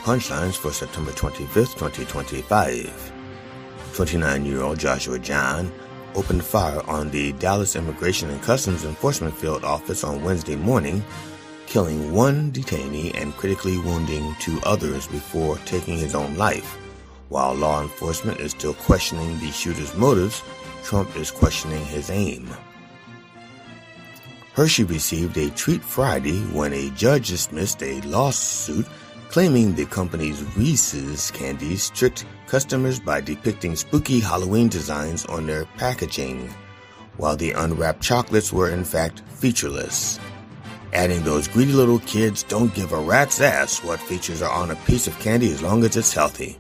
punchlines for September 25th, 2025. 29-year-old Joshua John opened fire on the Dallas Immigration and Customs Enforcement Field Office on Wednesday morning, killing one detainee and critically wounding two others before taking his own life. While law enforcement is still questioning the shooter's motives, Trump is questioning his aim. Hershey received a treat Friday when a judge dismissed a lawsuit claiming the company's Reese's candies tricked customers by depicting spooky Halloween designs on their packaging, while the unwrapped chocolates were in fact featureless. Adding those greedy little kids don't give a rat's ass what features are on a piece of candy as long as it's healthy.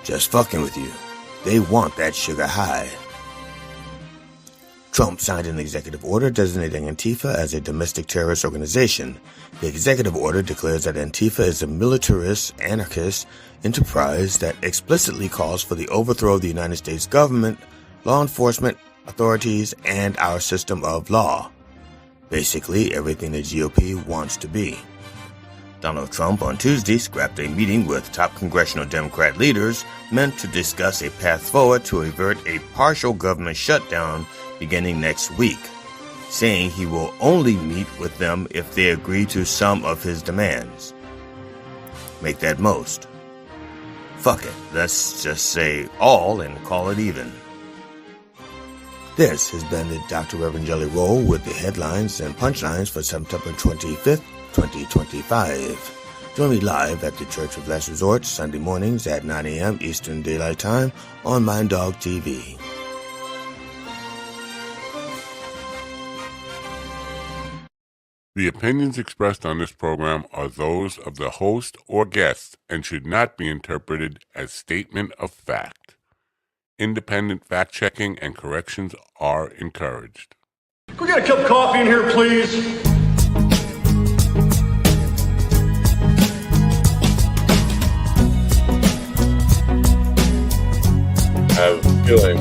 Just fucking with you. They want that sugar high. Trump signed an executive order designating Antifa as a domestic terrorist organization. The executive order declares that Antifa is a militarist, anarchist enterprise that explicitly calls for the overthrow of the United States government, law enforcement authorities, and our system of law. Basically, everything the GOP wants to be. Donald Trump on Tuesday scrapped a meeting with top congressional Democrat leaders meant to discuss a path forward to avert a partial government shutdown beginning next week, saying he will only meet with them if they agree to some of his demands. Make that most. Fuck it, let's just say all and call it even. This has been the Dr. Reverend Jelly Roll with the headlines and punchlines for September 25th, 2025. Join me live at the Church of Last Resort Sunday mornings at 9 a.m. Eastern Daylight Time on Mind Dog TV. The opinions expressed on this program are those of the host or guest and should not be interpreted as statement of fact. Independent fact-checking and corrections are encouraged. Can we get a cup of coffee in here, please? I have a feeling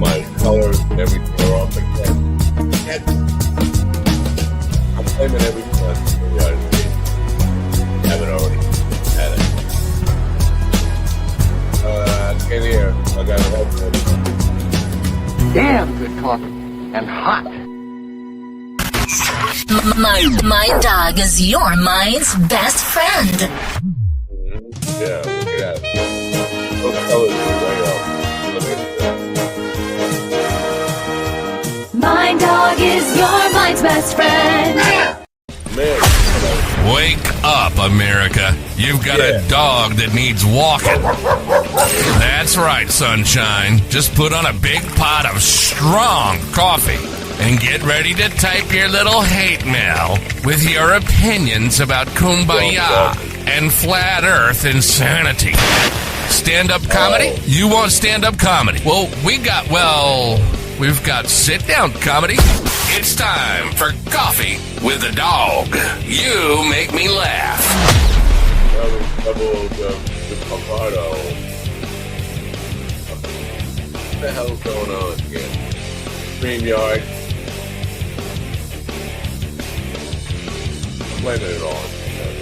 my colors and everything are off again. I'm claiming every class in the United States. I haven't already had it. I can't hear. I got a headphone. Damn good coffee and hot. My dog is your mind's best friend. Yeah, look at that. Those colors are way off. Look at that. My dog is your mind's best friend. Man. Wake up, America. You've got a dog that needs walking. That's right, sunshine. Just put on a big pot of strong coffee and get ready to type your little hate mail with your opinions about kumbaya and flat earth insanity. Stand-up comedy? You want stand-up comedy? Well, we've got sit-down comedy. It's time for Coffee with a Dog. You make me laugh. Double the Pocado. What the hell's going on here? StreamYard. I'm blaming it all.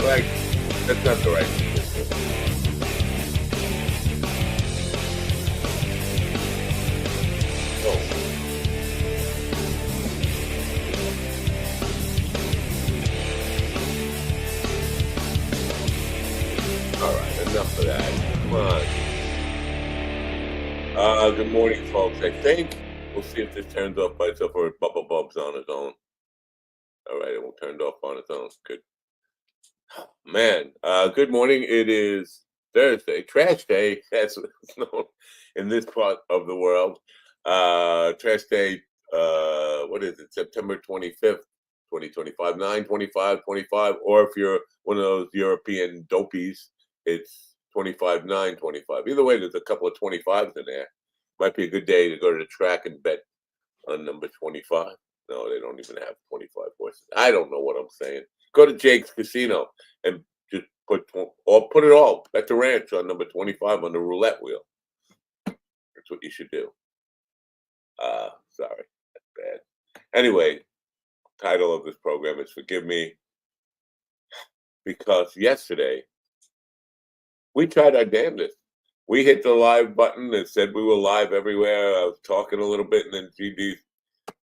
Like, that's not the right thing to do. Oh. Alright, enough of that. Come on. Good morning, folks. I think we'll see if this turns off by itself or it bubbles on its own. Alright, it won't turn off on its own. Good. Man, good morning. It is Thursday, Trash Day. That's what's known in this part of the world. Trash Day, what is it? September 25th, 2025, 9/25/25, or if you're one of those European dopies, it's 25/9/25. Either way, there's a couple of 25s in there. Might be a good day to go to the track and bet on number 25. No, they don't even have 25 horses. I don't know what I'm saying. Go to Jake's Casino and just put it all. Bet the ranch on number 25 on the roulette wheel. That's what you should do. Sorry, that's bad. Anyway, title of this program is Forgive Me. because yesterday we tried our damnedest. We hit the live button and said we were live everywhere. I was talking a little bit, and then GD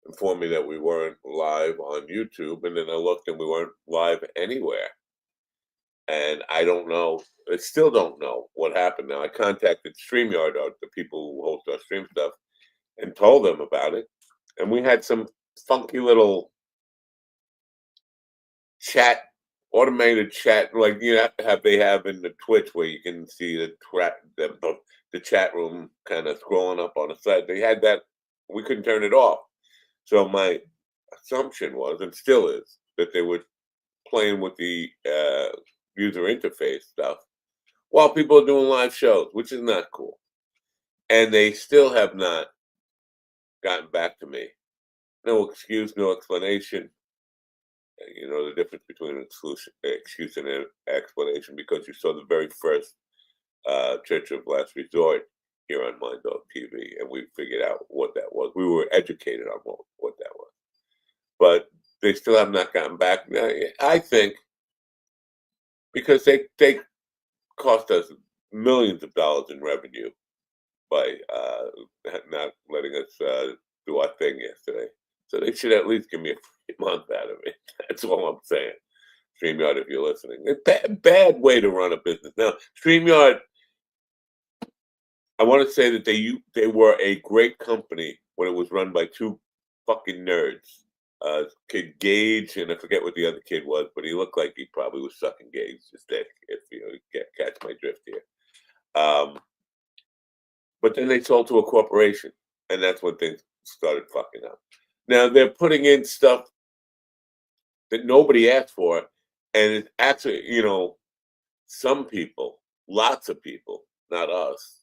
informed me that we weren't live on YouTube, and then I looked and we weren't live anywhere. And I don't know, I still don't know what happened. Now, I contacted StreamYard, the people who host our stream stuff, and told them about it. And we had some funky little chat, automated chat, like they have in the Twitch, where you can see the chat room kind of scrolling up on the side. They had that. We couldn't turn it off. So my assumption was, and still is, that they were playing with the user interface stuff while people are doing live shows, which is not cool. And they still have not gotten back to me. No excuse, no explanation. You know the difference between an excuse and an explanation, because you saw the very first Church of Last Resort here on Mind Dog TV, and we figured out what that was. We were educated on what that was. But they still have not gotten back. I think because they cost us millions of dollars in revenue by not letting us do our thing yesterday. So they should at least give me a free month out of it. That's all I'm saying. StreamYard, if you're listening. It's bad way to run a business. Now, StreamYard, I want to say that they were a great company when it was run by two fucking nerds. Kid Gage, and I forget what the other kid was, but he looked like he probably was sucking Gage's dick, if you catch my drift here. But then they sold to a corporation, and that's when things started fucking up. Now they're putting in stuff that nobody asked for, and it's actually, some people, lots of people, not us,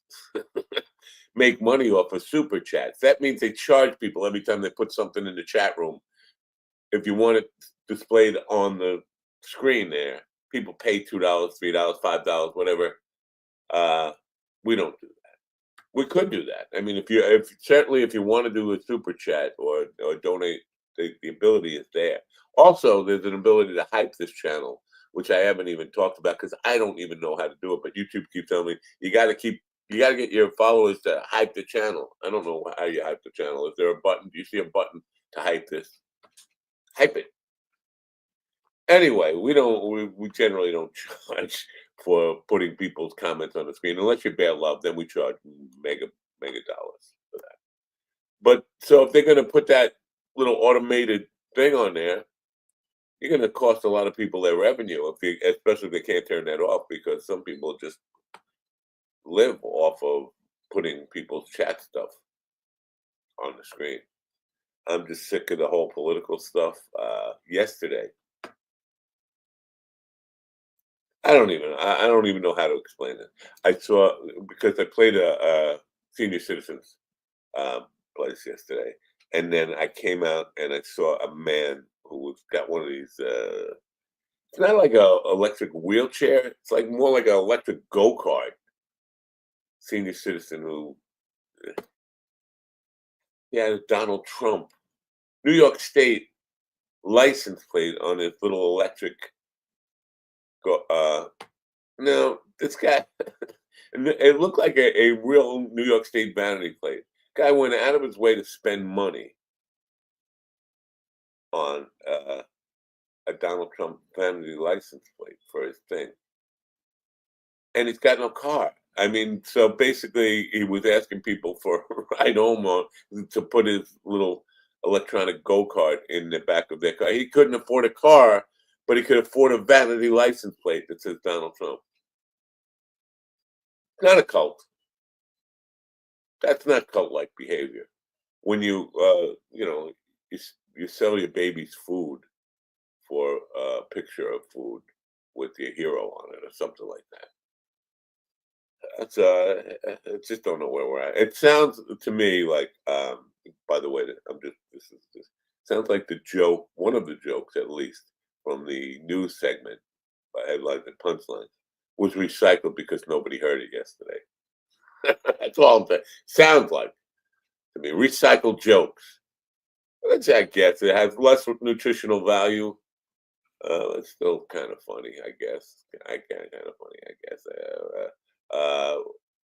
make money off of super chats. That means they charge people every time they put something in the chat room. If you want it displayed on the screen there, people pay $2, $3, $5, whatever. We don't do that. We could do that. I mean, if you want to do a super chat or donate, the ability is there. Also, there's an ability to hype this channel, which I haven't even talked about because I don't even know how to do it. But YouTube keeps telling me you got to get your followers to hype the channel. I don't know how you hype the channel. Is there a button? Do you see a button to hype this? Hype it. Anyway, we generally don't charge for putting people's comments on the screen unless you're bad love. Then we charge mega dollars for that. But so if they're going to put that little automated thing on there, you're going to cost a lot of people their revenue, especially if they can't turn that off, because some people just live off of putting people's chat stuff on the screen. I'm just sick of the whole political stuff. Yesterday, I don't even know how to explain it. I saw, because I played a senior citizens place yesterday, and then I came out and I saw a man who got one of these. It's not like a electric wheelchair. It's like more like an electric go-kart. Senior citizen who, Donald Trump, New York State license plate on his little electric. No, this guy, it looked like a real New York State vanity plate. Guy went out of his way to spend money on a Donald Trump vanity license plate for his thing. And he's got no car. I mean, so basically he was asking people for a ride home to put his little electronic go-kart in the back of their car. He couldn't afford a car, but he could afford a vanity license plate that says Donald Trump. Not a cult. That's not cult-like behavior. When you sell your baby's food for a picture of food with your hero on it or something like that. That's I just don't know where we're at. It sounds to me like, by the way, this sounds like the joke, one of the jokes at least, from the news segment by Headlines and Punchlines was recycled because nobody heard it yesterday. That's all I'm saying. Sounds like to me recycled jokes. Which I guess it has less nutritional value, It's still kind of funny, I guess. Kind of funny, I guess.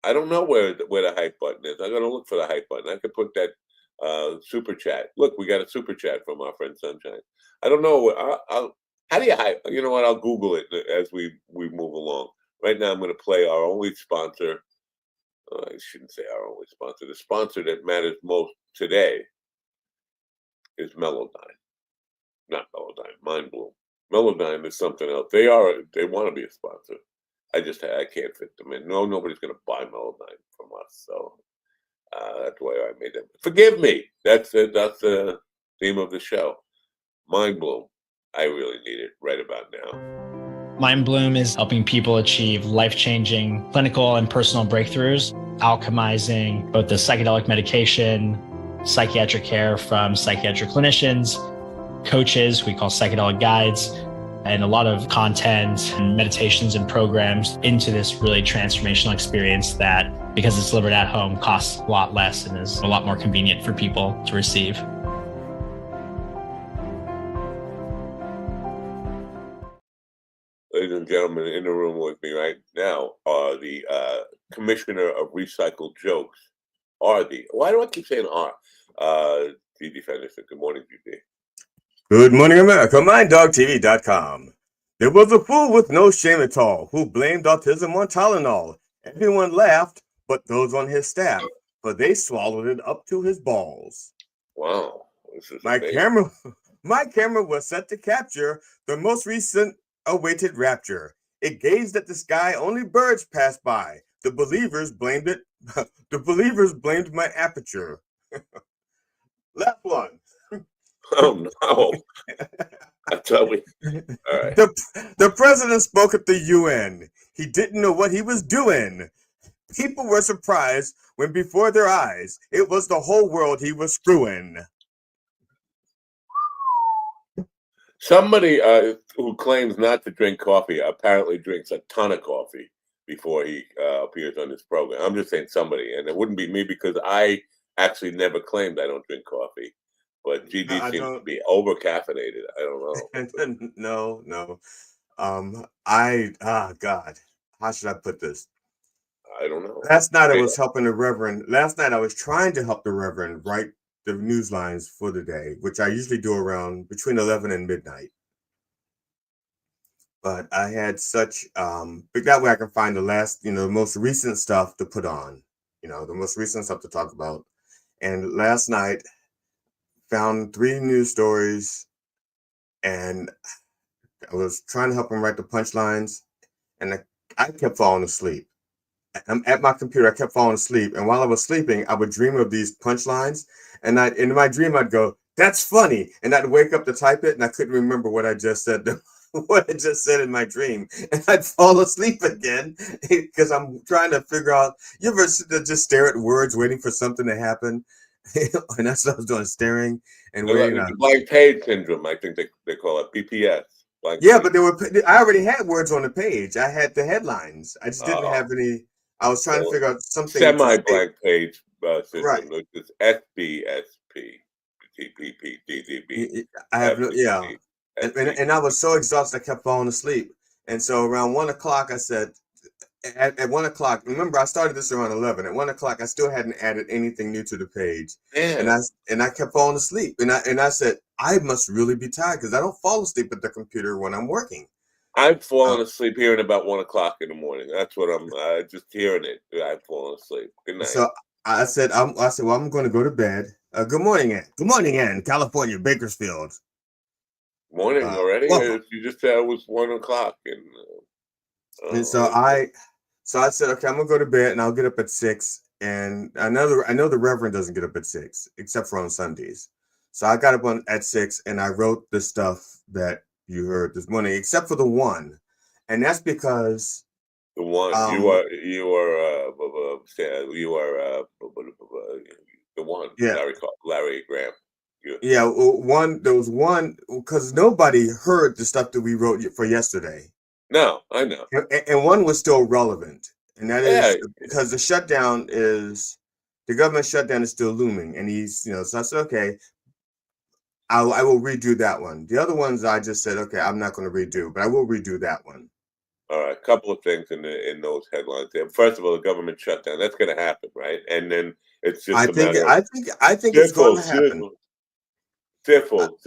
I don't know where the hype button is. I'm gonna look for the hype button. I could put that super chat. Look, we got a super chat from our friend Sunshine. I don't know. How do you hype? You know what? I'll Google it as we move along. Right now, I'm going to play our only sponsor. I shouldn't say our only sponsor. The sponsor that matters most today is Melodyne. Not Melodyne, Mindbloom. Melodyne is something else. They want to be a sponsor. I can't fit them in. No, nobody's going to buy Melodyne from us. So that's why I made them. Forgive me. That's the theme of the show. Mindbloom. I really need it right about now. Mindbloom is helping people achieve life-changing clinical and personal breakthroughs, alchemizing both the psychedelic medication, psychiatric care from psychiatric clinicians, coaches, we call psychedelic guides, and a lot of content and meditations and programs into this really transformational experience that, because it's delivered at home, costs a lot less and is a lot more convenient for people to receive. Ladies and gentlemen, in the room with me right now are the commissioner of recycled jokes. Why do I keep saying are? GD Fenderson. Good morning, GD. Good morning, America. MindDogTV.com. There was a fool with no shame at all who blamed autism on Tylenol. Everyone laughed, but those on his staff, for they swallowed it up to his balls. Wow. This is My camera was set to capture the most recent awaited rapture. It gazed at the sky, only birds passed by. The believers blamed it. The believers blamed my aperture. Last one. Oh no. I thought we all right. The president spoke at the UN. He didn't know what he was doing. People were surprised when before their eyes, it was the whole world he was screwing. Somebody who claims not to drink coffee apparently drinks a ton of coffee before he appears on this program. I'm just saying somebody, and it wouldn't be me because I actually never claimed I don't drink coffee. But GD seems to be over caffeinated. I don't know. No. God, how should I put this? I don't know. Last night I was helping the Reverend. Last night I was trying to help the Reverend write the news lines for the day, which I usually do around between 11 and midnight. But I had such, but that way I can find the most recent stuff to put on, the most recent stuff to talk about. And last night, found 3 news stories, and I was trying to help him write the punchlines, and I kept falling asleep. I'm at my computer, I kept falling asleep, and while I was sleeping, I would dream of these punchlines, and in my dream, I'd go, "That's funny," and I'd wake up to type it, and I couldn't remember what I just said. What I just said in my dream, and I'd fall asleep again because I'm trying to figure out. You ever just stare at words, waiting for something to happen? And that's what I was doing, staring and waiting. The blank page syndrome, I think they call it BPS. Yeah, but I already had words on the page. I had the headlines. I just didn't have any. I was trying to figure out something. Semi-blank page syndrome, right? Which is SBSP, TPP, DDB. I have and I was so exhausted I kept falling asleep. And so around 1 o'clock, I said, at 1 o'clock, remember I started this around 11. At 1 o'clock, I still hadn't added anything new to the page. Yeah. And I kept falling asleep. And I said, I must really be tired because I don't fall asleep at the computer when I'm working. I've fallen asleep hearing about 1 o'clock in the morning. That's what I'm just hearing it. I've fallen asleep. Good night. So I said, well, I'm going to go to bed. Good morning, Ann. Good morning, Ann. California, Bakersfield. Morning already? You just said it was 1 o'clock. And so I said, okay, I'm gonna go to bed and I'll get up at 6. And I know the Reverend doesn't get up at 6 except for on Sundays. So I got up at 6 and I wrote the stuff that you heard this morning, except for the one, and that's because the one you are the one. Yeah, Larry Graham. Yeah, there was one because nobody heard the stuff that we wrote for yesterday. No, I know. And one was still relevant, and that is because the government shutdown is still looming, and so I said, okay, I will redo that one. The other ones I just said, okay, I'm not going to redo, but I will redo that one. All right, a couple of things in those headlines. First of all, the government shutdown. That's going to happen, right? And then it's just a matter of I think it's going to happen. It's his fault.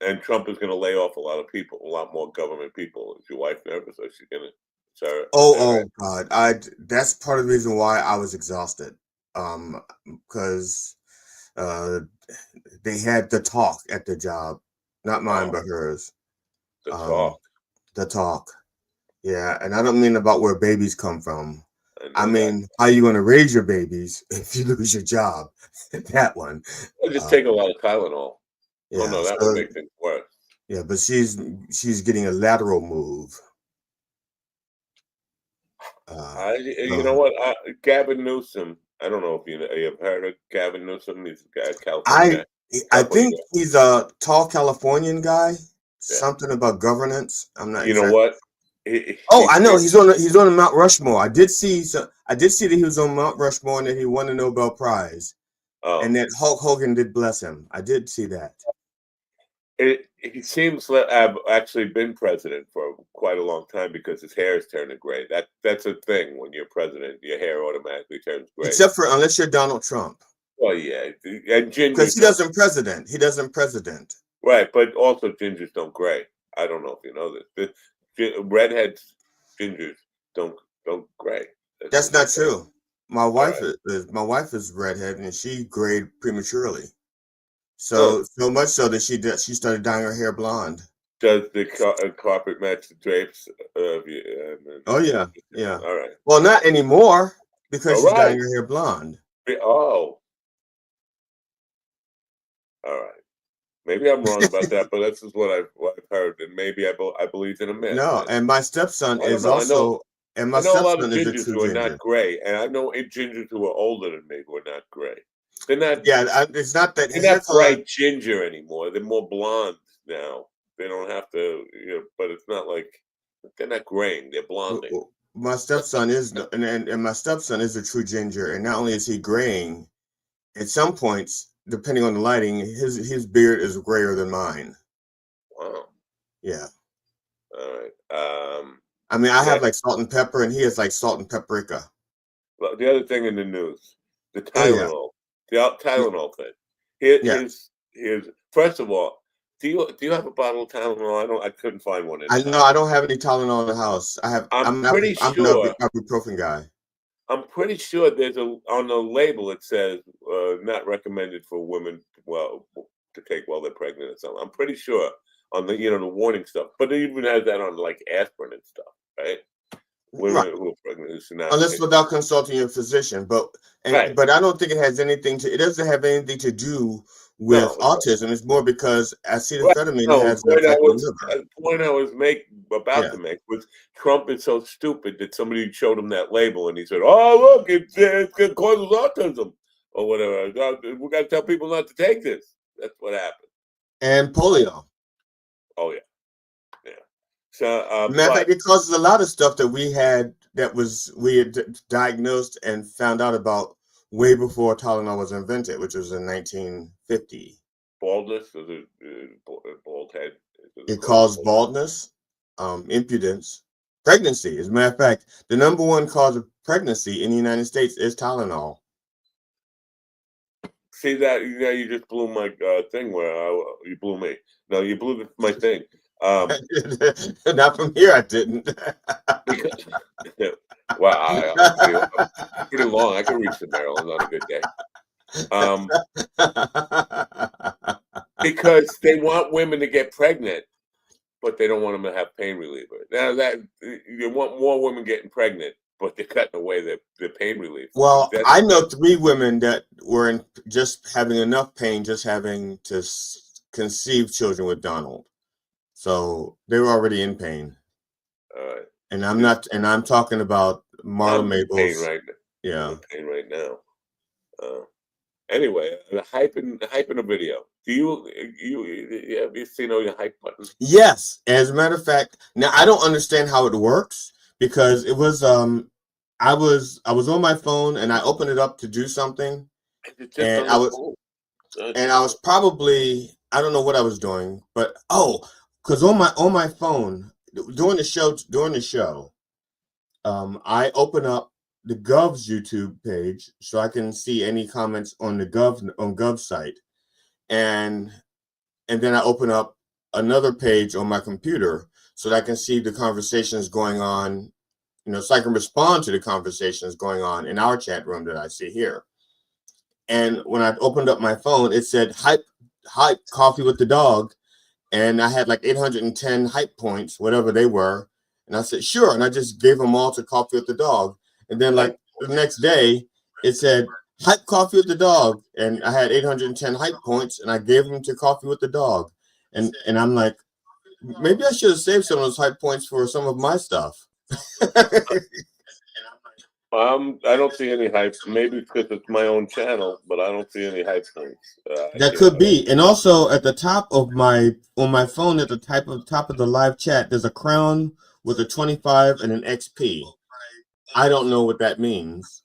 And Trump is going to lay off a lot of people, a lot more government people. Is your wife nervous? Or she's going to? God, that's part of the reason why I was exhausted. Because they had the talk at the job, not mine, but hers. The talk. The talk. Yeah, and I don't mean about where babies come from. I mean, how are you going to raise your babies if you lose your job? That one. Well, just take a lot of Tylenol. Yeah, no, that would make things worse. Yeah, but she's getting a lateral move. You know what? Gavin Newsom. I don't know if you've heard of Gavin Newsom. He's a guy, California. I think he's a tall Californian guy. Yeah. Something about governance. I'm not. You know what? I know he's on Mount Rushmore. I did see that he was on Mount Rushmore and that he won a Nobel Prize. And that Hulk Hogan did bless him. I did see that. He seems to have actually been president for quite a long time because his hair is turning gray. That's a thing when you're president, your hair automatically turns gray. Except for unless you're Donald Trump. Well, yeah, and gingers because he doesn't president. He doesn't president. Right, but also gingers don't gray. I don't know if you know this. Redheads, gingers don't gray. That's not true. My wife is redhead and she grayed prematurely. So much so that she started dyeing her hair blonde. Does the carpet match the drapes? Oh yeah. All right. Well, not anymore because she's dyeing her hair blonde. Oh. All right. Maybe I'm wrong about that, but that's just what I've heard, and maybe I believe in a myth. No, and my stepson is also. And my stepson is a true ginger. Not gray, and I know gingers who are older than me who are not gray. They're not. Yeah, it's not that they're not bright ginger anymore. They're more blonde now. They don't have to, but it's not like they're not graying. They're blonding. My stepson is, and my stepson is a true ginger, and not only is he graying, at some points, depending on the lighting, his beard is grayer than mine. Wow. Yeah. All right. I mean, I have like salt and pepper, and he has like salt and paprika. Well, the other thing in the news, the Tylenol, the Tylenol thing. Here's first of all, do you have a bottle of Tylenol? I couldn't find one. I don't have any Tylenol in the house. I'm pretty sure. I'm an ibuprofen guy. I'm pretty sure there's on the label it says not recommended for women to take while they're pregnant or something. I'm pretty sure on the the warning stuff, but it even has that on like aspirin and stuff, right? Women who are pregnant unless without consulting your physician, but I don't think it has anything to. It doesn't have anything to do with autism. It's more because acetaminophen has an effect on the liver. The point I was about to make was Trump is so stupid that somebody showed him that label and he said, "Oh, look, it causes autism or whatever. We got to tell people not to take this." That's what happened. And polio. Oh yeah. So, matter of fact, it causes a lot of stuff that we had diagnosed and found out about way before Tylenol was invented, which was in 1950. Baldness, bald head. It caused baldness, impudence, pregnancy. As a matter of fact, the number one cause of pregnancy in the United States is Tylenol. See that? You just blew my thing. You blew me. No, you blew my thing. Not from here, I didn't. Wow, I'm pretty long. I can reach to Maryland on a good day. Because they want women to get pregnant, but they don't want them to have pain reliever. Now that you want more women getting pregnant, but they're cutting away the pain relief. Well, I know 3 women that were just having enough pain, just having to conceive children with Donald. So they were already in pain. All right. And I'm talking about Marla Maples. Pain right now. Yeah. I'm pain right now. Anyway, the hyping a video. Have you seen all your hype buttons? Yes. As a matter of fact, now I don't understand how it works because it was I was on my phone and I opened it up to do something, It's just and on the phone. Good. I was probably, I don't know what I was doing, but because on my phone during the show, I open up the Gov's YouTube page so I can see any comments on the Gov site, and then I open up another page on my computer so that I can see the conversations going on, so I can respond to the conversations going on in our chat room that I see here. And when I opened up my phone, it said hype coffee with the dog, and I had like 810 hype points, whatever they were. And I said, sure. And I just gave them all to Coffee with the Dog. And then like the next day, it said hype Coffee with the Dog. And I had 810 hype points, and I gave them to Coffee with the Dog. And I'm like, maybe I should have saved some of those hype points for some of my stuff. I don't see any hype. Maybe because it's my own channel, but I don't see any hype points. That could be. And also at the top of on my phone, at the top of the live chat, there's a crown with a 25 and an XP. I don't know what that means.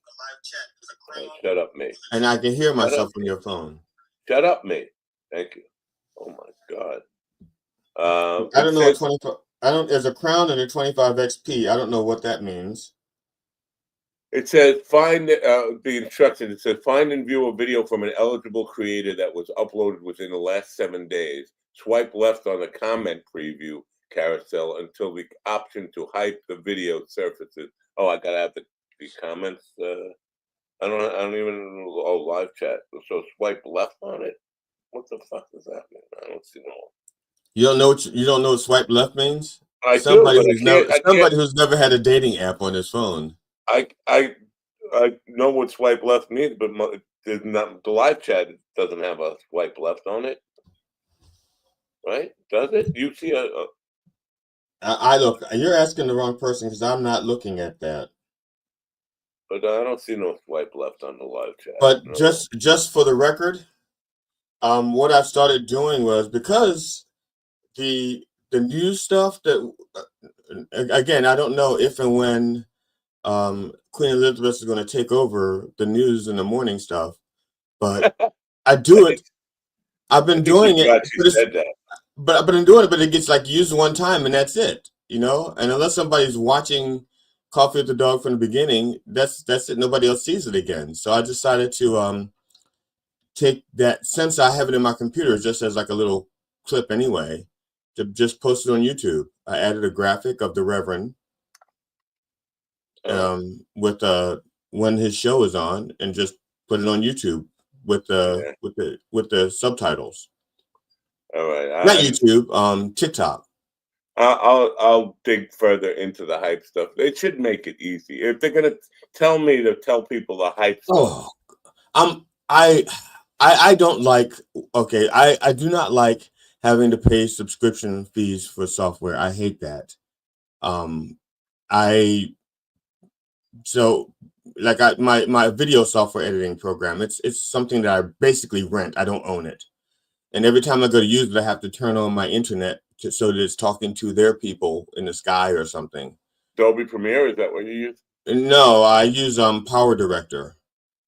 Shut up, me. And I can hear myself on your phone. Shut up, me. Thank you. Oh my God. I don't know what 25. There's a crown and a 25 XP. I don't know what that means. It says find the instruction. It says find and view a video from an eligible creator that was uploaded within the last 7 days. Swipe left on the comment preview carousel until the option to hype the video surfaces. Oh, I gotta have the comments. I don't even. Oh, live chat. So swipe left on it. What the fuck does that mean? I don't see no. You don't know what swipe left means? Somebody who's never had a dating app on his phone. I know what swipe left means, but the live chat doesn't have a swipe left on it, right? Does it? You see I look. You're asking the wrong person because I'm not looking at that. But I don't see no swipe left on the live chat. But no. just for the record, what I started doing was because the news stuff that again, I don't know if and when Queen Elizabeth is going to take over the news in the morning stuff, but I do it. I've been doing it, but I've been doing it, but it gets like used one time and that's it, And unless somebody's watching Coffee with the Dog from the beginning, that's it. Nobody else sees it again. So I decided to take that, since I have it in my computer just as like a little clip anyway, to just post it on YouTube. I added a graphic of the Reverend with when his show is on, and just put it on YouTube with the subtitles. All right, not YouTube, TikTok. I'll dig further into the hype stuff. They should make it easy. If they're gonna tell me to tell people the hype stuff. I don't like. Okay, I do not like having to pay subscription fees for software. I hate that. My video software editing program, it's something that I basically rent. I don't own it. And every time I go to use it, I have to turn on my internet so that it's talking to their people in the sky or something. Adobe Premiere, is that what you use? No, I use Power Director.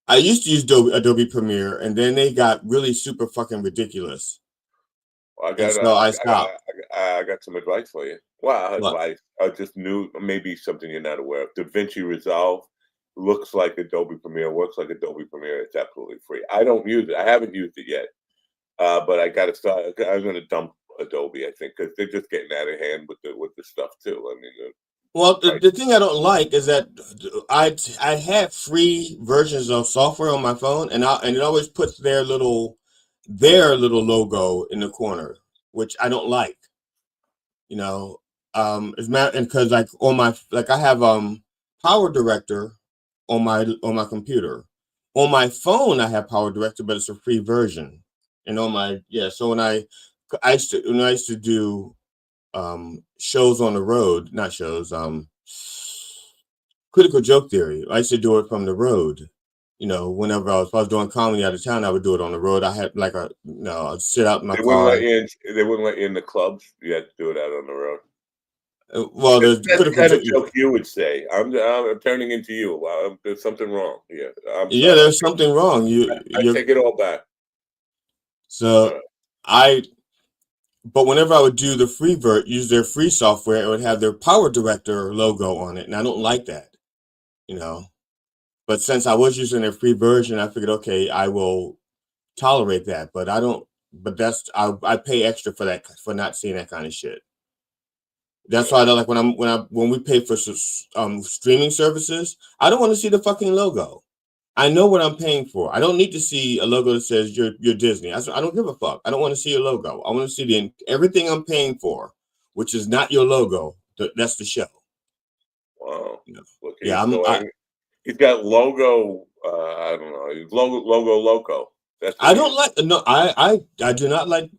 I used to use Adobe Premiere, and then they got really super fucking ridiculous. Well, I stopped. I got some advice for you. Well, advice. I just knew maybe something you're not aware of. DaVinci Resolve looks like Adobe Premiere, works like Adobe Premiere. It's absolutely free. I don't use it. I haven't used it yet, but I got to start. I'm going to dump Adobe, I think, because they're just getting out of hand with the stuff too. I mean, well, the thing I don't like is that I have free versions of software on my phone, and it always puts their little logo in the corner, which I don't like. And because like on my I have Power Director on my computer. On my phone, I have Power Director, but it's a free version. And on my so when I used to do shows on the road, not shows, Critical Joke Theory. I used to do it from the road. Whenever if I was doing comedy out of town, I would do it on the road. I had I'd sit out in my car. They wouldn't let you in the clubs. You had to do it out on the road. Well, That's, the that's the critical kind of joke. joke you would say. I'm turning into you. There's something wrong here. I'm Yeah, sorry. there's something wrong. I take it all back. So I, but whenever I would do the use their free software, it would have their Power Director logo on it, and I don't like that, you know. But since I was using their free version, I figured, okay, I will tolerate that. But I don't. But I pay extra for that, for not seeing that kind of shit. That's why I don't like when we pay for streaming services. I don't want to see the fucking logo. I know what I'm paying for. I don't need to see a logo that says you're Disney. I don't give a fuck. I don't want to see your logo. I want to see everything I'm paying for, which is not your logo. That's the show. Wow. You know? Look, Yeah, he's got logo. I don't know. He's logo loco. That's what I he don't is. like no. I do not like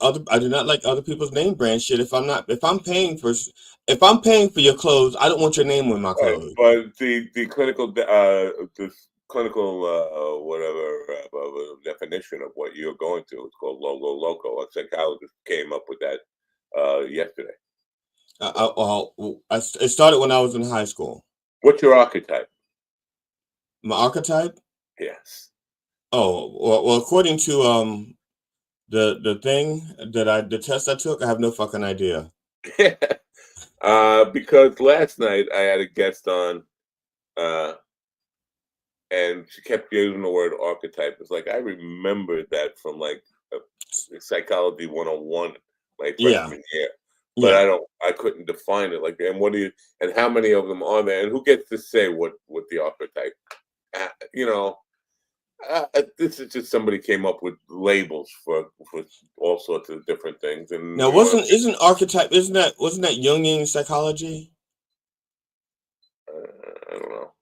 other people's name brand shit. If I'm paying for your clothes, I don't want your name on my Right. clothes. But the clinical whatever definition of what you're going to, it's called logo loco. A psychologist came up with that yesterday. It started when I was in high school. What's your archetype? My archetype? Yes. Oh, well, according to the thing the test I took, I have no fucking idea. Because last night I had a guest on, and she kept using the word archetype. It's like I remember that from like psychology 101, my Yeah, freshman year. But yeah. I couldn't define it. Like, and and how many of them are there? And who gets to say what the archetype? You know, this is just somebody came up with labels for all sorts of different things. And Now, wasn't wasn't that Jungian psychology? I don't know.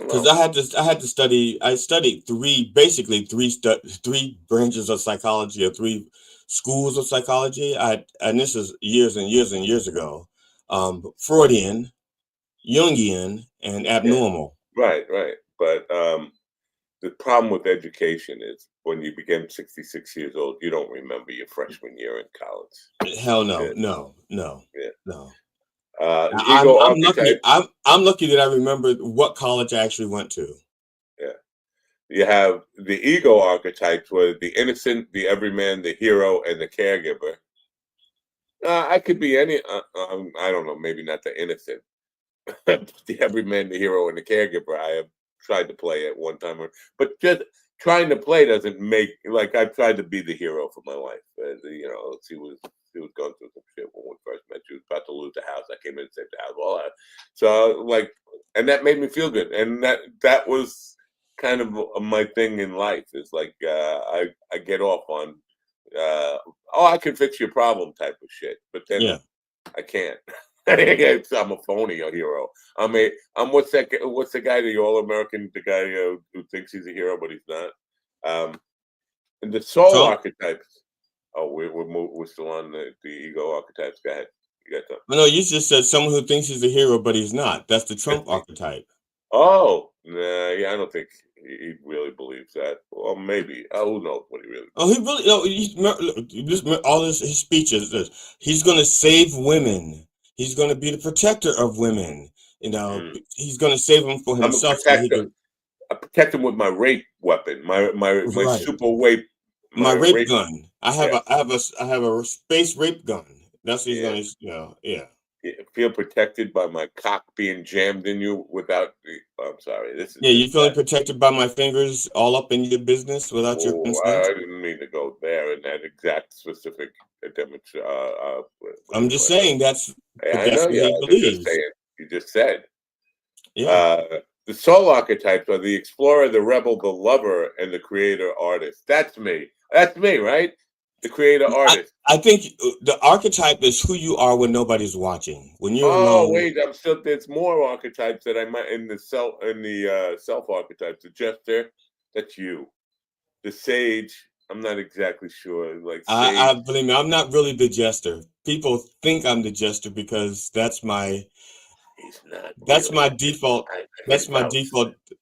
Because I had to study. I studied three branches of psychology, or three schools of psychology. And this is years and years and years ago. Freudian, Jungian, and Yeah, abnormal. right. But the problem with education is when you become 66 years old, you don't remember your freshman year in college. Hell no, Yeah, no, no, yeah. no. The ego I'm lucky. archetype. I'm lucky that I remember what college I actually went to. Yeah. You have the ego archetypes where the innocent, the everyman, the hero, and the caregiver. I could be any, I don't know, maybe not the innocent. The everyman, the hero, and the caregiver. I have tried to play at one time, but just trying to play doesn't make, like, I tried to be the hero for my wife. She was going through some shit when we first met. She was about to lose the house. I came in and saved the house. All that. So like, and that made me feel good. And that was kind of my thing in life. Is like I get off on I can fix your problem type of shit, but then Yeah. I can't. I'm a phony, a hero. I'm what's the guy, the All American, the guy who thinks he's a hero but he's not. And the soul Trump? archetypes. Oh, we're still on the ego archetypes. Go ahead. You got them. No, you just said someone who thinks he's a hero, but he's not. That's the That's Trump me. archetype. Oh, nah, yeah, I don't think he really believes that. Well, maybe. Who knows what he really believes. Oh, he really. No, all his speeches. He's going to save women. He's going to be the protector of women. He's going to save them for I'm a himself. So he protector. can, I protect him with my rape weapon, my right. super rape, My my rape rape. gun. Yeah. I have a space rape gun. That's what he's Yeah. going to. Yeah. You feel protected by my cock being jammed in you without the. I'm sorry. This is Yeah, you just feeling that. protected by my fingers all up in your business without your Oh, consent? I didn't mean to go there in that exact specific demonstration. I'm just saying I that's know what you. he They're just believes. saying. You just said. Yeah. The soul archetypes are the explorer, the rebel, the lover, and the creator artist. That's me. That's me, right? The creator artist. I think the archetype is who you are when nobody's watching. When you're Oh alone. wait, I'm still. There's more archetypes that I might in the self archetypes. The jester, that's you. The sage, I'm not exactly sure. Like I sage, believe me, I'm not really the jester. People think I'm the jester because that's my he's not really. default. I That's can my vouch for default. that.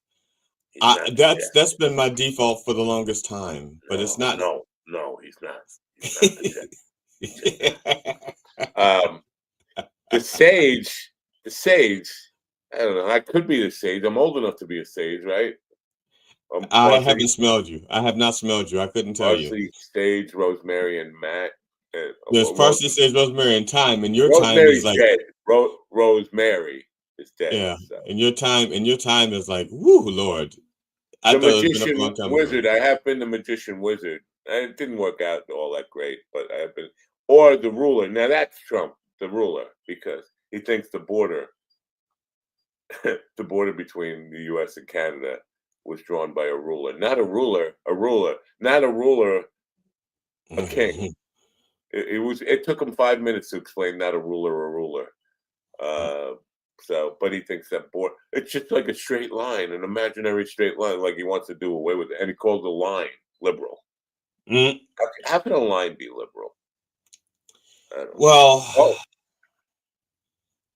He's not the That's jester. been my default for the longest time. But it's not. No, he's not. He's not the jester. He's just not. Um, The sage, the sage. I don't know. I could be the sage. I'm old enough to be a sage, right? I Parsley, haven't smelled you. I have not smelled you. I couldn't tell you. parsley, sage, rosemary, and Matt. And, There's parsley, sage, rosemary, and thyme, and your thyme is Rosemary's like, dead. Rosemary is dead. yeah, So. and your time is like, woo, Lord. I The thought it was been up a long magician time ago. wizard. I have been the magician wizard. And it didn't work out all that great, but I have been. Or the ruler. Now that's Trump, the ruler, because he thinks the border, the border between the U.S. and Canada, was drawn by a ruler, not a ruler, not a ruler, a king. It was. It took him 5 minutes to explain not a ruler, a ruler. But he thinks that border, it's just like a straight line, an imaginary straight line, like he wants to do away with it, and he calls the line liberal. Mm. How can a line be liberal? I don't know. Well, Oh,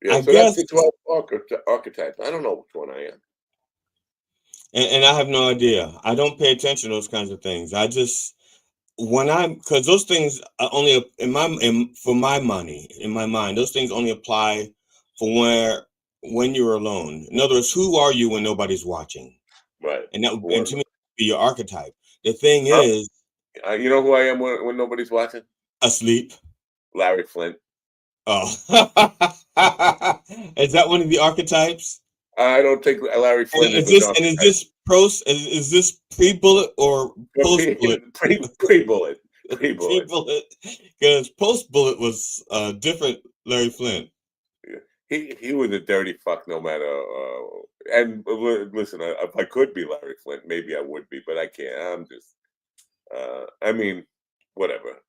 yeah. I So that's guess, the 12 archetypes. I don't know which one I am. and I have no idea. I don't pay attention to those kinds of things. I just because those things are only for my money in my mind. Those things only apply for when you're alone. In other words, who are you when nobody's watching? Right. And and to me, be your archetype. The thing Huh? is, You know who I am when nobody's watching? asleep. Larry Flint. Oh, is that one of the archetypes? I don't think Larry Flint is Is an this is this pre-bullet or post-bullet? Pre-bullet. Pre-bullet. Pre-bullet, because post-bullet was different. Larry Flint. He was a dirty fuck no matter. And listen, if I could be Larry Flint, maybe I would be, but I can't. I'm just. I mean, whatever.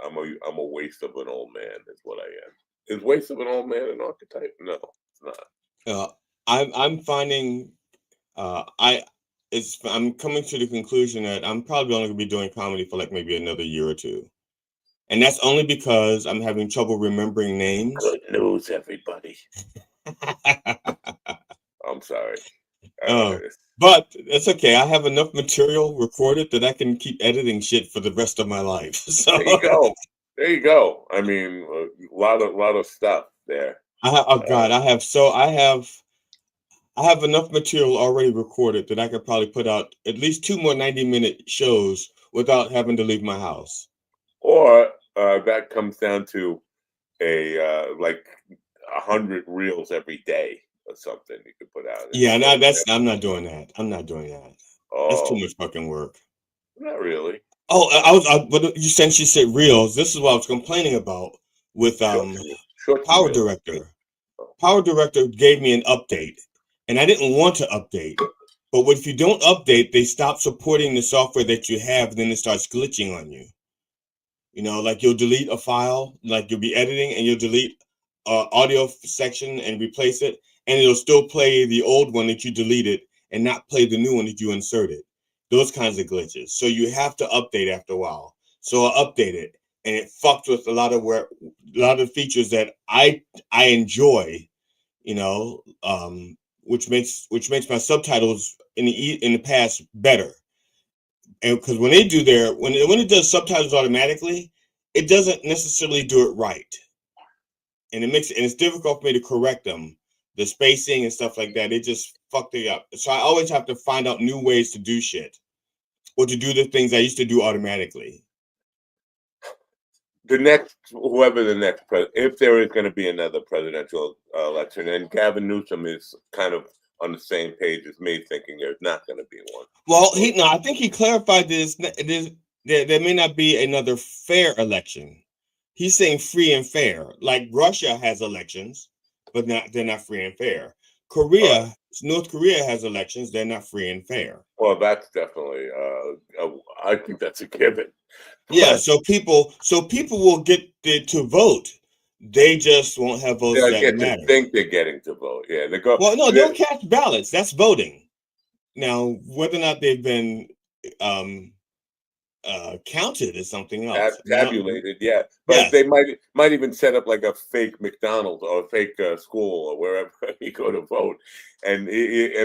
I'm a waste of an old man. Is what I am. Is waste of an old man an archetype? No, it's not. I'm finding I'm coming to the conclusion that I'm probably only gonna be doing comedy for like maybe another year or two. And that's only because I'm having trouble remembering names. Good news, everybody. I'm sorry. But it's okay. I have enough material recorded that I can keep editing shit for the rest of my life. So there you go. There you go. I mean, a lot of stuff there. I have enough material already recorded that I could probably put out at least 2 more 90-minute shows without having to leave my house. Or that comes down to a like 100 reels every day or something you could put out. Yeah, no, I'm not doing that. I'm not doing that. That's too much fucking work. Not really. Oh, but since you said reels, this is what I was complaining about with Power Director. Power Director gave me an update, and I didn't want to update. But if you don't update, they stop supporting the software that you have, then it starts glitching on you. You know, like you'll delete a file, like you'll be editing and you'll delete audio section and replace it, and it'll still play the old one that you deleted and not play the new one that you inserted. Those kinds of glitches. So you have to update after a while. So I updated, and it fucked with a lot of features that I enjoy, you know, which makes my subtitles in the past better. And because when they do when it does subtitles automatically, it doesn't necessarily do it right, and it's difficult for me to correct them, the spacing and stuff like that. It just fucked it up. So I always have to find out new ways to do shit, or to do the things I used to do automatically. Whoever the next president, if there is going to be another presidential election, and Gavin Newsom is kind of on the same page as me, thinking there's not going to be one. Well, I think he clarified this. There may not be another fair election. He's saying free and fair. Like Russia has elections, but they're not free and fair. North Korea has elections. They're not free and fair. Well, that's definitely. I think that's a given. Yeah. So people will get to vote. They just won't have votes that matter. Think they're getting to vote. Yeah, they go. Well, no, they'll cast ballots. That's voting. Now, whether or not they've been counted is something else. Tabulated, yeah. But they might even set up like a fake McDonald's or a fake school or wherever you go to vote, and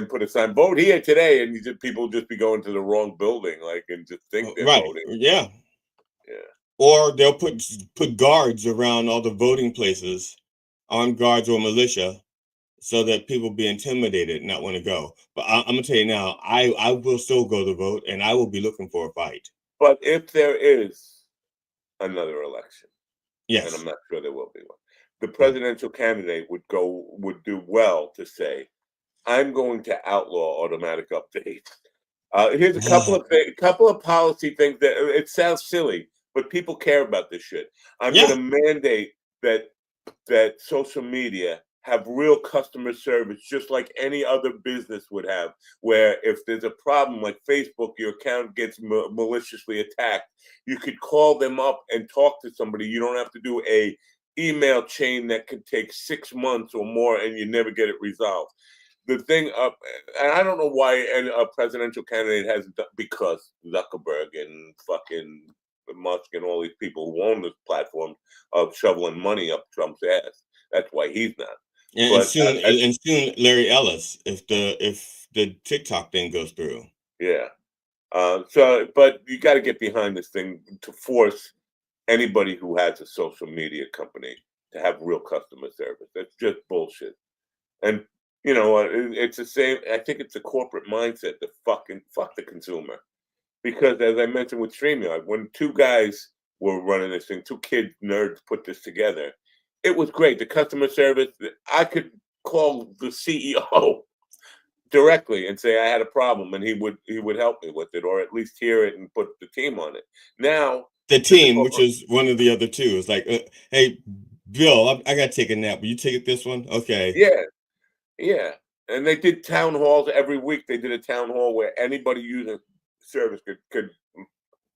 put a sign, "Vote here today," and people just be going to the wrong building, like, and just think they're voting. Yeah. Or they'll put guards around all the voting places armed guards or militia, so that people be intimidated and not want to go. But I'm gonna tell you now, I will still go to vote, and I will be looking for a fight. But if there is another election, and I'm Yes. not sure there will be one, the Yeah. presidential candidate would do well to say, "I'm going to outlaw automatic updates." Here's a couple of policy things that it sounds silly, but people care about this shit. I'm Yeah. going to mandate that social media have real customer service, just like any other business would have. Where if there's a problem, like Facebook, your account gets maliciously attacked, you could call them up and talk to somebody. You don't have to do a email chain that could take 6 months or more, and you never get it resolved. The thing up, and I don't know why a presidential candidate hasn't done, because Zuckerberg and fucking Musk and all these people who own this platform of shoveling money up Trump's ass. That's why he's not. And But soon Larry Ellis, if the TikTok thing goes through. yeah. But you got to get behind this thing to force anybody who has a social media company to have real customer service. That's just bullshit. And it's the same. I think it's a corporate mindset to fuck the consumer. Because as I mentioned with StreamYard, when two guys were running this thing, two kids nerds put this together, it was great. The customer service, I could call the CEO directly and say I had a problem, and he would help me with it, or at least hear it and put the team on it. Now The team, which is one of the other two, is like, hey, Bill, I gotta take a nap. Will you take this one? Okay. yeah, and they did town halls every week. They did a town hall where anybody using service could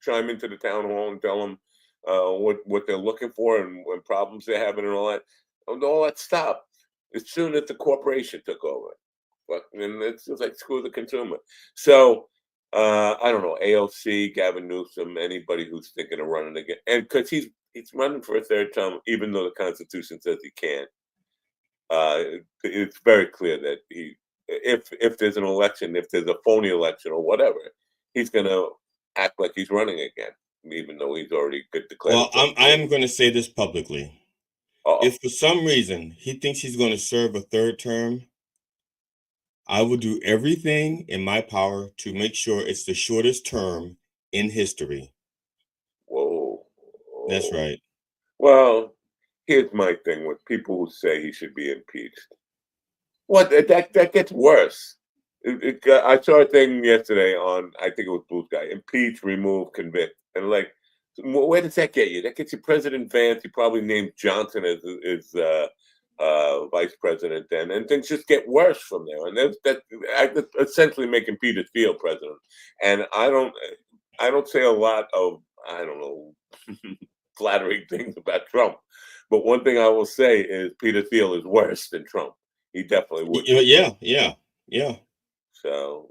chime into the town hall and tell them what they're looking for and what problems they're having and all that. And all that stopped as soon as the corporation took over. But and it's just like screw the consumer. So I don't know, AOC, Gavin Newsom, anybody who's thinking of running again, and because he's running for a third term, even though the Constitution says he can't. It's very clear that if there's an election, if there's a phony election or whatever, he's going to act like he's running again, even though he's already declared. Well, I am going to say this publicly. Uh-oh. If for some reason he thinks he's going to serve a third term, I will do everything in my power to make sure it's the shortest term in history. Whoa. That's right. Well, here's my thing with people who say he should be impeached. What that gets worse. I saw a thing yesterday on, I think it was Blue Sky, impeach, remove, convict, and like, where does that get you? That gets you President Vance. You probably named Johnson as vice president then, and things just get worse from there. And that essentially making Peter Thiel president. And I don't say a lot of, I don't know, flattering things about Trump, but one thing I will say is Peter Thiel is worse than Trump. He definitely would. Yeah. So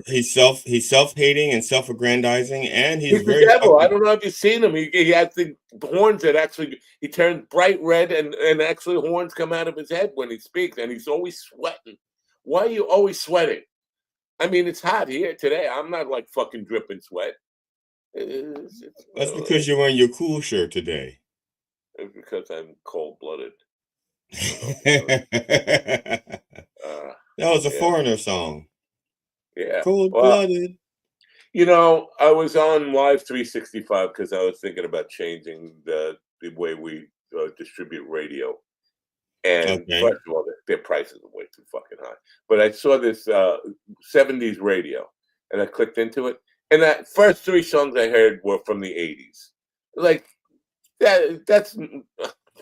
he's self-hating and self-aggrandizing, and he's the very devil. I don't know if you've seen him. He has the horns that actually he turns bright red, and actually horns come out of his head when he speaks, and he's always sweating. Why are you always sweating? I mean, it's hot here today. I'm not like fucking dripping sweat. That's because you're wearing your cool shirt today. It's because I'm cold-blooded. That was a Foreigner song. Yeah. Cold-blooded. Well, I was on Live 365 because I was thinking about changing the way we distribute radio. And first of all, their prices are way too fucking high. But I saw this 70s radio, and I clicked into it. And that first three songs I heard were from the 80s. Like, that's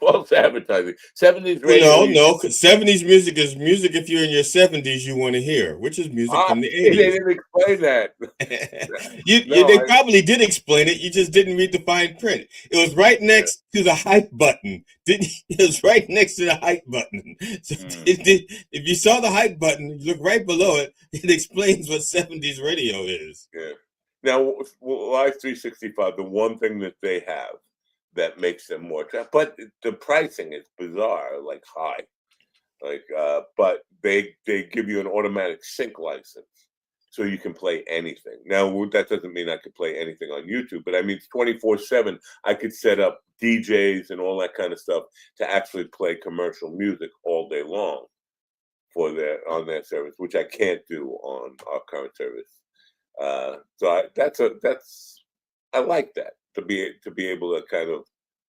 false advertising. 70s radio. No. 70s music is music if you're in your 70s you want to hear, which is music from the 80s. They didn't explain that. They probably did explain it. You just didn't read the fine print. It was right next to the hype button. It was right next to the hype button. So if you saw the hype button, you look right below it. It explains what 70s radio is. Yeah. Now, Live 365, the one thing that they have that makes them more attractive, but the pricing is bizarre, like high. Like, but they give you an automatic sync license, so you can play anything. Now, that doesn't mean I could play anything on YouTube, but I mean, it's 24/7. I could set up DJs and all that kind of stuff to actually play commercial music all day long on their service, which I can't do on our current service. I like that to be able to kind of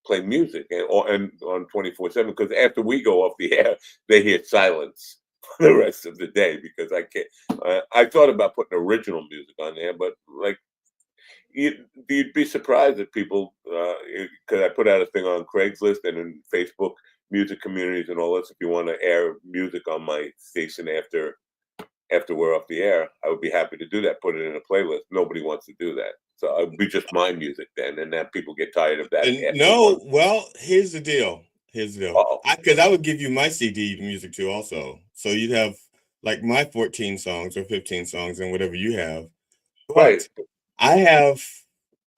play music and on 24/7, because after we go off the air, they hear silence for the rest of the day because I can't. I thought about putting original music on there, but like you'd be surprised at people because I put out a thing on Craigslist and in Facebook music communities and all this. If you want to air music on my station after we're off the air, I would be happy to do that. Put it in a playlist. Nobody wants to do that, so it would be just my music then, and then people get tired of that. No, well, here's the deal. Uh-oh. Because I would give you my CD music too, also. So you'd have like my 14 songs or 15 songs and whatever you have. But Right. I have,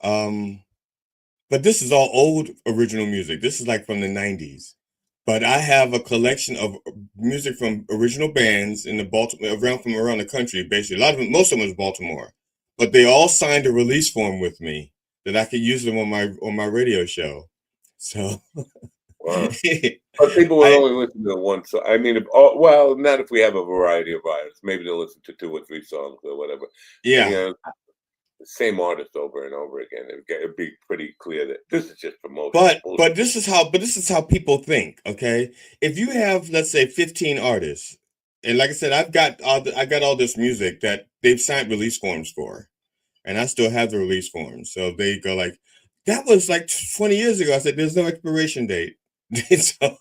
but this is all old original music. This is like from the 90s. But I have a collection of music from original bands in the Baltimore around the country. Basically, most of them is Baltimore, but they all signed a release form with me that I could use them on my radio show. So, Wow. But people will only listen to one song. I mean, well, not if we have a variety of artists. Maybe they'll listen to 2 or 3 songs or whatever. Yeah. You know, the same artist over and over again. It'd be pretty clear that this is just promotion. But this is how people think. Okay, if you have, let's say, 15 artists, and like I said, I got all this music that they've signed release forms for, and I still have the release forms. So they go like, that was like 20 years ago. I said, there's no expiration date. So,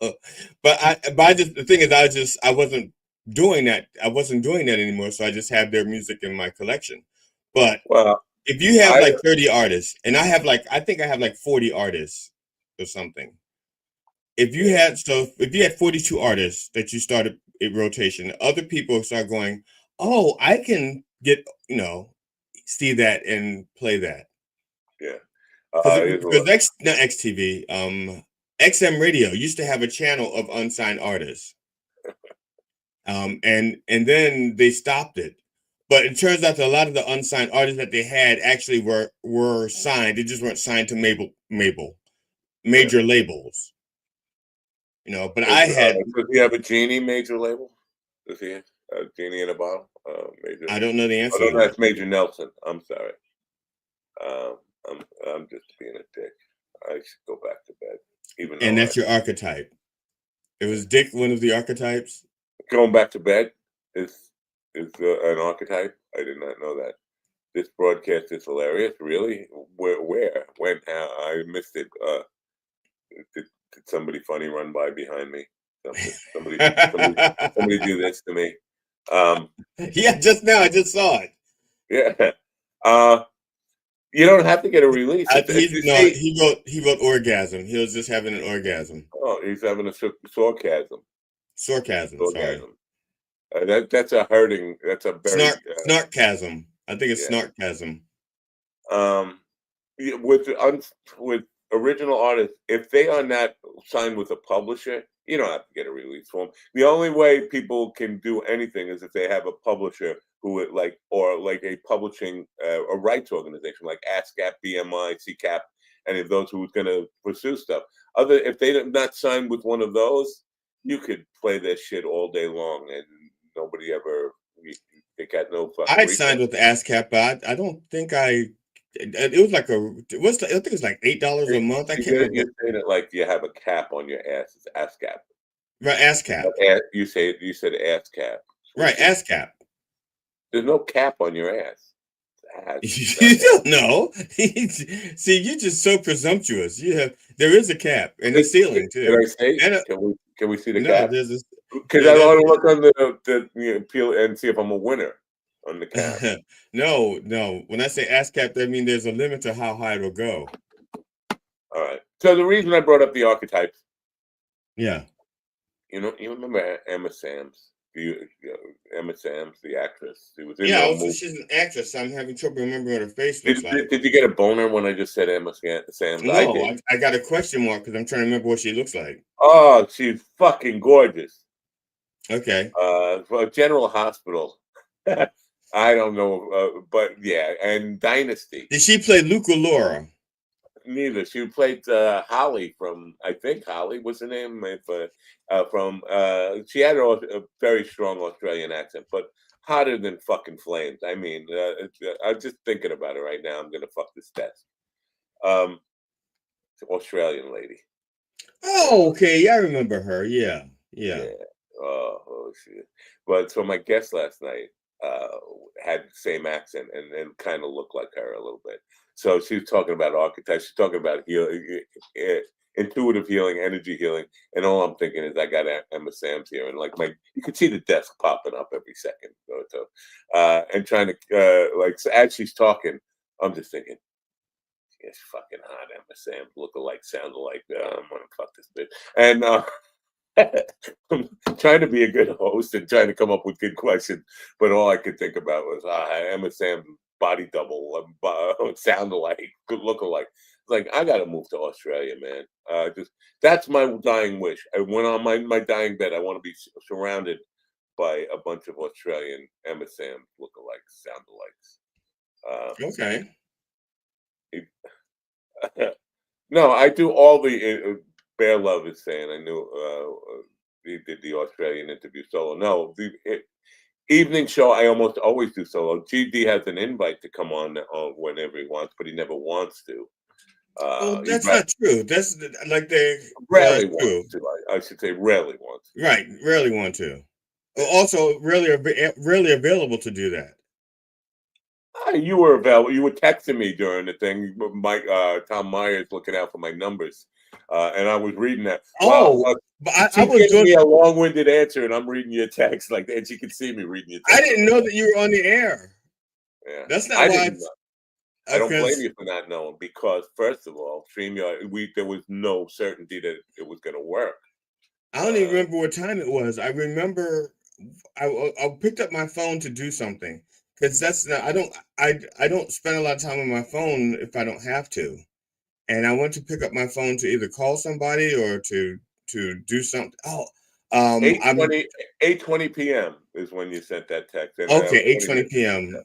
the thing is, I wasn't doing that. I wasn't doing that anymore. So I just have their music in my collection. But if you have like 30 artists, and I think I have like 40 artists or something. If you had 42 artists that you started a rotation, other people start going, oh, I can get, see that and play that. Yeah. Because not XTV, XM Radio used to have a channel of unsigned artists. And then they stopped it. But it turns out that a lot of the unsigned artists that they had actually were signed. They just weren't signed to major labels. But I had. Does he have a Genie major label? Does he have a Genie in a bottle? Major. I don't know the answer. Oh, no, that's Major Nelson. I'm sorry. I'm just being a dick. I should go back to bed. And that's your archetype. It was Dick, one of the archetypes. Going back to bed is an archetype. I did not know that. This broadcast is hilarious. Really? Where? When? How? I missed it. Did somebody funny run by behind me? Somebody do this to me. Yeah, just now I just saw it. Yeah. You don't have to get a release. He wrote orgasm. He was just having an orgasm. Oh, he's having a sarcasm. Sarcasm. Sorry. That's a hurting. That's a very snarkasm. I think it's snarkasm. With original artists, if they are not signed with a publisher, you don't have to get a release form. The only way people can do anything is if they have a publisher who would or a publishing a rights organization like ASCAP, BMI, CCAP, any of those who's going to pursue stuff. If they're not signed with one of those, you could play their shit all day long and nobody ever. They got no fucking. I signed with the ASCAP, but I don't think it was like I think it was like $8 a month. I can't remember. You're saying it like you have a cap on your ass. It's ASCAP. Right, ASCAP. You said ASCAP. Right, ASCAP. There's no cap on your ass. You don't know. See, you're just so presumptuous. There is a cap and a ceiling too. Can I say? Can we see the cap? Because I want to look on the appeal and see if I'm a winner on the cap. No. When I say ASCAP, that means there's a limit to how high it'll go. All right. So the reason I brought up the archetypes. Yeah. You remember Emma Samms? Emma Samms, the actress. She was in she's an actress. I'm having trouble remembering what her face looks like. Did you get a boner when I just said Emma Samms? No, I got a question mark because I'm trying to remember what she looks like. Oh, she's fucking gorgeous. Okay. General Hospital. I don't know, but yeah, and Dynasty. Did she play Luca Laura? Neither. She played Holly from, I think Holly was her name. She had a very strong Australian accent, but hotter than fucking flames. I mean, I'm just thinking about it right now. I'm gonna fuck this desk. Um, Australian lady. Oh, okay. I remember her. Yeah. Yeah. Oh shit. But so my guest last night had the same accent and kind of looked like her a little bit. So she was talking about archetypes. She's talking about intuitive healing, energy healing, and all I'm thinking is I got Emma Sam's here, and like you could see the desk popping up every second or so, and trying to so as she's talking, I'm just thinking. It's fucking hot, Emma Sam, look alike, sound alike. I'm gonna fuck this bitch, and I'm trying to be a good host and trying to come up with good questions, but all I could think about was Emma Sam body double, sound alike, good look alike. Like I gotta move to Australia, man. Just that's my dying wish. I went on my dying bed. I want to be surrounded by a bunch of Australian Emma Sam look-alikes, sound alikes. Okay. No, I do all the Bear Love is saying I knew he did the Australian interview solo. No, the evening show I almost always do solo. GD has an invite to come on whenever he wants, but he never wants to. That's not true. That's like they rarely true. wants to. I should say rarely wants to. Right, rarely want to. Also, rarely available to do that. You were available. You were texting me during the thing. Mike, Tom Myers looking out for my numbers, and I was reading that. But I was giving me a long-winded answer, and I'm reading your text like, and she could see me reading your text. I didn't know that you were on the air. Yeah, that's not why. I don't blame you for not knowing because, first of all, StreamYard, there was no certainty that it was going to work. I don't even remember what time it was. I remember I picked up my phone to do something. Because I don't spend a lot of time on my phone if I don't have to, and I went to pick up my phone to either call somebody or to do something. 8:20 p.m. is when you sent that text. And, okay, 8:20 p.m.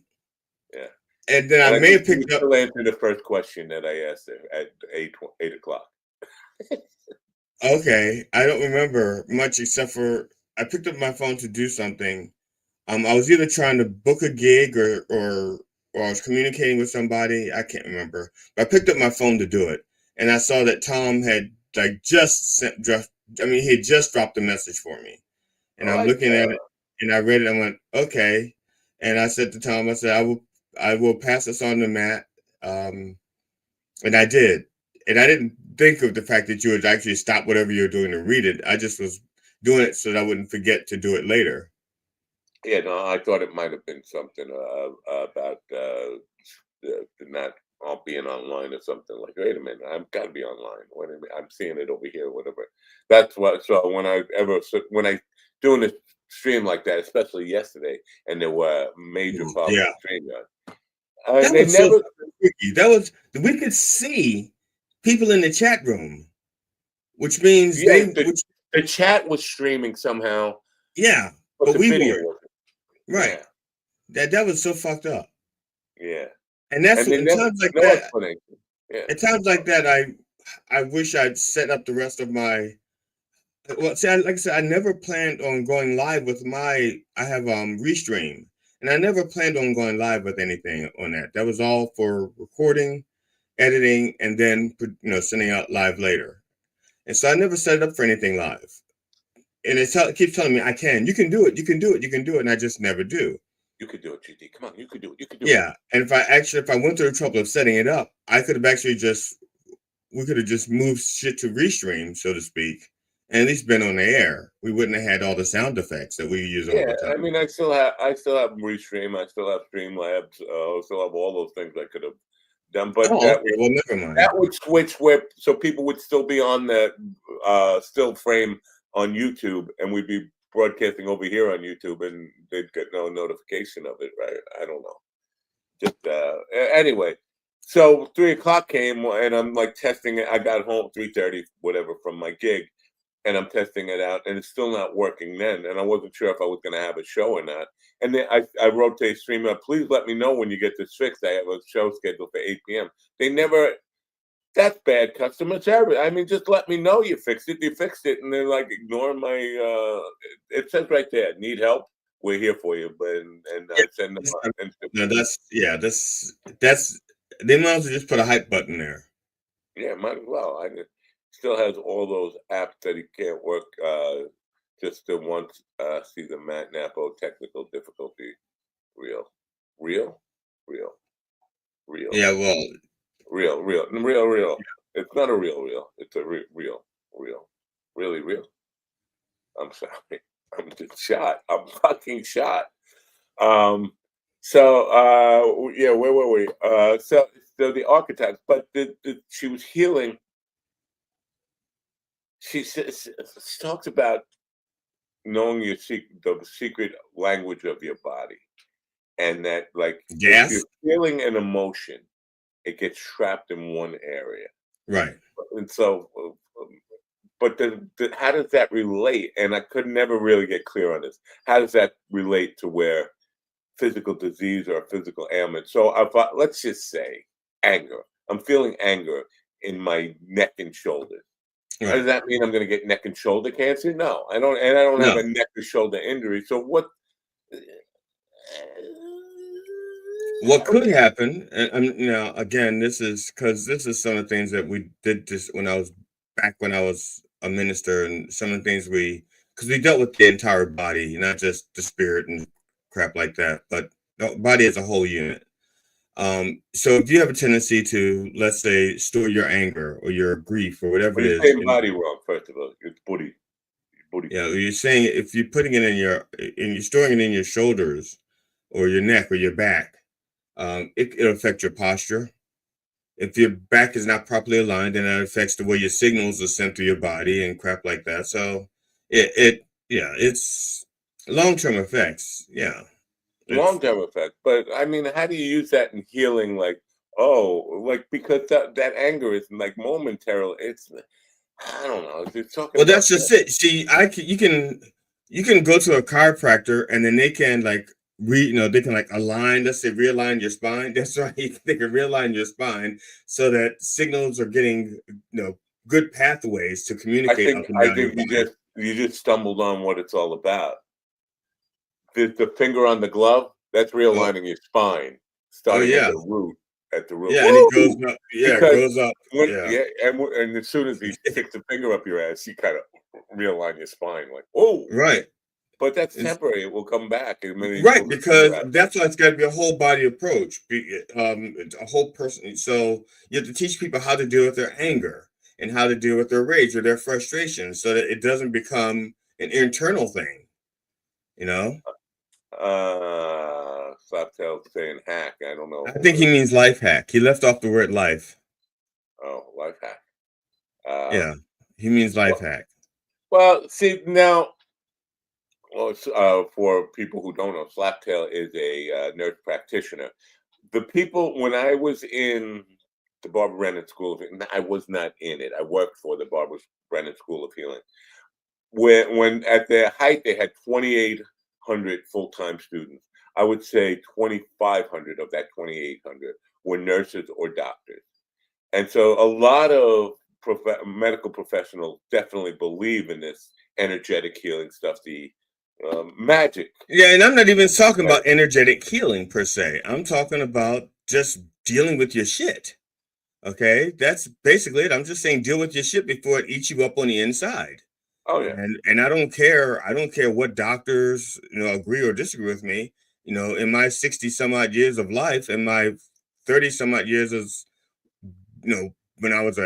Yeah, and then I may have picked up. Still answer the first question that I asked her at 8 o'clock. Okay, I don't remember much except for I picked up my phone to do something. I was either trying to book a gig or I was communicating with somebody. I can't remember. But I picked up my phone to do it, and I saw that Tom had he had just dropped a message for me, and I'm looking at it, and I read it. I went, okay, and I said to Tom, I said, I will pass this on to Matt, and I did, and I didn't think of the fact that you would actually stop whatever you're doing to read it. I just was doing it so that I wouldn't forget to do it later. Yeah, no, I thought it might have been something about not being online or something. Like, wait a minute, I've got to be online. Wait a minute, I'm seeing it over here, whatever. That's what. So when I doing a stream like that, especially yesterday, and there were major problems with StreamYard. That was so tricky. We could see people in the chat room, which means the chat was streaming somehow. Yeah, but the we video weren't. wasn't. Right. Yeah. That was so fucked up. Yeah. And that's in times like that. Yeah. At times like that, I wish I'd set up the rest of my. Well, see, like I said, I never planned on going live with I have Restream, and I never planned on going live with anything on that. That was all for recording, editing, and then sending out live later. And so I never set it up for anything live. And it keeps telling me I can. You can do it. You can do it. You can do it. And I just never do. You could do it, GD. Come on, you could do it. You could do it. Yeah. And if I went through the trouble of setting it up, I could have actually we could have just moved shit to Restream, so to speak, and at least been on the air. We wouldn't have had all the sound effects that we use all the time. I mean, I still have Restream. I still have Streamlabs. I still have all those things I could have done. But never mind. That would switch so people would still be on the still frame on YouTube, and we'd be broadcasting over here on YouTube, and they'd get no notification of it, right? I don't know. Just anyway, so 3 o'clock came, and I'm like testing it. I got home 3:30, whatever, from my gig, and I'm testing it out, and it's still not working then. And I wasn't sure if I was going to have a show or not. And then I wrote to a streamer, please let me know when you get this fixed. I have a show scheduled for 8 p.m. They never That's bad customer service. I mean, just let me know you fixed it. You fixed it, and then like ignore my. It says right there, need help. We're here for you, but and Yeah, I send them. And no, that's they might as well just put a hype button there. yeah, might as well. Still has all those apps that he can't work. Just to once see the Matt Napo technical difficulty. Real, real, real, real, Yeah, well, real. It's not a real. It's a real, really real. I'm sorry. I'm just shot. I'm fucking shot. Um. So, yeah, where were we? So the archetypes, but she was healing. She talks about knowing the secret language of your body, and that like if you're gas, feeling an emotion, it gets trapped in one area, right? and so. But how does that relate? And I could never really get clear on this. How does that relate to where physical disease or physical ailment? So let's just say anger. I'm feeling anger in my neck and shoulders. Does Right. that mean I'm going to get neck and shoulder cancer? No, I don't, and I don't have No. a neck or shoulder injury. So what? What could happen, and now again, this is because this is some of the things that we did just when I was a minister, and some of the things because we dealt with the entire body, not just the spirit and crap like that, but the body as a whole unit. So if you have a tendency to, let's say, store your anger or your grief or whatever Well, it you're is, saying body wrong. First of all, it's booty. yeah, you're saying if you're putting it and you're storing it in your shoulders or your neck or your back, it'll affect your posture. If your back is not properly aligned, then that affects the way your signals are sent through your body and crap like that. So yeah, it's long-term effects. Yeah, it's Long-term effect. But I mean, how do you use that in healing? Like, oh, like because that anger is like momentarily. It's I don't know. It's talking well, about that's just it. See, you can go to a chiropractor and then they can like they can like align, let's say realign your spine. That's right. They can realign your spine so that signals are getting good pathways to communicate up and I down your think body. you just stumbled on what it's all about. The finger on the glove, that's Oh, realigning your spine, oh starting yeah, at the root. yeah, and it goes Woo! up. Yeah, it Because goes up. when Yeah, yeah, and as soon as he sticks a finger up your ass, you kind of realign your spine, like, oh, right. but that's It's temporary. It will come back, and then he right pulls the finger because out. that's why it's got to be a whole body approach. A whole person. So you have to teach people how to deal with their anger and how to deal with their rage or their frustration, so that it doesn't become an internal thing. You know, Slaptail saying hack. I don't know. I think he means life hack. He left off the word life. Oh, life hack. Yeah, he means life Well, hack. see now. Well, for people who don't know, Slaptail is a nurse practitioner. The people when I was in the Barbara Brennan School of I was not in it. I worked for the Barbara Brennan School of Healing. When at their height they had 2,800 full-time students. I would say 2,500 of that 2,800 were nurses or doctors. And so a lot of medical professionals definitely believe in this energetic healing stuff, the magic. Yeah, and I'm not even talking about energetic healing per se. I'm talking about just dealing with your shit. Okay, that's basically it. I'm just saying deal with your shit before it eats you up on the inside. Oh yeah. And I don't care. I don't care what doctors agree or disagree with me. In my 60 some odd years of life, and my 30 some odd years as when I was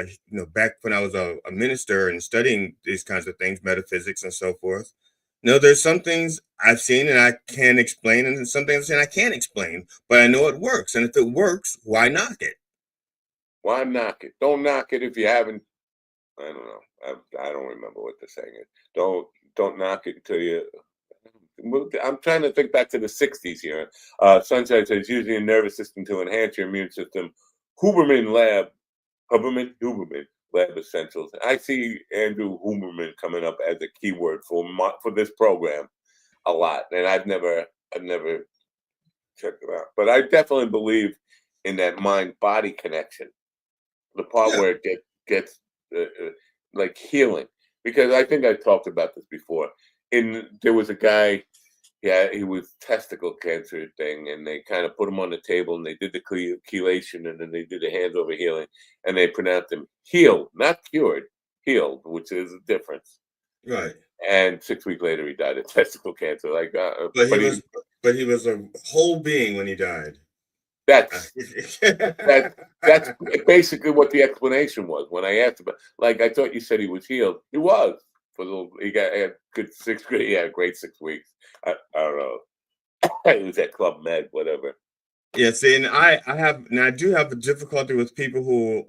back when I was a minister and studying these kinds of things, metaphysics and so forth. There's some things I've seen and I can explain, and some things I can't explain, but I know it works. And if it works, why knock it? Why knock it? Don't knock it if you haven't. I don't know. I don't remember what the saying is. Don't knock it until you. I'm trying to think back to the '60s here. Sunshine says using your nervous system to enhance your immune system. Huberman Lab Essentials. I see Andrew Huberman coming up as a keyword for this program a lot, and I've never checked it out. But I definitely believe in that mind body connection. The part where it gets like healing, because I think I talked about this before. There was a guy, yeah, he was testicle cancer thing, and they kind of put him on the table, and they did the chelation, and then they did the hands over healing, and they pronounced him healed, not cured, healed, which is a difference. Right. And 6 weeks later, he died of testicle cancer. Like, but he was a whole being when he died. That's basically what the explanation was when I asked about. Like, I thought you said he was healed. He was he had good 6 grade. Yeah, great 6 weeks. I don't know. It was at Club Med, whatever. Yeah, see, and I do have a difficulty with people who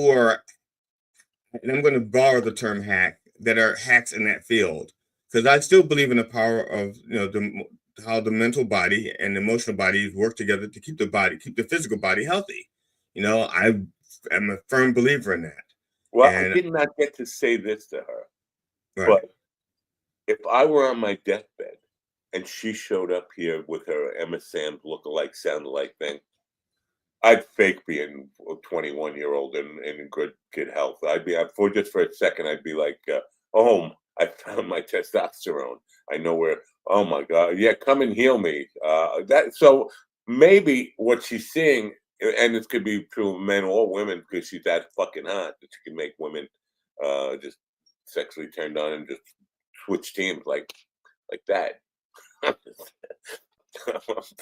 are, and I'm going to borrow the term hack, that are hacks in that field, because I still believe in the power of how the mental body and the emotional body work together to keep the physical body healthy. I am a firm believer in that. Well, I did not get to say this to her, right. But if I were on my deathbed and she showed up here with her Emma Sam's look-alike, sound-alike thing, I'd fake being a 21-year-old in good health. Just for a second, I'd be like, oh, I found my testosterone. I know where. Oh my God, yeah, come and heal me. So maybe what she's seeing, and this could be true of men or women, because she's that fucking hot that she can make women just sexually turned on and just switch teams like that.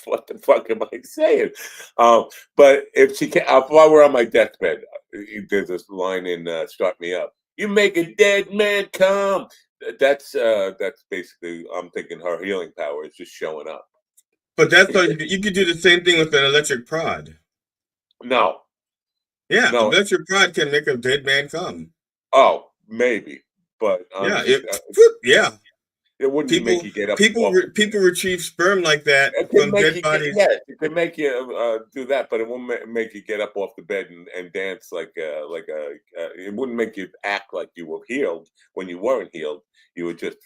What the fuck am I saying? But if I were on my deathbed, there's this line in "Start Me Up." You make a dead man come. That's basically, I'm thinking her healing power is just showing up. But that's you could do the same thing with an electric prod. No. Yeah, no. Electric prod can make a dead man come. Oh, maybe, but yeah. It wouldn't make you get up. People retrieve sperm like that from dead bodies. It could make you do that, but it won't make you get up off the bed and dance like it wouldn't make you act like you were healed when you weren't healed. You were just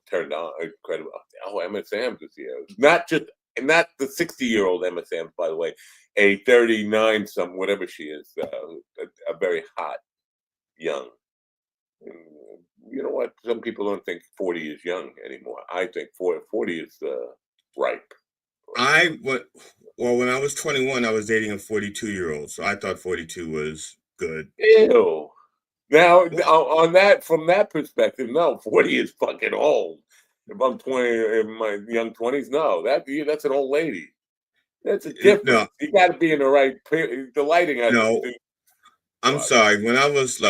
turned on. Incredible. Oh, Emma Sam's is here. Not the 60-year-old Emma Sam's, by the way. A 39 whatever she is, a very hot, young. You know what? Some people don't think 40 is young anymore. I think 40 is ripe. When I was 21, I was dating a 42-year-old, so I thought 42 was good. Ew. Now, from that perspective, no, 40 is fucking old. If I'm 20, in my young 20s, no, that's an old lady. That's a difference. No. You got to be in the right. The lighting. I'm sorry. When I was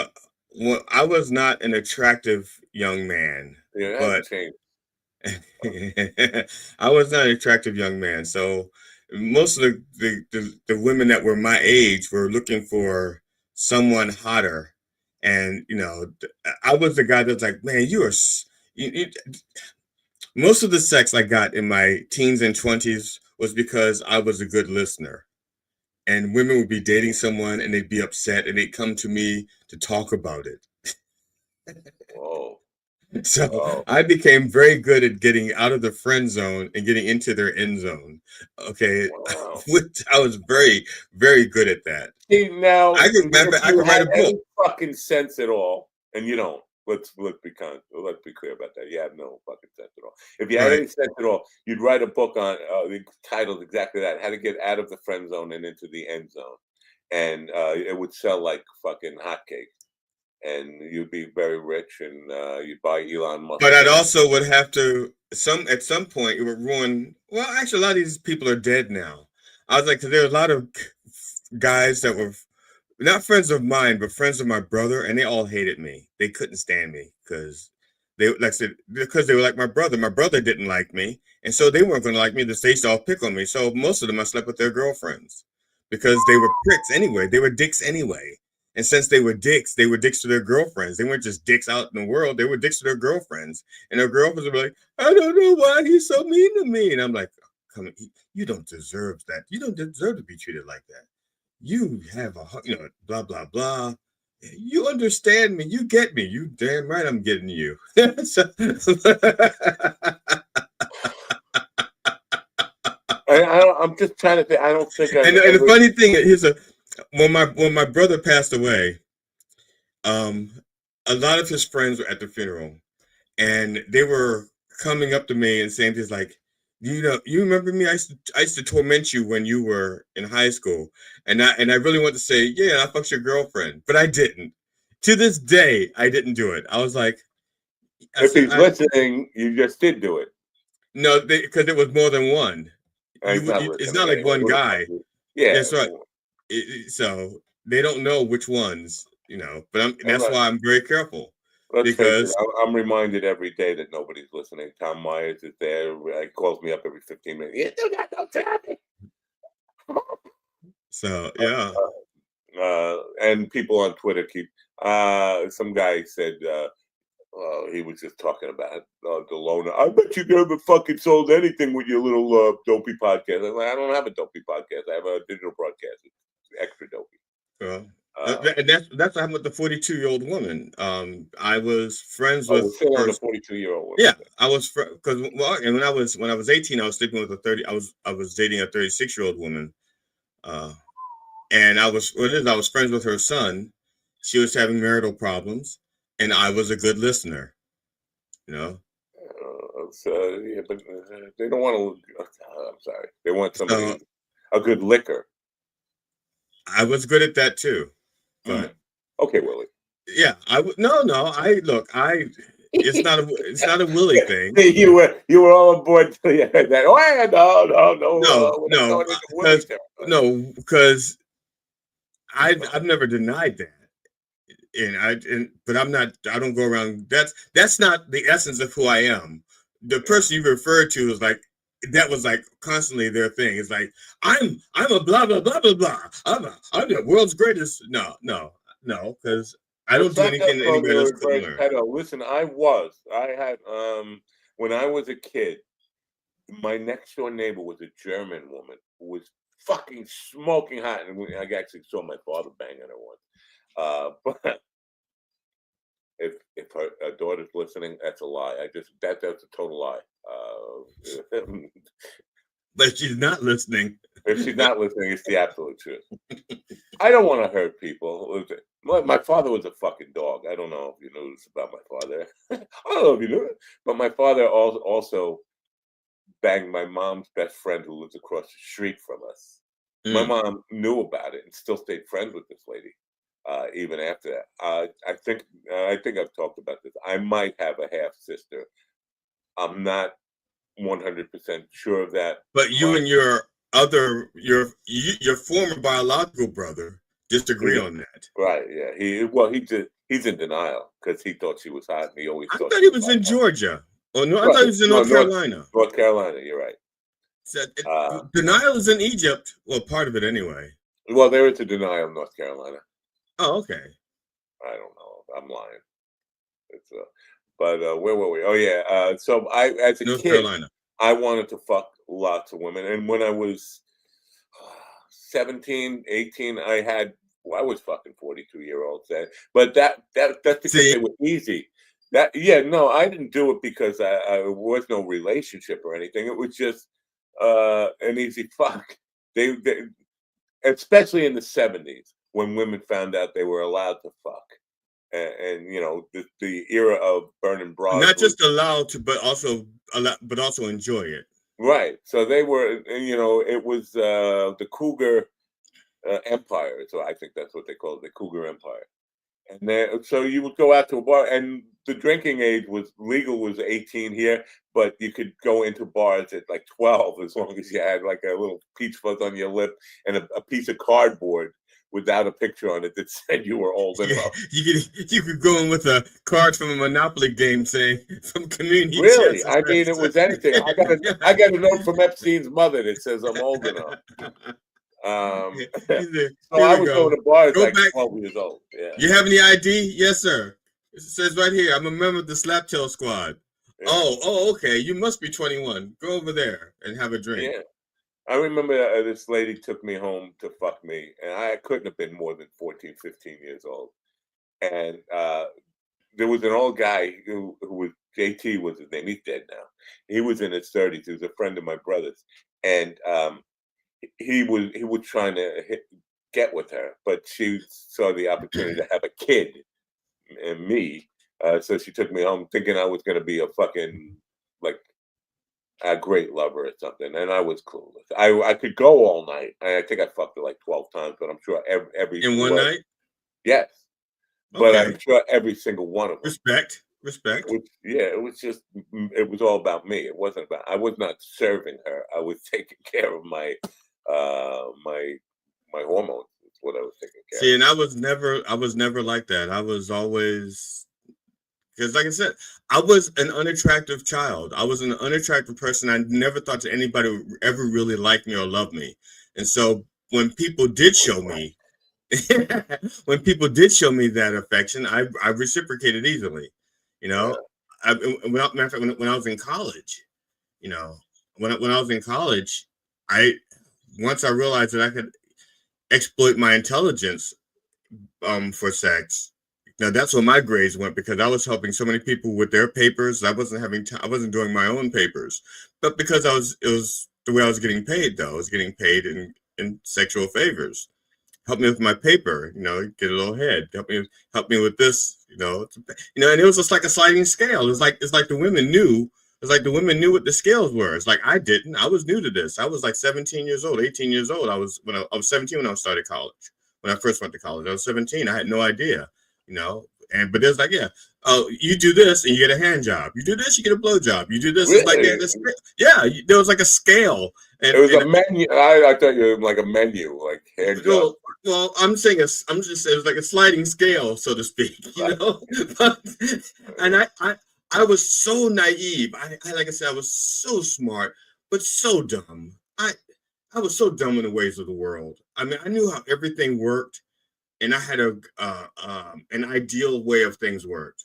I was not an attractive young man. Yeah, but I was not an attractive young man. So most of the women that were my age were looking for someone hotter. And, I was the guy that's like, man, most of the sex I got in my teens and 20s was because I was a good listener. And women would be dating someone and they'd be upset and they'd come to me to talk about it. Whoa. So I became very good at getting out of the friend zone and getting into their end zone. Okay. Wow. I was very, very good at that. See, now, I could write a book. Any fucking sense at all, and you don't. Let's be clear about that. You have no fucking sense at all. If you had any sense at all, you'd write a book on the title exactly that: how to get out of the friend zone and into the end zone, and it would sell like fucking hotcakes. And you'd be very rich, and you'd buy Elon Musk. But I'd also would have to at some point it would ruin. Well, actually, a lot of these people are dead now. I was like, because there were a lot of guys that were not friends of mine, but friends of my brother, and they all hated me. They couldn't stand me because they were like my brother. My brother didn't like me, and so they weren't going to like me. They used to all pick on me. So most of them I slept with their girlfriends because they were pricks anyway. They were dicks anyway. And since they were dicks to their girlfriends. They weren't just dicks out in the world. They were dicks to their girlfriends. And their girlfriends would be like, I don't know why he's so mean to me. And I'm like, come on, you don't deserve that. You don't deserve to be treated like that. You have blah, blah, blah. You understand me. You get me. You damn right I'm getting you. I'm just trying to think. I don't think I've And ever... the funny thing is, when my brother passed away, a lot of his friends were at the funeral, and they were coming up to me and saying things like, you remember me? I used to torment you when you were in high school, and I really want to say, yeah, I fucked your girlfriend, but I didn't. To this day, I didn't do it. I was like, If he's listening, you just did do it. No, because it was more than one. He's not It's listening not like anyway. one guy. Yeah. That's right. So they don't know which ones, But that's why I'm very careful. Let's face it. Because I'm reminded every day that nobody's listening. Tom Myers is there. He calls me up every 15 minutes. You still got no traffic. So yeah. And people on Twitter keep. Some guy said. He was just talking about the loner. I bet you never fucking sold anything with your little dopey podcast. I'm like, I don't have a dopey podcast. I have a digital broadcast. It's extra dopey. Well, and that's what happened with the 42-year-old woman. I was friends with still her. on the 42-year-old woman. Yeah, I was because and when I was 18, I was sleeping with a 30. I was dating a 36-year-old woman. And I was friends with her son. She was having marital problems, and I was a good listener. Yeah, but they don't want to. I'm sorry. They want somebody a good licker. I was good at that too, but okay, Willie. Yeah, I would. No. It's not a Willie thing. You were all on board till you heard that. Oh, no, because I've never denied that. But I'm not. I don't go around. That's not the essence of who I am. The person you referred to is like that was like constantly their thing. It's like I'm a blah blah blah blah blah. I'm the world's greatest. No, because I don't do anything that anybody else couldn't learn. Listen, I had when I was a kid, my next door neighbor was a German woman who was fucking smoking hot, and I actually saw my father banging her once. But if her daughter's listening, that's a lie. That's a total lie. But she's not listening. If she's not listening, it's the absolute truth. I don't want to hurt people. My father was a fucking dog. I don't know if you know this about my father. I don't know if you knew it, but my father also banged my mom's best friend who lives across the street from us. My mom knew about it and still stayed friends with this lady. Even after that, I think I've talked about this. I might have a half sister. I'm not 100% sure of that. But you and your former biological brother disagree on that, right? Yeah. He's in denial because he thought she was hot, and he always. I thought he was in Georgia. Oh no, I thought he was in North Carolina. North Carolina, you're right. So, denial is in Egypt. Well, part of it anyway. Well, there is a denial in North Carolina. Oh, okay. I don't know. I'm lying. But where were we? Oh yeah. So as a North kid, Carolina. I wanted to fuck lots of women, and when I was 17, 18, I was fucking 42-year-olds then. But that's because they were easy. I didn't do it because I was no relationship or anything. It was just an easy fuck. They especially in the 70s when women found out they were allowed to fuck. And the era of burning bras. Not just allowed to, but also enjoy it. Right. So they were, it was the Cougar Empire. So I think that's what they call it, the Cougar Empire. And so you would go out to a bar, and the drinking age was legal, was 18 here, but you could go into bars at like 12 as long as you had like a little peach fuzz on your lip and a piece of cardboard without a picture on it that said you were old enough. You could go in with a card from a Monopoly game saying from community. Really? I mean, it was anything. I got a note from Epstein's mother that says I'm old enough. So I was going to bars 12 years old. Yeah. You have any ID? Yes, sir. It says right here, I'm a member of the Slaptail Squad. Yeah. Oh, okay. You must be 21. Go over there and have a drink. Yeah. I remember this lady took me home to fuck me, and I couldn't have been more than 14, 15 years old. And there was an old guy who was, JT was his name. He's dead now. He was in his 30s. He was a friend of my brother's. and he was trying to get with her, but she saw the opportunity to have a kid and me, so she took me home thinking I was going to be a fucking like a great lover or something, and I was clueless. I could go all night. I think I fucked her like 12 times, but I'm sure every In one night? yes, but Okay. I'm sure every single one of them. Respect. It was just it was all about me. It wasn't about. I was not serving her. I was taking care of my my hormones. That's what I was taking care See, of. and I was never like that. I was always, because like I said, I was an unattractive child. I was an unattractive person. I never thought that anybody would ever really like me or love me. And so when people did show me, when people did show me that affection, I reciprocated easily. You know, matter of fact, when I was in college, you know, when I was in college, once I realized that I could exploit my intelligence for sex. Now that's where my grades went, because I was helping so many people with their papers. I wasn't having I wasn't doing my own papers, but because it was the way I was getting paid. Though I was getting paid in sexual favors. Help me with my paper, get a little head. Help me with this, and it was just like a sliding scale. It's like the women knew. It's like the women knew what the scales were. It's like I didn't. I was new to this. I was like 17 years old, 18 years old. I was 17 when I started college. When I first went to college, I was 17. I had no idea, but it was like, you do this and you get a hand job. You do this, you get a blow job. You do this, Really? it's like there was like a scale. It was a menu. I thought you were like a menu, like hand job. Well, I'm saying it was like a sliding scale, so to speak, and I was so naive. Like I said, I was so smart, but so dumb. I was so dumb in the ways of the world. I mean, I knew how everything worked, and I had an ideal way of things worked,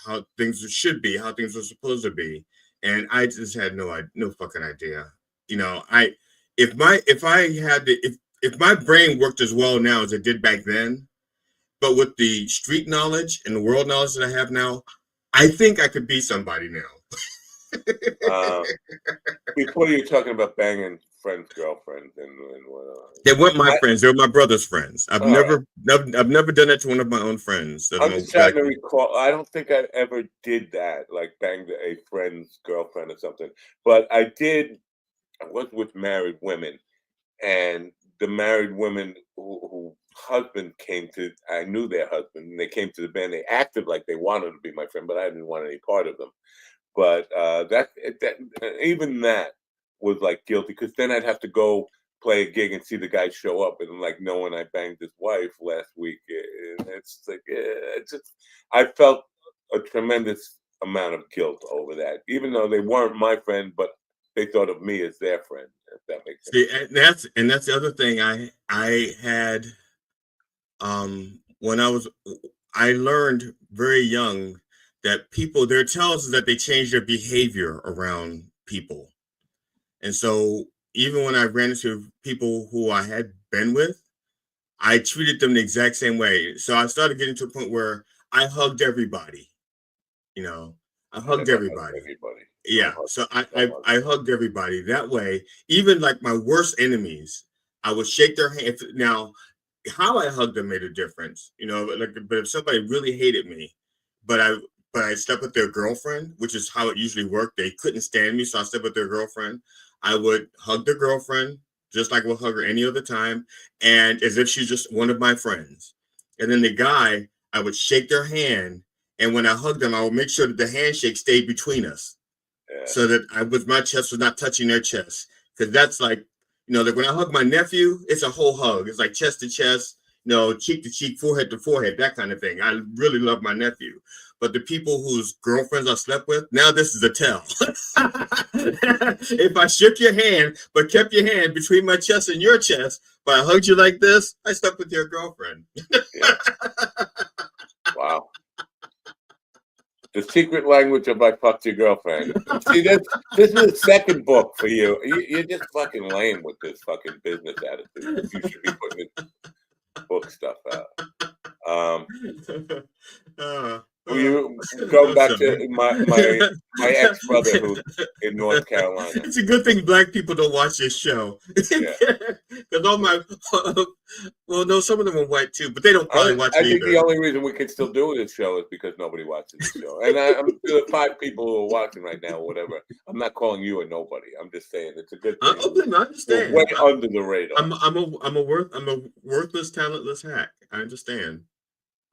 how things should be, how things were supposed to be, and I just had no fucking idea. If my brain worked as well now as it did back then, but with the street knowledge and the world knowledge that I have now, I think I could be somebody now. Before you were talking about banging friends, girlfriends, and they weren't my friends; they were my brother's friends. I've never done that to one of my own friends. I'm just trying to recall. I don't think I ever did that, like banged a friend's girlfriend or something. But I did. I was with married women, and the married women who husband came to, I knew their husband, and they came to the band. They acted like they wanted to be my friend, but I didn't want any part of them. But even that was like guilty, because then I'd have to go play a gig and see the guy show up, and like knowing I banged his wife last week, and it's like I felt a tremendous amount of guilt over that, even though they weren't my friend, but they thought of me as their friend. If that makes sense. See, and that's the other thing I had. When I learned very young that people, there tells us that they change their behavior around people. And so even when I ran into people who I had been with, I treated them the exact same way. So I started getting to a point where I hugged everybody. I hugged everybody. Yeah. So I hugged everybody that way. Even like my worst enemies, I would shake their hand. Now, how I hugged them made a difference, but if somebody really hated me, but I slept with their girlfriend, which is how it usually worked. They couldn't stand me, so I slept with their girlfriend. I would hug their girlfriend just like we'll hug her any other time, and as if she's just one of my friends. And then the guy, I would shake their hand, and when I hugged them, I would make sure that the handshake stayed between us, so that my chest was not touching their chest, because that's like, like when I hug my nephew, it's a whole hug. It's like chest to chest, cheek to cheek, forehead to forehead, that kind of thing. I really love my nephew. But the people whose girlfriends I slept with, now this is a tell. If I shook your hand, but kept your hand between my chest and your chest, but I hugged you like this, I slept with your girlfriend. Wow. The secret language of I fucked your girlfriend. See, this is the second book for you. You're just fucking lame with this fucking business attitude. You should be putting this book stuff out. You going I'm back sorry. to my ex brother who's in North Carolina. It's a good thing black people don't watch this show. Yeah. Because all my, well, no, some of them are white too, but they don't probably watch I it think either. the only reason we can still do this show is because nobody watches the show. And I'm the 5 people who are watching right now, or whatever. I'm not calling you a nobody. I'm just saying it's a good thing. I understand. We're way under the radar. I'm a worthless, talentless hack. I understand.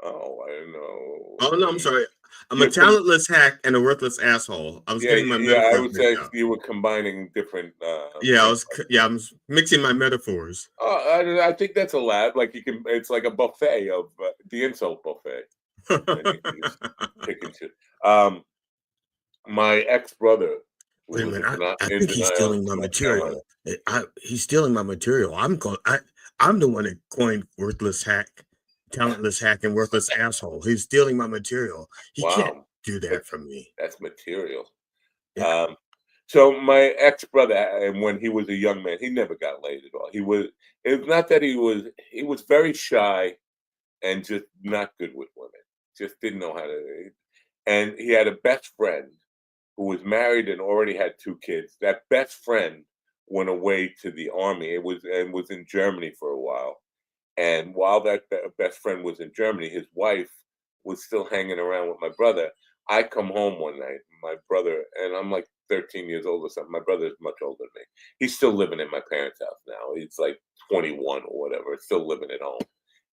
Oh, I don't know. Oh no, I'm sorry. I'm a talentless hack and a worthless asshole. I was getting my metaphors. I would say you were combining different. I'm mixing my metaphors. I think that's allowed. Like you can, it's like a buffet of the insult buffet. Pick and choose. My ex brother. Wait a minute, I think he's stealing my material. He's stealing my material. I'm the one that coined worthless hack, talentless hack, and worthless asshole. He's stealing my material. He can't do that from me. That's material. Yeah. So my ex brother, and when he was a young man, he never got laid at all. It's not that he was very shy and just not good with women. Just didn't know how to. And he had a best friend who was married and already had 2 kids. That best friend went away to the army. It was in Germany for a while. And while that best friend was in Germany, his wife was still hanging around with my brother. I come home one night, my brother, and I'm like 13 years old or something. My brother is much older than me. He's still living in my parents' house now. He's like 21 or whatever, still living at home.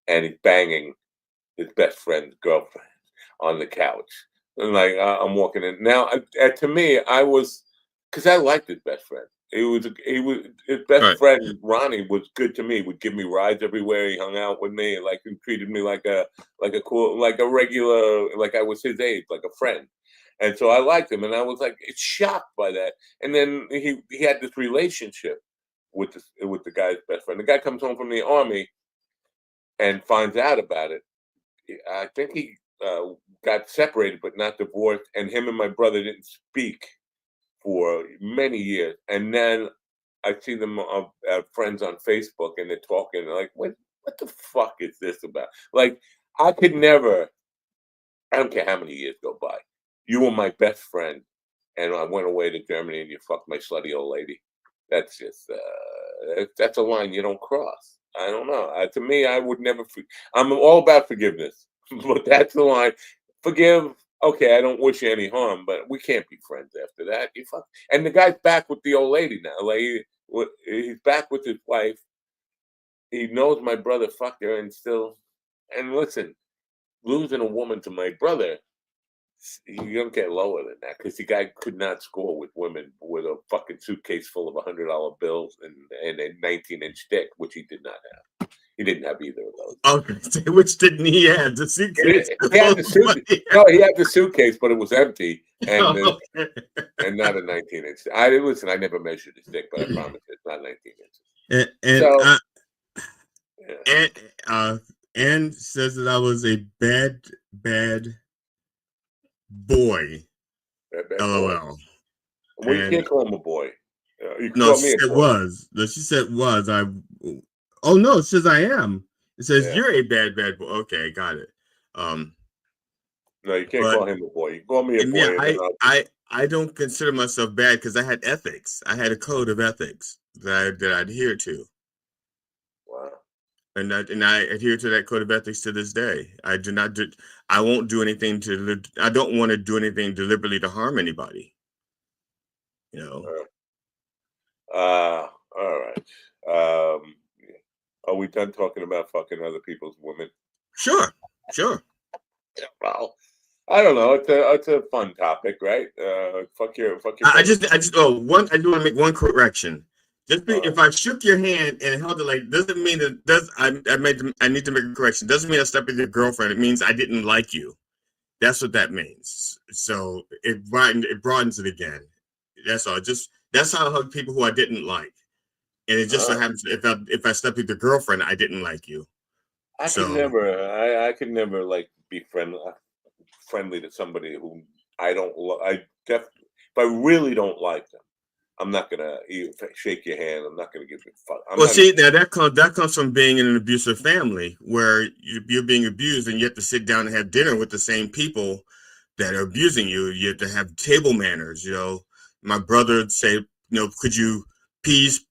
And he's banging his best friend's girlfriend on the couch. And like, I'm walking in. Now, to me, because I liked his best friend. His best friend, Ronnie, was good to me. Would give me rides everywhere. He hung out with me, like he treated me like a regular, like I was his age, like a friend. And so I liked him, and I was like shocked by that. And then he had this relationship with the guy's best friend. The guy comes home from the army and finds out about it. I think he got separated, but not divorced. And him and my brother didn't speak for many years. And then I see them friends on Facebook, and they're talking like, what the fuck is this about? Like, I could never, I don't care how many years go by. You were my best friend, and I went away to Germany and you fucked my slutty old lady. That's just, that's a line you don't cross. I don't know. To me, I would never, I'm all about forgiveness, but that's the line. Forgive. Okay, I don't wish you any harm, but we can't be friends after that. You fuck. And the guy's back with the old lady now. Like he's back with his wife. He knows my brother fucked her, and listen, losing a woman to my brother, you don't get lower than that, because the guy could not score with women with a fucking suitcase full of $100 bills and a 19-inch dick, which he did not have. He didn't have either of those. Okay, which didn't he have? The suitcase? He had the suitcase. No, he had the suitcase, but it was empty and not a 19-inch. I never measured his dick, but I promise it's not 19 inches. And says that I was a bad boy. LOL. Well, you can't call him a boy. No, she said was. No, she said was. Oh no, it says I am. It says you're a bad boy. Okay, got it. No, you can't call him a boy. You call me a boy. Yeah, I don't consider myself bad because I had ethics. I had a code of ethics that I adhere to. Wow. And I adhere to that code of ethics to this day. I won't do anything I don't want to do anything deliberately to harm anybody. You know. All right. Are we done talking about fucking other people's women? Sure. Yeah, well, I don't know. It's a fun topic, right? Fuck your. I do want to make one correction. If I shook your hand and held it like, doesn't mean that I need to make a correction. Doesn't mean I slept with your girlfriend. It means I didn't like you. That's what that means. So it broadens it again. That's all. That's how I hug people who I didn't like. And it just so happens if I slept with your girlfriend, I didn't like you. I could never like be friendly to somebody who I don't. If I really don't like them, I'm not gonna shake your hand. I'm not gonna give you fuck. Well, see, now that comes from being in an abusive family where you're being abused, and you have to sit down and have dinner with the same people that are abusing you. You have to have table manners. My brother would say, could you please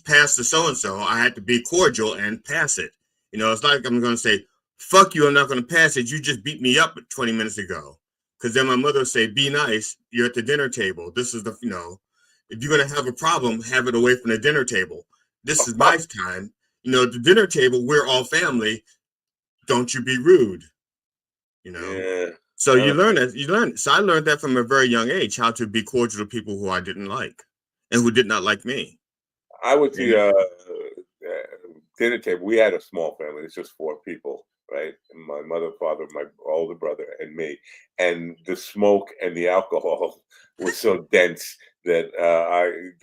pass the so and so? I had to be cordial and pass it. It's like I'm going to say, fuck you, I'm not going to pass it. You just beat me up 20 minutes ago. Because then my mother would say, be nice. You're at the dinner table. This is if you're going to have a problem, have it away from the dinner table. This is my time. At the dinner table, we're all family. Don't you be rude. Yeah. So you learn that. So I learned that from a very young age, how to be cordial to people who I didn't like and who did not like me. I would see dinner table. We had a small family. It's just 4 people, right? My mother, father, my older brother, and me. And the smoke and the alcohol was so dense that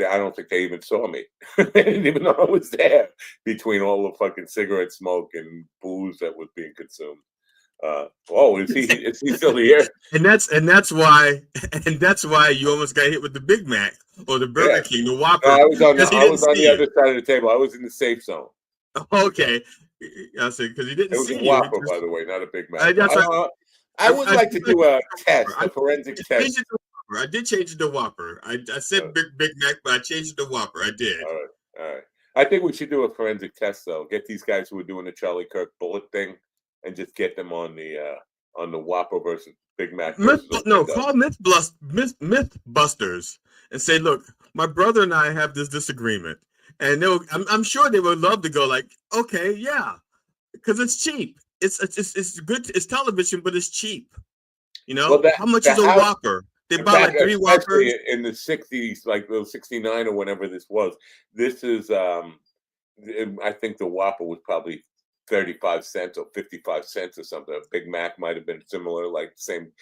I don't think they even saw me. They didn't even know I was there between all the fucking cigarette smoke and booze that was being consumed. Is he still here? And that's why you almost got hit with the Big Mac or the Burger King, the Whopper. No, I was on the other side of the table. I was in the safe zone. Okay, I said because he didn't see you. It was a Whopper, by the way, not a Big Mac. I would I like to do a test, a forensic test. I did change it to Whopper. I said Big Mac, but I changed it to Whopper. I did. All right. I think we should do a forensic test, though. Get these guys who are doing the Charlie Kirk bullet thing, and just get them on the Whopper versus Big Mac. Call Mythbusters and say, look, my brother and I have this disagreement, and I'm sure they would love to go like, okay, yeah, because it's cheap. It's good. It's television, but it's cheap. How much is a Whopper? They buy like 3 Whoppers in the 60s, like the 69 or whenever this was. This is, I think the Whopper was probably 35 cents or 55 cents or something. A Big Mac might have been similar, like same.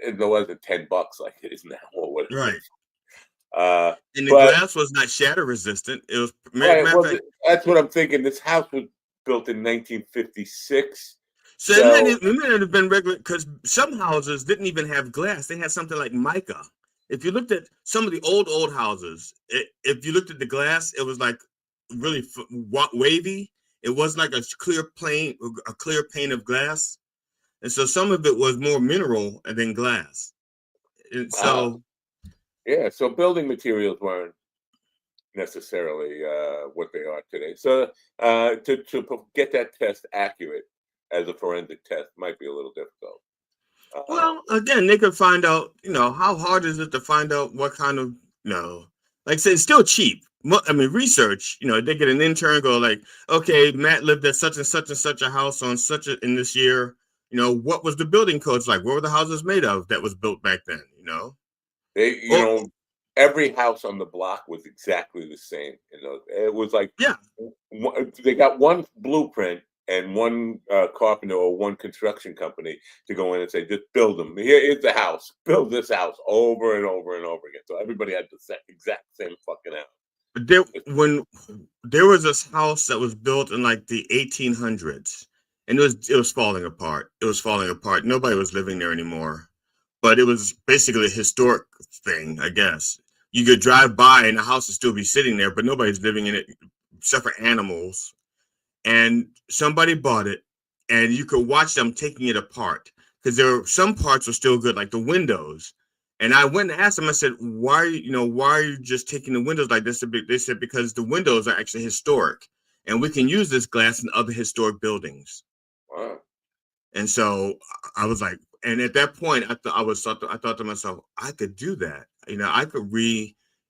It wasn't $10 like it is now, or whatever. Right. And the glass was not shatter resistant. It was. That's what I'm thinking. This house was built in 1956. So it may have been regular because some houses didn't even have glass. They had something like mica. If you looked at some of the old houses, if you looked at the glass, it was like really wavy. It wasn't like a clear pane of glass. And so some of it was more mineral than glass. And so so building materials weren't necessarily what they are today. So to get that test accurate as a forensic test might be a little difficult. Well, again, they could find out, how hard is it to find out what kind of, like I said, it's still cheap. I mean, research, they get an intern go like, okay, Matt lived at such and such and such a house on in this year. What was the building codes like? What were the houses made of that was built back then? Every house on the block was exactly the same. It was like, they got one blueprint and one carpenter or one construction company to go in and say, just build them. Here's the house. Build this house over and over and over again. So everybody had the exact same fucking house. When there was this house that was built in like the 1800s, and it was falling apart. It was falling apart. Nobody was living there anymore. But it was basically a historic thing, I guess. You could drive by and the house would still be sitting there, but nobody's living in it except for animals. And somebody bought it, and you could watch them taking it apart because some parts were still good, like the windows. And I went and asked them. I said, "Why are you just taking the windows like this?" They said, "Because the windows are actually historic, and we can use this glass in other historic buildings." Wow. And so I was like, and at that point, I thought to myself, I could do that. I could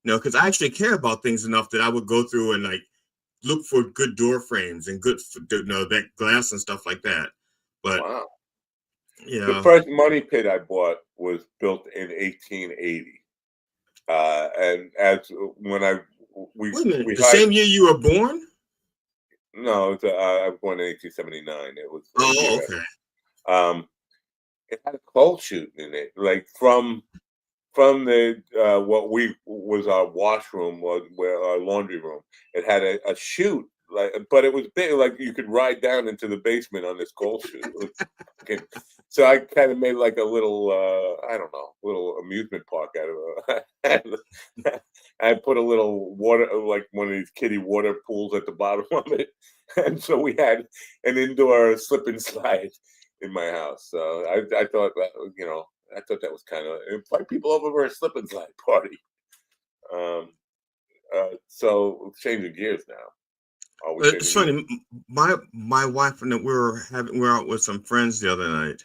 because I actually care about things enough that I would go through and like look for good door frames and good, that glass and stuff like that. But wow. The first money pit I bought was built in 1880, and as when the same year you were born. No, I was born in 1879. It was okay. It had a coal chute in it, like from the what was our washroom, where our laundry room. It had a chute, but it was big, like you could ride down into the basement on this coal chute. So I kind of made like a little, I don't know, little amusement park out of it. I put a little water, like one of these kiddie water pools at the bottom of it, and so we had an indoor slip and slide in my house. So I thought that I thought that was kind of invite people over for a slip and slide party. Um, so changing gears now. Are we It's changing gears? funny. My wife and we were out with some friends the other night,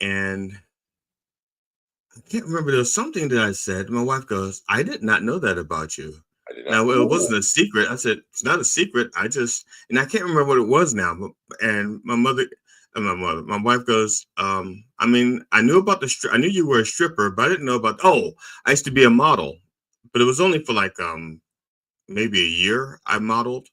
and I can't remember. There was something that I said. My wife goes, "I did not know that about you." I did not. Now it wasn't a secret. I said it's not a secret. And I can't remember what it was now. And my wife goes, I mean, I knew about I knew you were a stripper, but I didn't know about. Oh, I used to be a model, but it was only for like maybe a year. I modeled.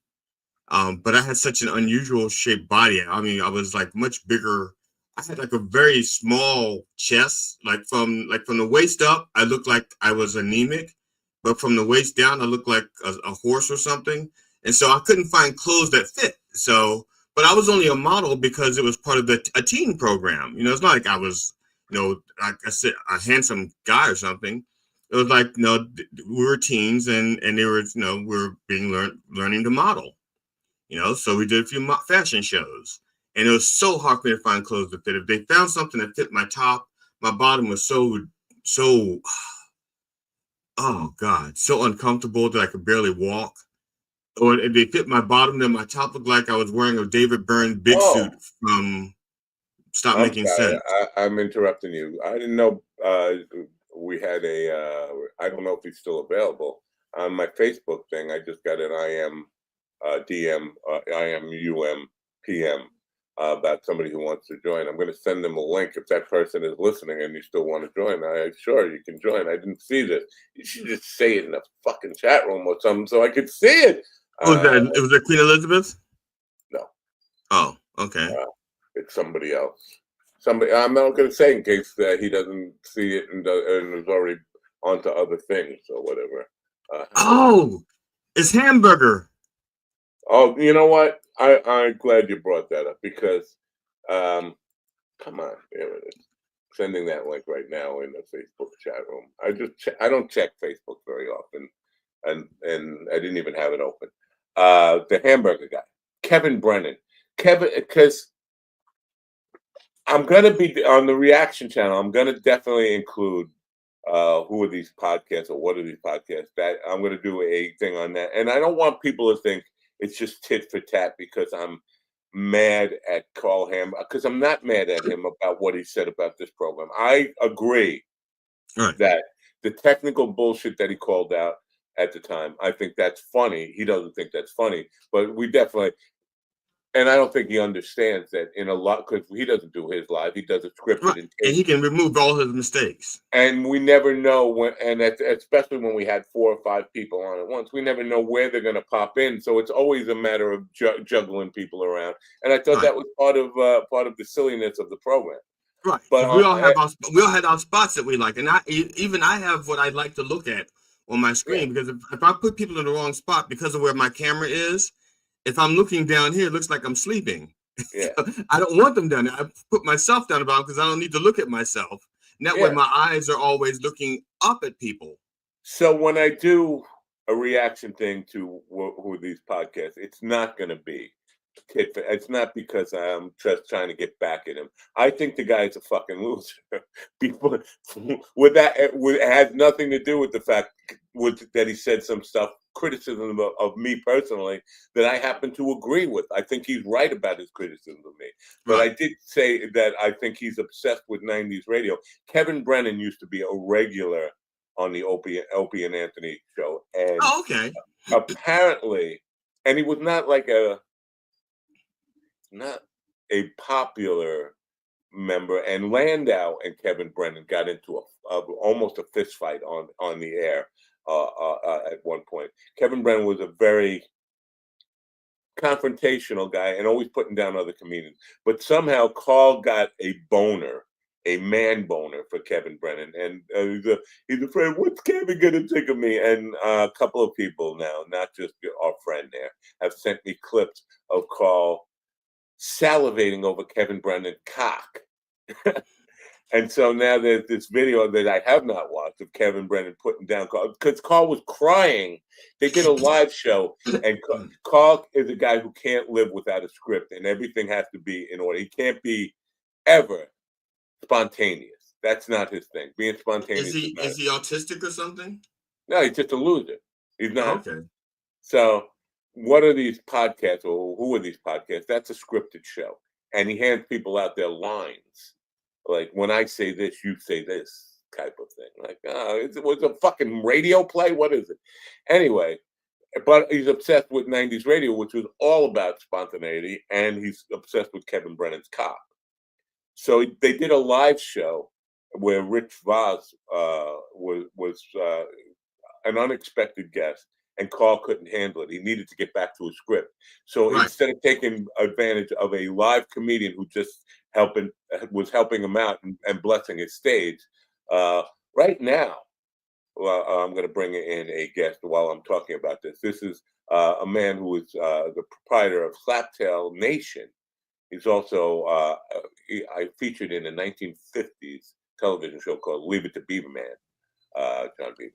But I had such an unusual shaped body. I mean, I was like much bigger. I had like a very small chest, like from the waist up, I looked like I was anemic, but from the waist down, I looked like a horse or something. And so I couldn't find clothes that fit. So, but I was only a model because it was part of a teen program. It's not like I was, like I said, a handsome guy or something. It was like, we were teens and they were, we were learning to model. So we did a few fashion shows, and it was so hard for me to find clothes that fit. If they found something that fit my top, my bottom was so, oh God, so uncomfortable that I could barely walk. Or if they fit my bottom, then my top looked like I was wearing a David Byrne big suit Oh, from Stop I'm Making sorry. Sense. I'm interrupting you. I didn't know we had a. I don't know if he's still available on my Facebook thing. I just got an IM DM, IMUM PM about somebody who wants to join. I'm going to send them a link if that person is listening and you still want to join. Sure, you can join. I didn't see this. You should just say it in the fucking chat room or something so I could see it. Was that Queen Elizabeth? No. Oh, okay. It's somebody else. Somebody. I'm not going to say in case he doesn't see it and is already onto other things or whatever. Oh, it's Hamburger. Oh, you know what? I'm glad you brought that up because, come on, there it is. Sending that link right now in the Facebook chat room. I don't check Facebook very often, and I didn't even have it open. The hamburger guy, Kevin Brennan, because I'm gonna be on the reaction channel. I'm gonna definitely include who are these podcasts or what are these podcasts. That I'm gonna do a thing on that, and I don't want people to think it's just tit for tat because I'm mad at Carl Ham because I'm not mad at him about what he said about this program. I agree Right. that the technical bullshit that he called out at the time, I think that's funny. He doesn't think that's funny, but we definitely. And I don't think he understands that in a lot because he doesn't do his live. He does it scripted Right. and And he taped. can remove all his mistakes. And we never know when, and especially when we had 4 or 5 people on at once, we never know where they're going to pop in. So it's always a matter of juggling people around. And I thought Right. that was part of the silliness of the program. Right. But We all had our spots that we like, and I have what I like to look at on my screen because if I put people in the wrong spot because of where my camera is, if I'm looking down here, it looks like I'm sleeping. yeah, I don't want them down there. I put myself down about because I don't need to look at myself. And that way, yeah. my eyes are always looking up at people. So when I do a reaction thing to who these podcasts, it's not going to be. It's not because I'm just trying to get back at him. I think the guy's a fucking loser. It has nothing to do with the fact that he said some stuff, criticism of me personally, that I happen to agree with. I think he's right about his criticism of me. But I did say that I think he's obsessed with 90s radio. Kevin Brennan used to be a regular on the Opie and Anthony show. And okay. apparently, and he was not a popular member, and Landau and Kevin Brennan got into almost a fist fight on the air at one point. Kevin Brennan was a very confrontational guy and always putting down other comedians, but somehow Carl got a man boner for Kevin Brennan, and he's afraid, what's Kevin gonna think of me? And a couple of people now, not just our friend there, have sent me clips of Carl salivating over Kevin Brennan's cock. And so now there's this video that I have not watched of Kevin Brennan putting down Carl because Carl was crying. They did a live show, and Carl is a guy who can't live without a script, and everything has to be in order. He can't be ever spontaneous. That's not his thing. Being spontaneous Is he autistic or something? No, he's just a loser. He's not. Okay. So what are these podcasts, or who are these podcasts? That's a scripted show. And he hands people out their lines. Like, when I say this, you say this type of thing. Like, it was a fucking radio play? What is it? Anyway, but he's obsessed with 90s radio, which was all about spontaneity, and he's obsessed with Kevin Brennan's Cop. So they did a live show where Rich Voss was an unexpected guest, and Carl couldn't handle it. He needed to get back to a script. So instead of taking advantage of a live comedian who just was helping him out and blessing his stage, right now, I'm going to bring in a guest while I'm talking about this. This is a man who is the proprietor of Slaptail Nation. He's also, I featured in a 1950s television show called Leave It to Beaver Man, John Beaver.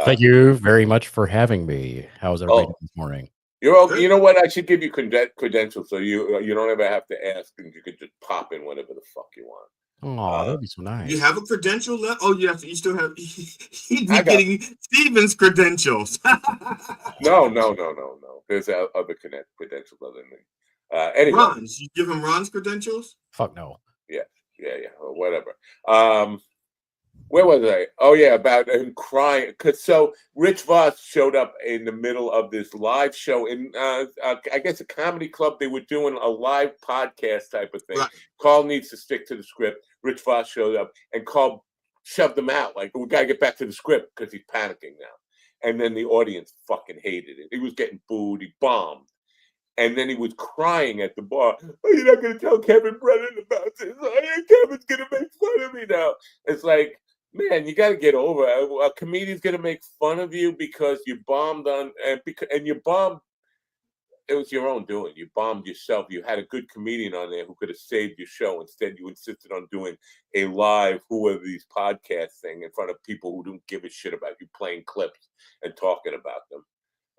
Thank you very much for having me. How's everybody doing this morning? You know what? I should give you credentials so you don't ever have to ask, and you could just pop in whenever the fuck you want. Oh, that'd be so nice. You have a credential left? Oh, you still have. He'd be getting Steven's credentials. No. There's other credentials other than me. Anyway, Ron's. You give him Ron's credentials? Fuck no. Yeah, or whatever. Where was I? Oh yeah, about him crying. So Rich Voss showed up in the middle of this live show in, I guess, a comedy club. They were doing a live podcast type of thing. Right. Carl needs to stick to the script. Rich Voss showed up, and Carl shoved him out. Like, we gotta get back to the script because he's panicking now. And then the audience fucking hated it. He was getting booed. He bombed. And then he was crying at the bar. Oh, you're not going to tell Kevin Brennan about this. Oh, Kevin's going to make fun of me now. It's like, man, you got to get over it. A comedian's going to make fun of you because you bombed and you bombed. It was your own doing. You bombed yourself. You had a good comedian on there who could have saved your show. Instead, you insisted on doing a live Who Are These Podcasts thing in front of people who don't give a shit about you playing clips and talking about them.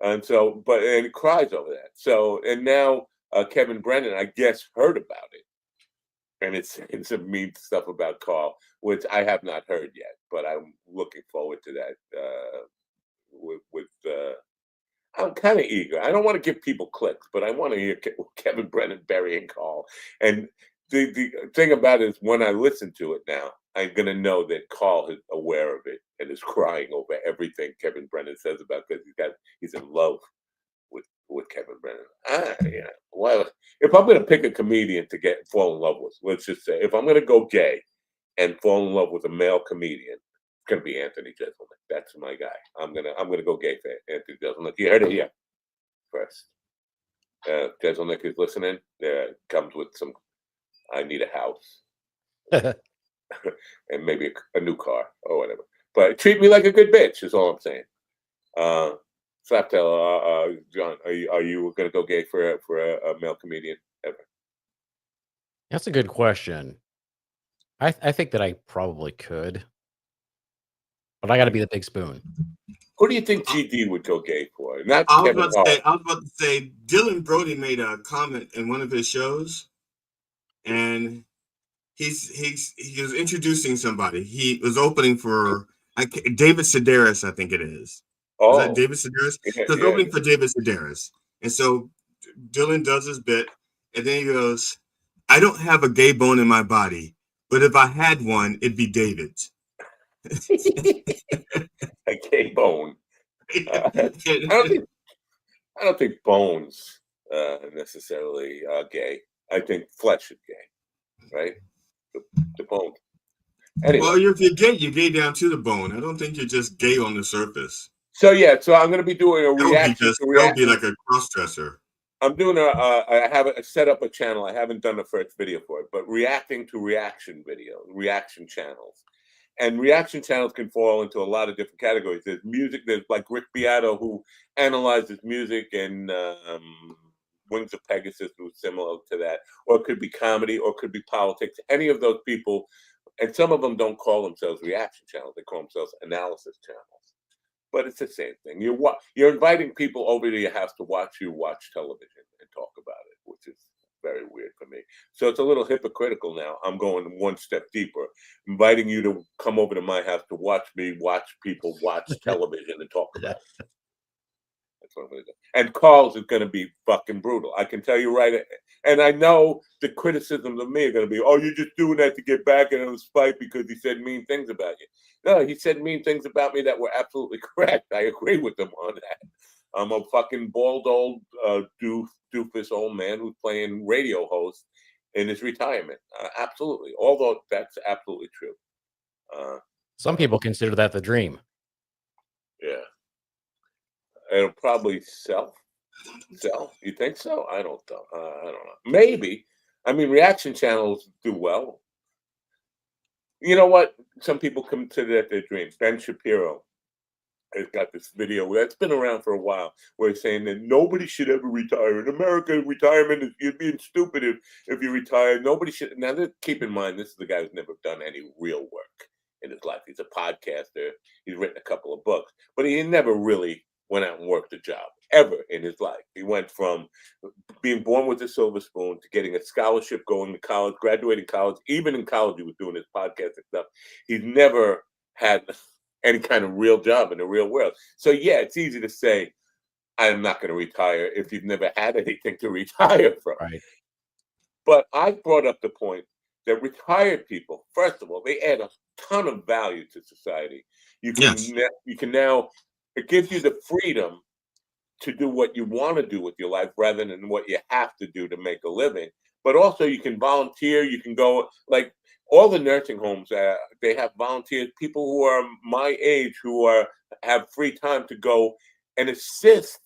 And so, and he cries over that. So, and now Kevin Brennan, I guess, heard about it. And it's saying some mean stuff about Carl, which I have not heard yet, but I'm looking forward to that. I'm kind of eager. I don't want to give people clicks, but I want to hear Kevin Brennan burying Carl. And the thing about it is, when I listen to it now, I'm going to know that Carl is aware of it and is crying over everything Kevin Brennan says about, because he's in love with Kevin Brennan. Yeah. Well, if I'm going to pick a comedian to fall in love with, let's just say, if I'm going to go gay and fall in love with a male comedian, it's going to be Anthony Jeselnik. That's my guy. I'm gonna go gay for Anthony Jeselnik. You heard it here first. Jeselnik is listening. Comes with some. I need a house. And maybe a new car or whatever. But treat me like a good bitch is all I'm saying. Slaptail, John, are you going to go gay for a male comedian ever? That's a good question. I think that I probably could, but I got to be the big spoon. Who do you think GD would go gay for? I was about to say Dylan Brody made a comment in one of his shows, and he was introducing somebody. He was opening for David Sedaris, I think it is. Oh, is that David Sedaris? Yeah, so he's opening for David Sedaris, and so Dylan does his bit, and then he goes, "I don't have a gay bone in my body, but if I had one, it'd be David's." A gay bone. I don't think bones necessarily are gay. I think flesh is gay, right? The bone. Anyway. Well, if you're gay down to the bone. I don't think you're just gay on the surface. So so I'm going to be doing a reaction. That would be like a cross-dresser. I'm doing I have set up a channel. I haven't done the first video for it, but reacting to reaction channels. And reaction channels can fall into a lot of different categories. There's music. There's like Rick Beato, who analyzes music, and Wings of Pegasus was similar to that. Or it could be comedy, or it could be politics. Any of those people And some of them don't call themselves reaction channels; they call themselves analysis channels. But it's the same thing. You're inviting people over to your house to watch you watch television and talk about it, which is very weird for me. So it's a little hypocritical now. I'm going one step deeper, inviting you to come over to my house to watch me watch people watch television and talk about it. That's what I'm going to do. And Carl's is going to be fucking brutal. I can tell you right. And I know the criticisms of me are going to be, oh, you're just doing that to get back at him spite because he said mean things about you. No, he said mean things about me that were absolutely correct. I agree with him on that. I'm a fucking bald old doofus old man who's playing radio host in his retirement. Absolutely. Although that's absolutely true. Some people consider that the dream. Yeah. It'll probably sell. You think so? I don't know. I don't know. Maybe. I mean, reaction channels do well. You know what? Some people consider that their dream. Ben Shapiro has got this video that's been around for a while where he's saying that nobody should ever retire. In America, retirement is you're being stupid if you retire. Nobody should. Now, keep in mind, this is the guy who's never done any real work in his life. He's a podcaster. He's written a couple of books, but he never really went out and worked a job ever in his life. He went from being born with a silver spoon to getting a scholarship, going to college, graduating college. Even in college, he was doing his podcast and stuff. He's never had any kind of real job in the real world. So yeah, it's easy to say, I'm not going to retire if you've never had anything to retire from. Right. But I brought up the point that retired people, first of all, they add a ton of value to society. You can now, it gives you the freedom to do what you want to do with your life rather than what you have to do to make a living. But also you can volunteer, you can go, like all the nursing homes, they have volunteers, people who are my age who have free time to go and assist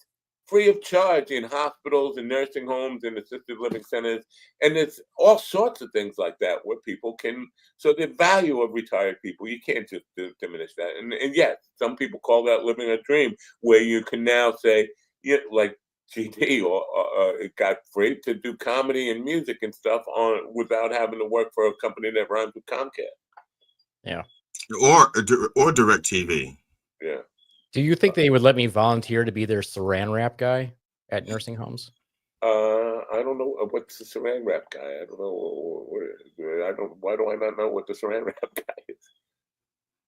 free of charge in hospitals and nursing homes and assisted living centers. And there's all sorts of things like that where people can, so the value of retired people, you can't just diminish that. And yes, some people call that living a dream, where you can now say, yeah, like GD or it got free to do comedy and music and stuff on without having to work for a company that rhymes with Comcast. Yeah. Or Direct TV. Yeah. Do you think they would let me volunteer to be their saran wrap guy at nursing homes? I don't know what's the saran wrap guy. I don't know. Why do I not know what the saran wrap guy is?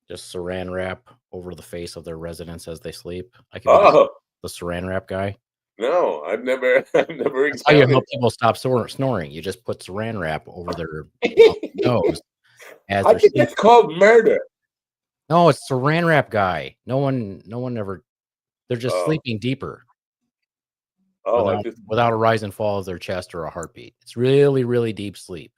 Just saran wrap over the face of their residents as they sleep. I can be the saran wrap guy. No, I've never. That's how you help people stop snoring. You just put saran wrap over their nose as I they're think sleeping. it's called murder. No, it's saran wrap guy. No one ever. They're just sleeping deeper. Without a rise and fall of their chest or a heartbeat. It's really, really deep sleep.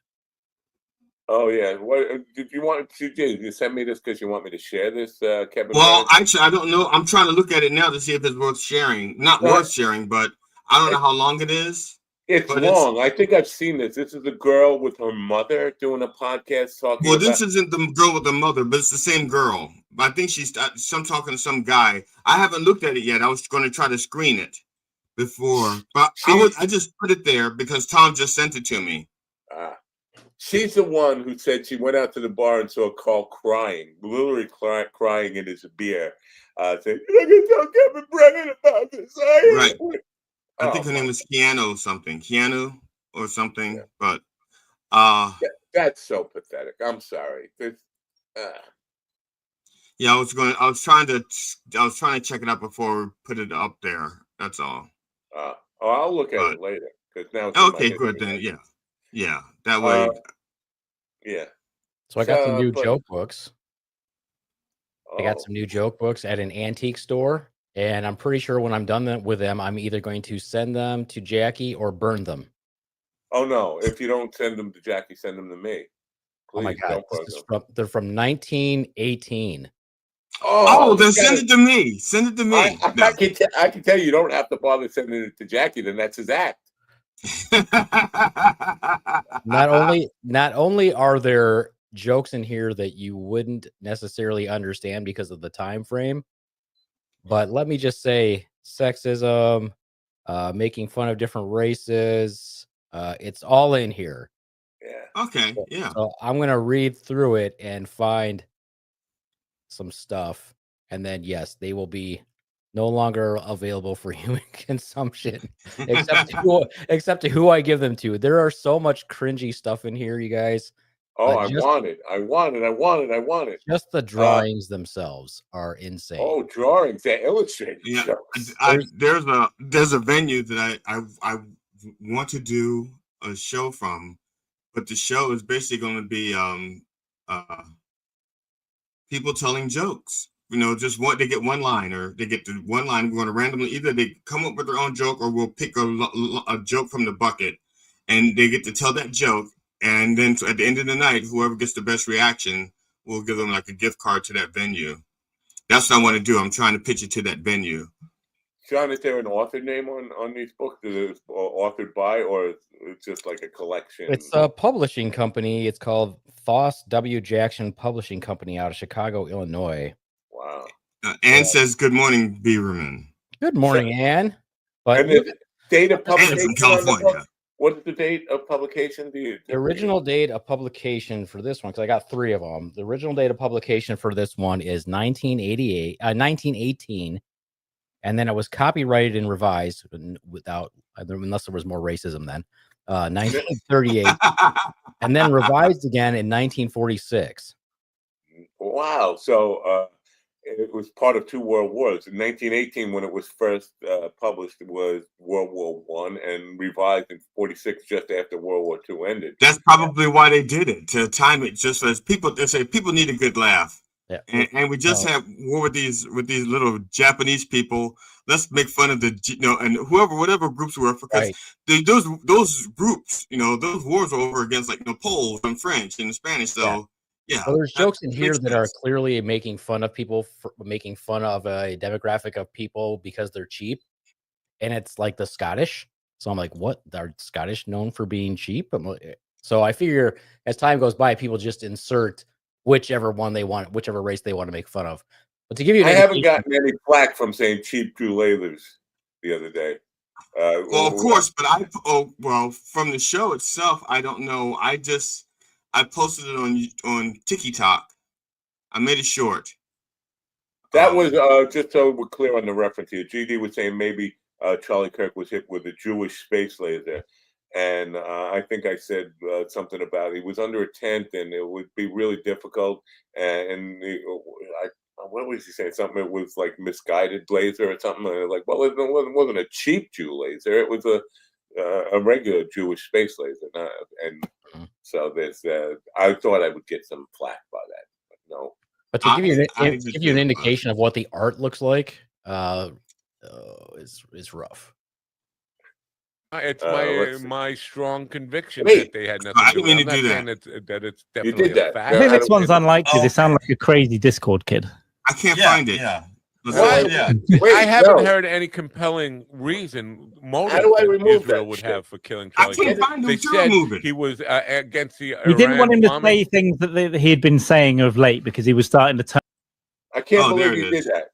Oh yeah. What did you want to do? You send me this because you want me to share this, Kevin? Well, actually, I don't know. I'm trying to look at it now to see if it's worth sharing. Not worth sharing, but I don't know how long it is. It's long. I think I've seen this. This is a girl with her mother doing a podcast talking. Well, this isn't the girl with the mother, but it's the same girl. I think she's talking to some guy. I haven't looked at it yet. I was going to try to screen it before, but I just put it there because Tom just sent it to me. She's the one who said she went out to the bar and saw Carl crying, literally crying in his beer. Saying, "You can tell Kevin Brennan about this." Right. I think her name was Keanu or something. Yeah. But that's so pathetic. I'm sorry. Yeah, I was trying to check it out before we put it up there. That's all. I'll look at it later because now. Okay, good then. Yeah. That way. Yeah. So I got some new joke books. I got some new joke books at an antique store, and I'm pretty sure when I'm done with them, I'm either going to send them to Jackie or burn them. Oh no! If you don't send them to Jackie, send them to me. Please, oh my God! They're from 1918. Oh, then send it to me. Send it to me. I can tell you don't have to bother sending it to Jackie. Then that's his act. Not only are there jokes in here that you wouldn't necessarily understand because of the time frame, but let me just say sexism, making fun of different races, it's all in here. Yeah. Okay, yeah. So I'm gonna read through it and find some stuff, and then yes, they will be no longer available for human consumption, except to who I give them to. There are so much cringy stuff in here, you guys. Oh, I Just want it. I want it. I want it. I want it. just the drawings themselves are insane. Oh, drawings. They're illustrated. Yeah, jokes. there's a venue that I want to do a show from, but the show is basically going to be people telling jokes. You know, just what they get one line, or they get the one line. We're going to randomly either they come up with their own joke, or we'll pick a joke from the bucket, and they get to tell that joke. And then at the end of the night, whoever gets the best reaction, we'll give them like a gift card to that venue. That's what I want to do. I'm trying to pitch it to that venue. John, is there an author name on these books? Is it authored by, or it's just like a collection? It's a publishing company. It's called Foss W. Jackson Publishing Company out of Chicago, Illinois. Wow. Ann says, "Good morning, Beaverman." Good morning, Ann. But And the date of publication from on the California. book? What is the date of publication? the original date of publication for this one, because I got 3 of them. The original date of publication for this one is 1918, and then it was copyrighted and revised unless there was more racism then. 1938, and then revised again in 1946. Wow. So it was part of 2 world wars. In 1918, when it was first published, it was World War I, and revised in 46, just after World War II ended. That's probably why they did it, to time it just as people. They say people need a good laugh. Yeah. And we just have war with these little Japanese people. Let's make fun of and whatever groups were, because those groups, those wars were over against like Poles and French and Spanish. So yeah, well, there's jokes in here that are clearly making fun of people, making fun of a demographic of people because they're cheap, and it's like the Scottish. So I'm like, what? Are Scottish known for being cheap? So I figure as time goes by, people just insert whichever race they want to make fun of. But to give you, I haven't gotten any flack from saying cheap Juleilers the other day. Well, of course, but from the show itself, I don't know. I posted it on TikTok. I made it short. That was just so we're clear on the reference here. GD was saying maybe Charlie Kirk was hit with a Jewish space laser. And I think I said something about he was under a tent and it would be really difficult. What was he saying? Something, it was like misguided laser or something. Like, well, it wasn't a cheap Jew laser. It was a regular Jewish space laser. So there's, I thought I would get some flack by that, but no. But to give you an indication of what the art looks like, is rough. It's my strong conviction that they had nothing to do with it. I'm not saying that it's definitely a fact. I think this one's unlikely. They sound like a crazy Discord kid. I can't find it. Yeah. I haven't heard any compelling motive that Israel would have for killing Charlie Kirk. They said he was against the Iran We didn't want him to bombing. say things that he had been saying of late because he was starting to turn. I can't believe you did that.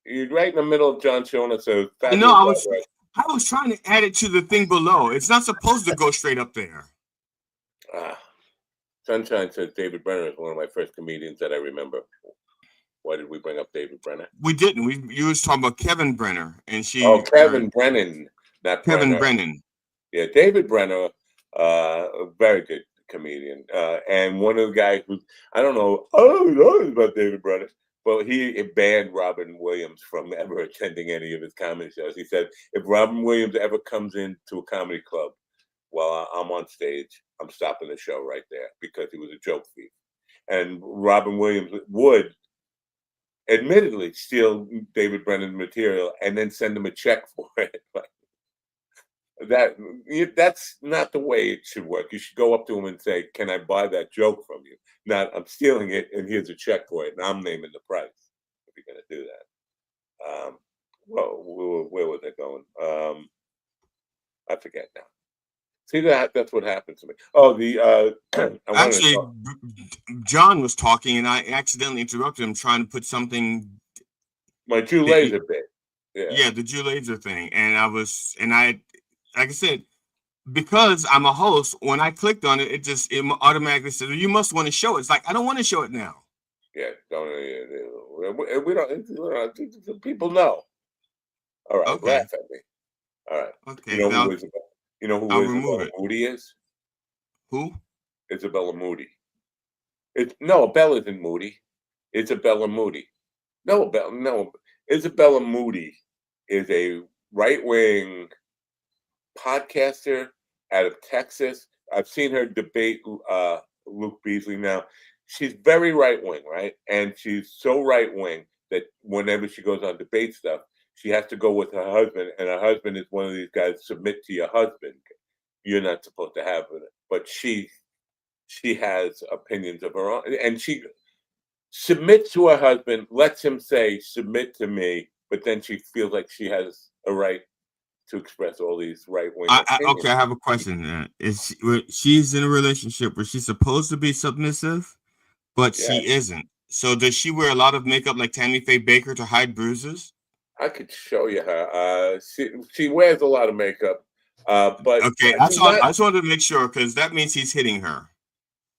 You're right in the middle of John showing us a I was trying to add it to the thing below. It's not supposed to go straight up there. Sunshine says David Brenner is one of my first comedians that I remember. Why did we bring up David Brenner? We didn't. You was talking about Kevin Brenner, and she. Oh, Kevin Brennan, not Kevin Brenner. Brennan. Yeah, David Brenner, a very good comedian, and one of the guys who I don't know about David Brenner. Well, he banned Robin Williams from ever attending any of his comedy shows. He said, if Robin Williams ever comes into a comedy club while I'm on stage, I'm stopping the show right there, because he was a joke thief. And Robin Williams would admittedly steal David Brennan's material and then send him a check for it. That's not the way it should work. You should go up to him and say, can I buy that joke from you? Not, I'm stealing it and here's a check for it and I'm naming the price if you're going to do that. Where was I going? I forget now. See, that's what happened to me. Oh, actually, John was talking and I accidentally interrupted him trying to put something. My Jew laser bit. Yeah, the Jew laser thing. And like I said, because I'm a host, when I clicked on it, it automatically said, "You must want to show it." It's like I don't want to show it now. Yeah, don't. We don't. People know. All right, Okay. laugh at me. All right. Okay. You know Now who I'll remove Isabella it. Moody is? Who? Isabella Moody. No, Bella isn't Moody. Isabella Moody. No. Isabella Moody is a right-wing podcaster out of Texas. I've seen her debate Luke Beasley now. She's very right-wing, right? And she's so right-wing that whenever she goes on debate stuff, she has to go with her husband, and her husband is one of these guys, submit to your husband. You're not supposed to have it. But she has opinions of her own, and she submits to her husband, lets him say, submit to me, but then she feels like she has a right to express all these right-wing opinions. Okay, I have a question. She's in a relationship where she's supposed to be submissive, but she isn't. So does she wear a lot of makeup like Tammy Faye Baker to hide bruises? I could show you her. She wears a lot of makeup, but okay, I just wanted to make sure because that means he's hitting her.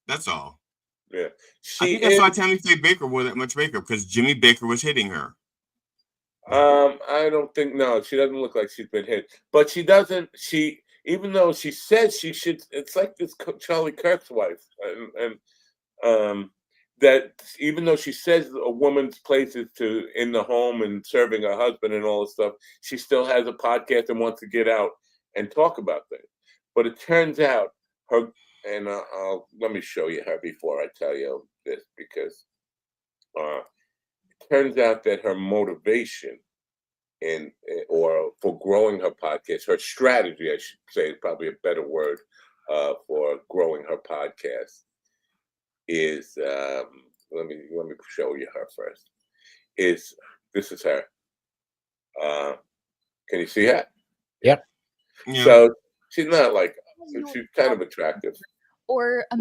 That's all. Yeah, I think I saw Tammy Faye Baker wear that much makeup because Jimmy Baker was hitting her. I don't think she doesn't look like she's been hit, but she doesn't. Even though she says she should, it's like this Charlie Kirk's wife, and that even though she says a woman's place is in the home and serving her husband and all this stuff, she still has a podcast and wants to get out and talk about things. But it turns out her, and let me show you her before I tell you this, because it turns out that her motivation or for growing her podcast, her strategy, I should say, is probably a better word for growing her podcast, is let me show you her first. This is her. Can you see her? Yep. Yeah. So she's not like, she's kind of attractive. Or a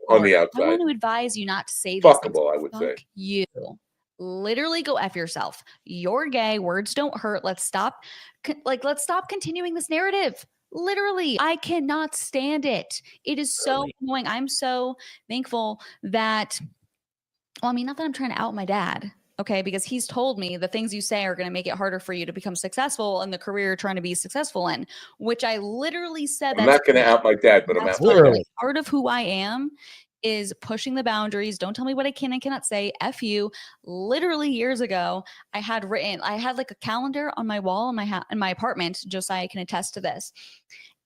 on the outside. I want to advise you not to say these fuckable, I would say. You literally go F yourself. You're gay. Words don't hurt. Let's stop continuing this narrative. Literally, I cannot stand it. It is so annoying. I'm so thankful that, well, I mean, not that I'm trying to out my dad, okay, because he's told me the things you say are going to make it harder for you to become successful in the career you're trying to be successful in, which I literally said. I'm not going to out my dad, but I'm out my dad. Part of who I am is pushing the boundaries. Don't tell me what I can and cannot say. F you. Literally years ago, I had like a calendar on my wall in my apartment. Josiah can attest to this.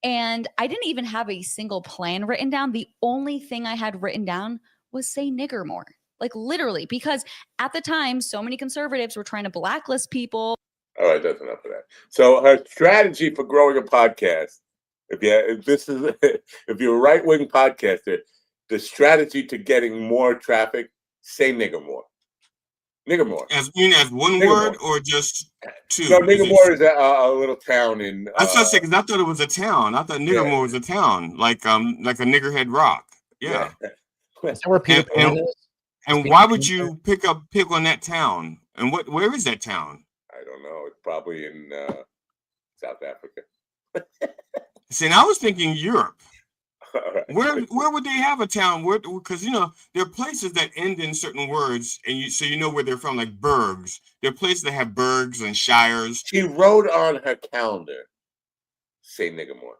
And I didn't even have a single plan written down. The only thing I had written down was say nigger more. Like literally, because at the time, so many conservatives were trying to blacklist people. All right, that's enough of that. So her strategy for growing a podcast, if you're a right-wing podcaster, the strategy to getting more traffic, say nigger more. Nigger more. As one nigger word more. or just two? No, nigger more is a little town in. I was just saying because I thought it was a town. I thought Niggermore was a town, like a Niggerhead Rock. Yeah. Is that where Peter Pan is? And why would you pick on that town? And where is that town? I don't know. It's probably in South Africa. See, and I was thinking Europe. Right. Where would they have a town? Because there are places that end in certain words, and so you know where they're from, like burgs. There are places that have burgs and shires. She wrote on her calendar, "Say nigger more."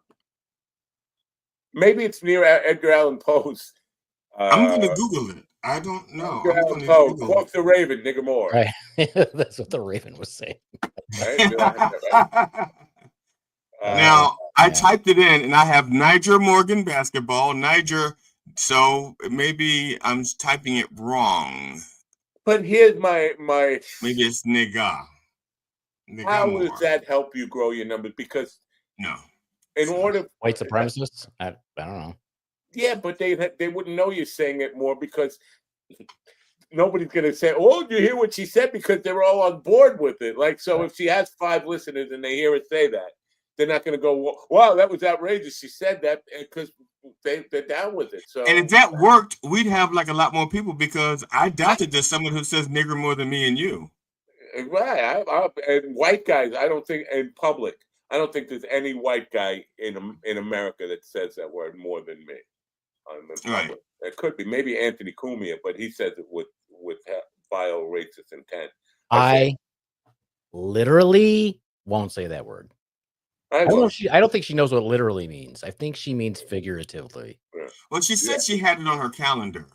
Maybe it's near Edgar Allan Poe's. I'm going to Google it. I don't know. Edgar Allan Poe quotes the Raven, nigger more. Right. That's what the Raven was saying. Right? Now, I typed it in, and I have Niger Morgan basketball. Niger, so maybe I'm typing it wrong. But here's my maybe it's nigga. How does that help you grow your numbers? Because in order white supremacists, I don't know. Yeah, but they wouldn't know you're saying it more because nobody's gonna say, "Oh, you hear what she said?" Because they're all on board with it. Like, so if she has 5 listeners and they hear her say that, they're not going to go, "Wow, that was outrageous." She said that because they're down with it. So, and if that worked, we'd have like a lot more people because I doubt that there's someone who says nigger more than me and you. Right, and white guys, I don't think in public. I don't think there's any white guy in America that says that word more than me. Right. It could be maybe Anthony Cumia, but he says it with vile racist intent. I literally won't say that word. I don't think she knows what literally means. I think she means figuratively. Well, she said she had it on her calendar.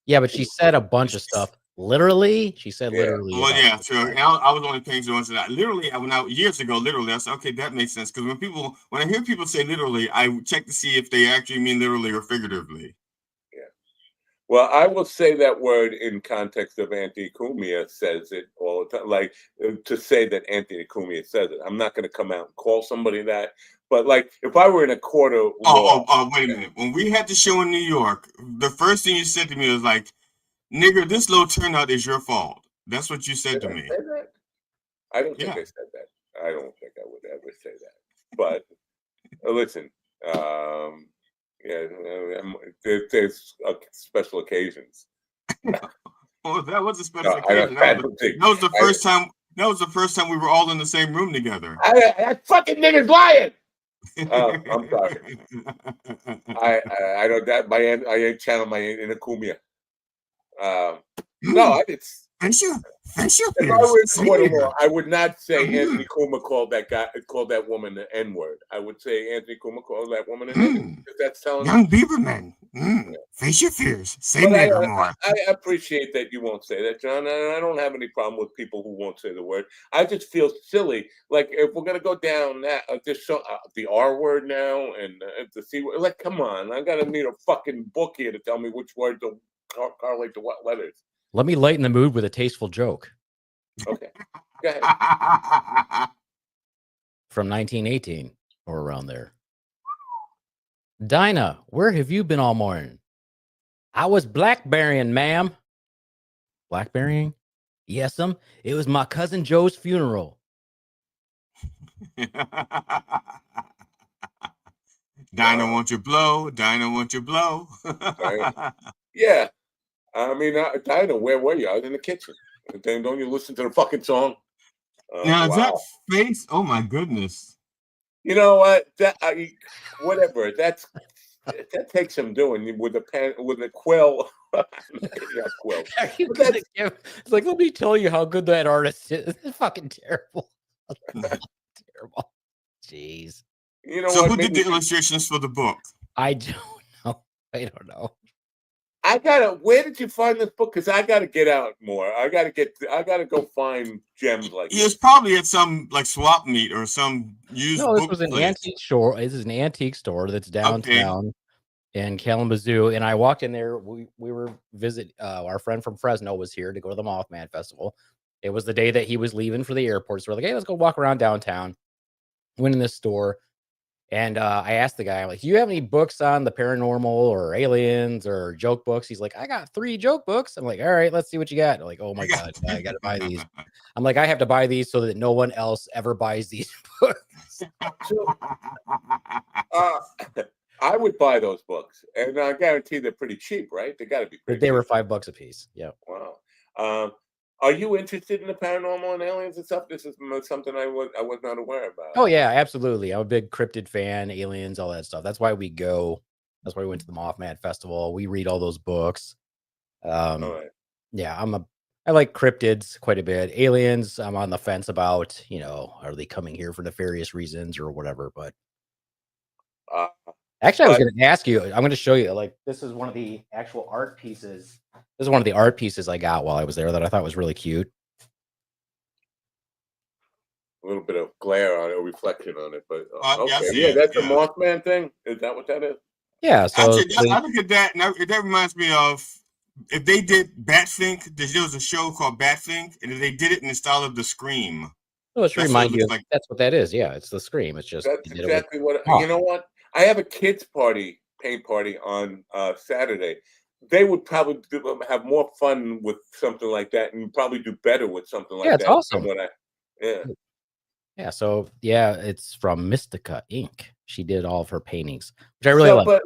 Yeah, but she said a bunch of stuff. Literally, she said literally. Well, yeah, true. And I was only paying attention to that. Literally, years ago, literally, I said, okay, that makes sense. Because when I hear people say literally, I check to see if they actually mean literally or figuratively. Yeah. Well, I will say that word in context of Anthony Cumia says it all the time. Like to say that Anthony Cumia says it. I'm not going to come out and call somebody that. But like, if I were in a court of law, wait a minute. When we had the show in New York, the first thing you said to me was like, "Nigger, this low turnout is your fault." That's what you said to me. I don't think I said that. I don't think I would ever say that. But listen, there's special occasions. Well, that was a special occasion. That was the first time. That was the first time we were all in the same room together. That fucking nigga's lying. I'm sorry. I don't that my I ain't channel my inner Cumia. No, I did. If I were in court of law, I would not say Anthony Cumia called that woman the N-word. I would say Anthony Cumia called that woman an N-word. That's telling young Bieberman. Face your fears. Say nigger more. I appreciate that you won't say that, John. And I don't have any problem with people who won't say the word. I just feel silly. Like if we're gonna go down that the R word now and the C word, like come on, I gotta need a fucking book here to tell me which word to correlate to what letters. Let me lighten the mood with a tasteful joke. Okay. Go ahead. From 1918 or around there. Dinah, where have you been all morning? I was blackberrying, ma'am. Blackberrying? Yes'm. It was my cousin Joe's funeral. Dinah, won't you blow? Dinah, won't you blow? Yeah. I mean, Dinah, where were you? I was in the kitchen. Don't you listen to the fucking song? Now, is that face? Oh, my goodness. You know what? Whatever. That takes some doing with a quill. Quill. It's like, let me tell you how good that artist is. It's fucking terrible. Terrible. Jeez. You know so who did the illustrations for the book? I don't know. I don't know. Where did you find this book? Because I gotta get out more. I gotta go find gems like this. It's probably at some like swap meet or some used book. This was an antique store. This is an antique store that's downtown in Kalamazoo. And I walked in there. We were our friend from Fresno was here to go to the Mothman Festival. It was the day that he was leaving for the airport. So we're like, hey, let's go walk around downtown. Went in this store. And I asked the guy, I'm like, do you have any books on the paranormal or aliens or joke books? He's like, I got 3 joke books. I'm like, all right, let's see what you got. I'm like, oh my God, I got to buy these. I'm like, I have to buy these so that no one else ever buys these books. I would buy those books. And I guarantee they're pretty cheap, right? They got to be pretty They cheap. were $5 a piece. Yeah. Wow. Are you interested in the paranormal and aliens and stuff? This is something I was not aware about. Oh yeah, absolutely. I'm a big cryptid fan, aliens, all that stuff. That's why we go. That's why we went to the Mothman Festival. We read all those books. Yeah, I like cryptids quite a bit. Aliens, I'm on the fence about. Are they coming here for nefarious reasons or whatever? But actually, I was going to ask you. I'm going to show you. Like, this is one of the actual art pieces. This is one of the art pieces I got while I was there that I thought was really cute. A little bit of glare on it, reflection on it, but that's the Mothman thing. Is that what that is? Yeah. So I look at that, and that reminds me of if they did Batfink. There was a show called Batfink, and if they did it in the style of The Scream. Well, let's remind you. That's what that is. Yeah, it's The Scream. It's just that's exactly what. You know what? I have a kids' paint party on Saturday. They would probably have more fun with something like that, and probably do better with something like that. Yeah, it's awesome. Yeah. So it's from Mystica Inc. She did all of her paintings, which I really love. But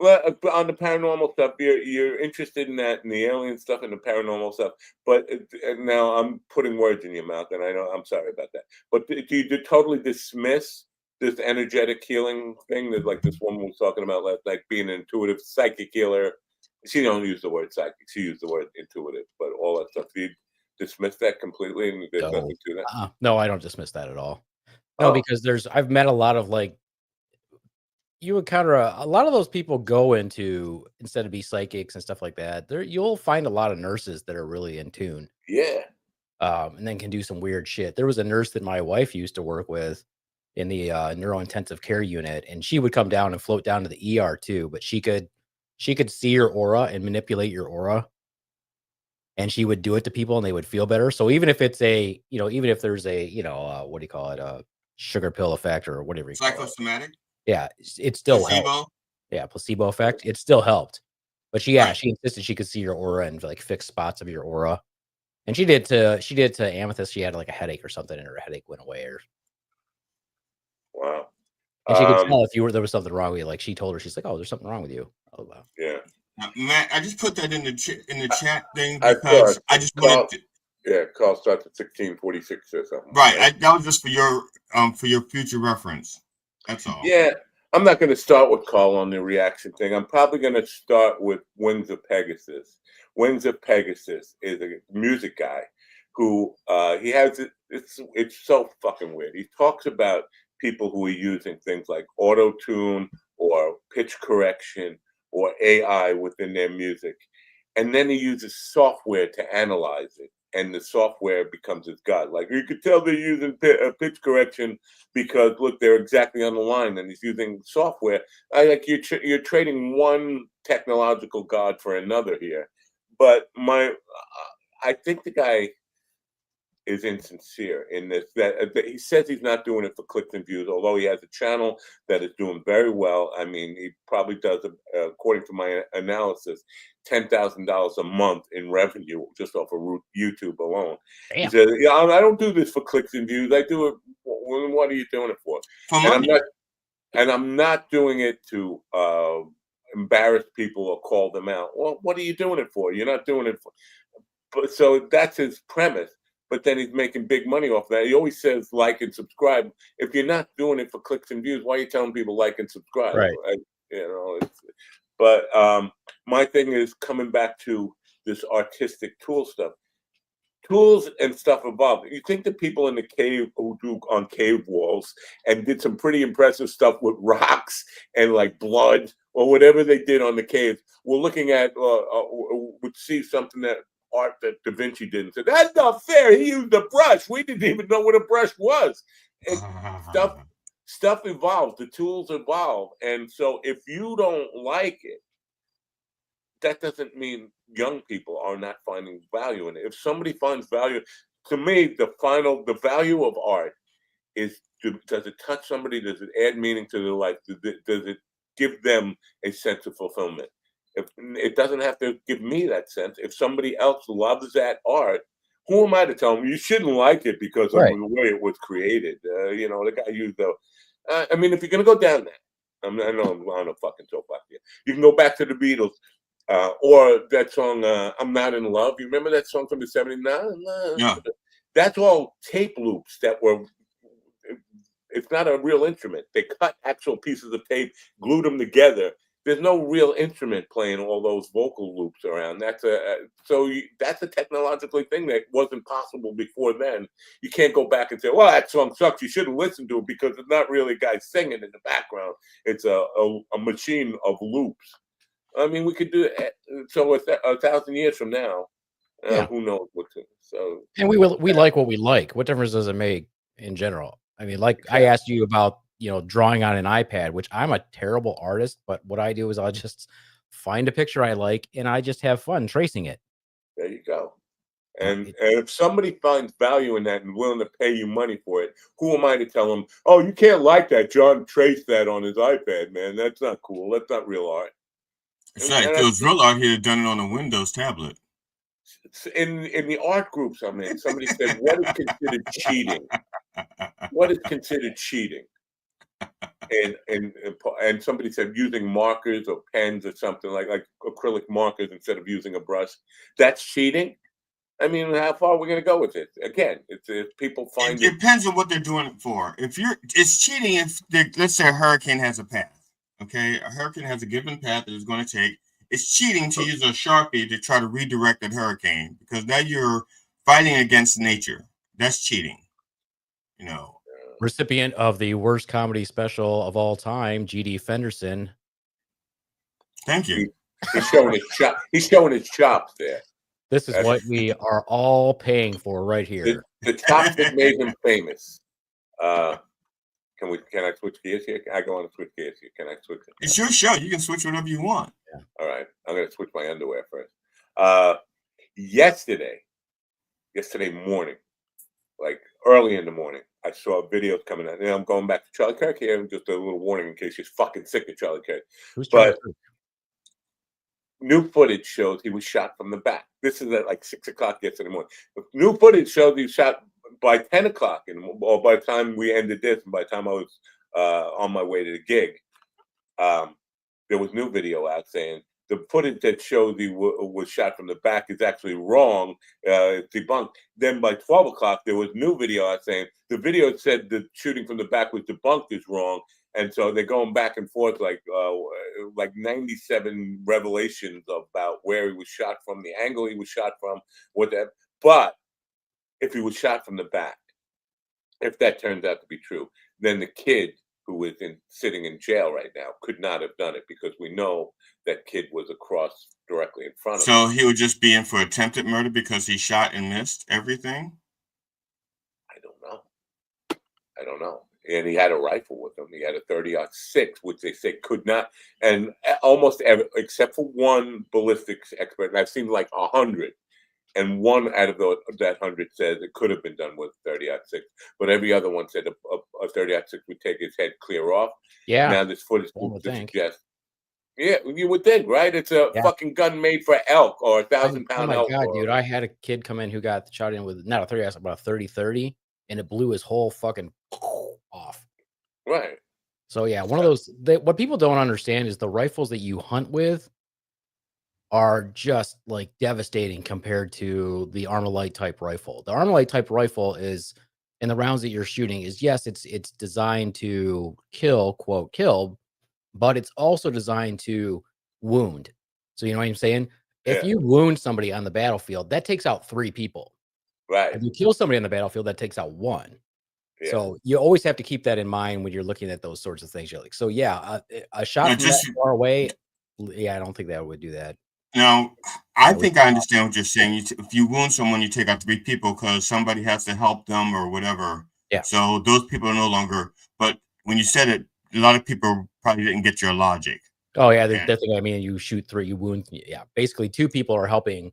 Well, on the paranormal stuff, you're interested in that, and the alien stuff, and the paranormal stuff. But and now I'm putting words in your mouth, and I know I'm sorry about that. But do you totally dismiss this energetic healing thing that, like, this woman was talking about last night, being an intuitive psychic healer? She don't use the word psychic; she used the word intuitive. But all that stuff, do you dismiss that completely, and there's nothing to that? No, I don't dismiss that at all. No, because I've met a lot of like you encounter a lot of those people go into instead of be psychics and stuff like that. You'll find a lot of nurses that are really in tune. Yeah. And then can do some weird shit. There was a nurse that my wife used to work with in the neurointensive care unit, and she would come down and float down to the ER too. But she could see your aura and manipulate your aura, and she would do it to people, and they would feel better. So even if it's even if there's a what do you call it, a sugar pill effect or whatever you call it. Psychosomatic. Yeah, it still Placebo? helped. Yeah, placebo effect. It still helped. But she insisted she could see your aura and like fix spots of your aura. And she did to Amethyst. She had like a headache or something, and her headache went away. Wow. And she could tell if there was something wrong with you. Like she told her, she's like, "Oh, there's something wrong with you." Oh wow. Yeah. Matt, I just put that in the chat thing because I just wanted to. Yeah, call starts at 1646 or something. Right. That was just for your future reference. That's all. Yeah, I'm not going to start with Carl on the reaction thing. I'm probably going to start with Wings of Pegasus. Wings of Pegasus is a music guy who he has it's so fucking weird. He talks about people who are using things like auto-tune or pitch correction or AI within their music. And then he uses software to analyze it. And the software becomes his god. Like, you could tell they're using pitch correction because, look, they're exactly on the line, and he's using software. You're trading one technological god for another here. But I think the guy is insincere in this. That he says he's not doing it for clicks and views, although he has a channel that is doing very well. I mean, he probably does, according to my analysis, $10,000 a month in revenue just off of YouTube alone. Damn. He says, "Yeah, I don't do this for clicks and views. I do it. What are you doing it for?" And I'm not doing it to embarrass people or call them out. Well, what are you doing it for? You're not doing it for. But so that's his premise. But then he's making big money off that. He always says like and subscribe. If you're not doing it for clicks and views, why are you telling people like and subscribe? Right. But my thing is coming back to this artistic tool stuff. Tools and stuff evolve. You think the people in the cave who drew on cave walls and did some pretty impressive stuff with rocks and like blood or whatever they did on the caves, we're looking at would see something that art that Da Vinci did and said, "That's not fair. He used a brush. We didn't even know what a brush was." Stuff evolves. The tools evolve, and so if you don't like it, that doesn't mean young people are not finding value in it. If somebody finds value, to me, the value of art is: does it touch somebody? Does it add meaning to their life? Does it give them a sense of fulfillment? If it doesn't have to give me that sense. If somebody else loves that art, who am I to tell them you shouldn't like it because of the way it was created? The guy used the. I mean, if you're gonna go down that, I know I'm on a fucking soapbox here. You can go back to the Beatles, or that song "I'm Not in Love." You remember that song from the '70s? Yeah. That's all tape loops that were. It's not a real instrument. They cut actual pieces of tape, glued them together. There's no real instrument playing all those vocal loops around. That's a technologically thing that wasn't possible before then. You can't go back and say, "Well, that song sucks. You shouldn't listen to it," because it's not really a guy singing in the background. It's a machine of loops. I mean, we could do it. So 1,000 years from now, who knows what's in. So, and we like what we like. What difference does it make in general? I mean, like I asked you about, drawing on an iPad, which I'm a terrible artist, but what I do is I'll just find a picture I like and I just have fun tracing it. There you go. And if somebody finds value in that and willing to pay you money for it, who am I to tell them, "Oh, you can't like that. John traced that on his iPad, man. That's not cool. That's not real art." It's like if it was real art, he'd have done it on a Windows tablet. In the art groups I'm in, somebody said, "What is considered cheating? What is considered cheating?" and somebody said using markers or pens or something like acrylic markers instead of using a brush. That's cheating. I mean, how far are we going to go with it? Again, it's if people find it depends on what they're doing it for. It's cheating if let's say a hurricane has a path. Okay, a hurricane has a given path that it's going to take. It's cheating to use a Sharpie to try to redirect that hurricane because now you're fighting against nature. That's cheating. You know. Recipient of the worst comedy special of all time, G.D. Fenderson. Thank you. He's showing his chop. He's showing his chops there. This is what we are all paying for right here. The chops that made him famous. Can I switch gears here? I go on to switch gears here. Can I switch? It's your show. You can switch whatever you want. Yeah. All right. I'm going to switch my underwear first. Yesterday morning, like early in the morning, I saw videos coming out. And I'm going back to Charlie Kirk here. Just a little warning in case you're fucking sick of Charlie Kirk. Who's Charlie Kirk? New footage shows he was shot from the back. This is at like 6 o'clock yesterday morning. New footage shows he was shot by 10 o'clock, or by the time we ended this, and by the time I was on my way to the gig, there was new video out saying the footage that shows he was shot from the back is actually wrong. It's debunked. Then by 12 o'clock, there was new video out saying the video said the shooting from the back was debunked is wrong. And so they're going back and forth like 97 revelations about where he was shot from, the angle he was shot from, what that. But if he was shot from the back, if that turns out to be true, then the kid who is sitting in jail right now could not have done it because we know that kid was across directly in front of him. So he would just be in for attempted murder because he shot and missed everything? I don't know. And he had a rifle with him. He had a 30-06, which they say could not, and almost every, except for one ballistics expert, and I've seen like 100, and one out of that 100 says it could have been done with 30-06, but every other one said a 30-06 would take his head clear off. Yeah. Now this footage would suggest. Yeah, you would think, right? It's a fucking gun made for elk or a 1,000-pound elk. Oh my god, dude! I had a kid come in who got shot in with not a 30-06, but a 30-30, and it blew his whole fucking off. Right. So yeah, one of those. What people don't understand is the rifles that you hunt with are just like devastating compared to the Armalite type rifle. The Armalite type rifle is, and the rounds that you're shooting is, yes, it's designed to kill, quote, kill, but it's also designed to wound. So you know what I'm saying? If you wound somebody on the battlefield, that takes out 3 people. Right. If you kill somebody on the battlefield, that takes out 1. Yeah. So you always have to keep that in mind when you're looking at those sorts of things. You're like, so yeah, a shot from that far away. Yeah, I don't think that would do that. Now, I think I understand what you're saying. If you wound someone, you take out 3 people because somebody has to help them or whatever. Yeah. So those people are no longer. But when you said it, a lot of people probably didn't get your logic. Oh yeah, that's what I mean. You shoot 3, you wound. Yeah, basically 2 people are helping.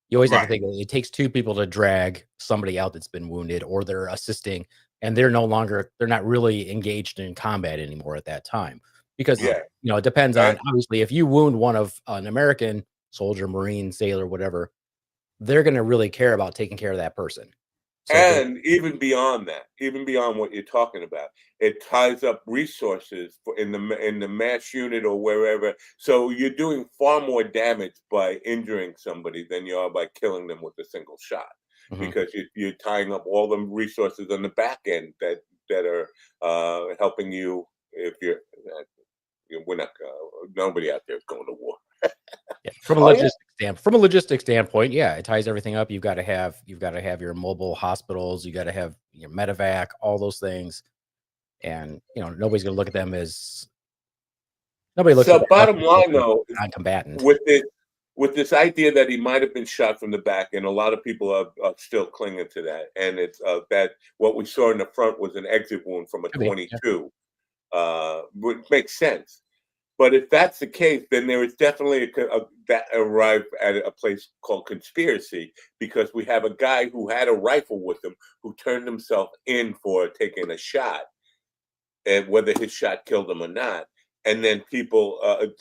You always have to think it takes 2 people to drag somebody out that's been wounded, or they're assisting, and they're not really engaged in combat anymore at that time. Because you know, it depends on, obviously, if you wound one of an American soldier, Marine, sailor, whatever, they're going to really care about taking care of that person. So and even beyond that, even beyond what you're talking about, it ties up resources in the mass unit or wherever. So you're doing far more damage by injuring somebody than you are by killing them with a single shot, because you're tying up all the resources on the back end that are helping you. If we're not, nobody out there is going to war. Yeah, from a logistics standpoint, yeah, it ties everything up. You've got to have your mobile hospitals, you got to have your medevac, all those things, and you know nobody's going to look at them as nobody looks. So bottom line, though, non-combatant with this idea that he might have been shot from the back, and a lot of people are still clinging to that, and it's that what we saw in the front was an exit wound from a 22, which makes sense. But if that's the case, then there is definitely that arrived at a place called conspiracy, because we have a guy who had a rifle with him who turned himself in for taking a shot, and whether his shot killed him or not. And then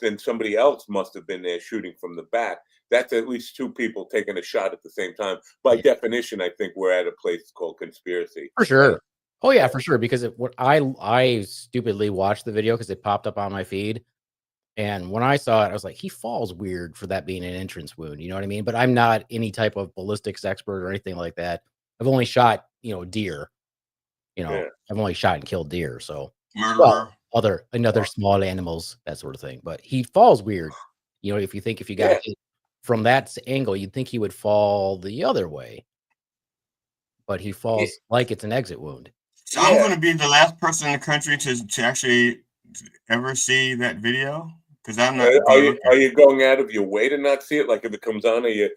then somebody else must have been there shooting from the back. That's at least 2 people taking a shot at the same time. By definition, I think we're at a place called conspiracy. for sure. Oh yeah, for sure. Because what I stupidly watched the video because it popped up on my feed, and when I saw it, I was like, he falls weird for that being an entrance wound. You know what I mean? But I'm not any type of ballistics expert or anything like that. I've only shot deer. Yeah. I've only shot and killed deer. So Murderer. other small animals, that sort of thing. But he falls weird. If you got Yeah. hit from that angle, you'd think he would fall the other way, but he falls like it's an exit wound. So I'm going to be the last person in the country to actually ever see that video because I'm not going to look at Are you going out of your way to not see it? Like if it comes on, are you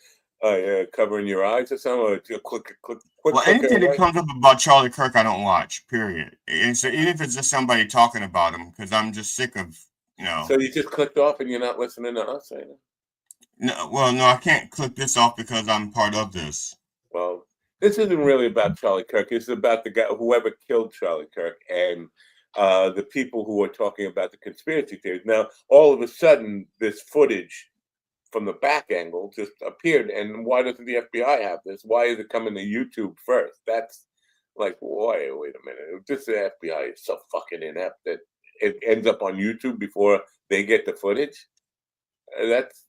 covering your eyes or something? Or just quick Well, anything that comes up about Charlie Kirk, I don't watch. Period. And so even if it's just somebody talking about him, because I'm just sick of So you just clicked off and you're not listening to us saying it? No, I can't click this off because I'm part of this. Well, this isn't really about Charlie Kirk. It's about the guy, whoever killed Charlie Kirk, and the people who are talking about the conspiracy theories. Now, all of a sudden, this footage from the back angle just appeared. And why doesn't the FBI have this? Why is it coming to YouTube first? That's like, wait a minute. Just the FBI is so fucking inept that it ends up on YouTube before they get the footage. That's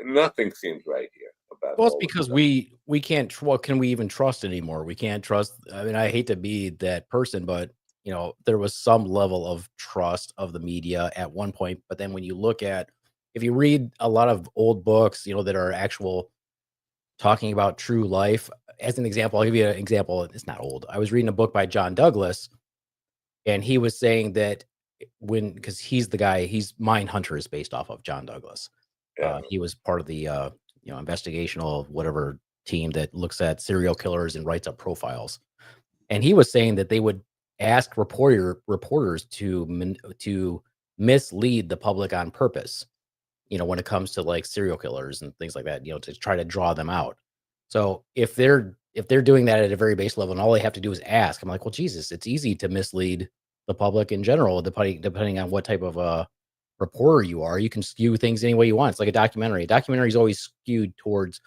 nothing seems right here about. Well, it's because we can't. What can we even trust anymore? We can't trust. I mean, I hate to be that person, but there was some level of trust of the media at one point. But then when you look at, if you read a lot of old books, that are actual talking about true life. As an example, I'll give you an example. It's not old. I was reading a book by John Douglas, and he was saying that because he's the guy, Mindhunter is based off of John Douglas. Yeah. He was part of the investigational whatever team that looks at serial killers and writes up profiles. And he was saying that they would ask reporters to mislead the public on purpose, when it comes to like serial killers and things like that, to try to draw them out. So if they're doing that at a very base level and all they have to do is ask, I'm like, well, Jesus, it's easy to mislead the public in general, depending on what type of reporter you are. You can skew things any way you want. It's like a documentary. A documentary is always skewed towards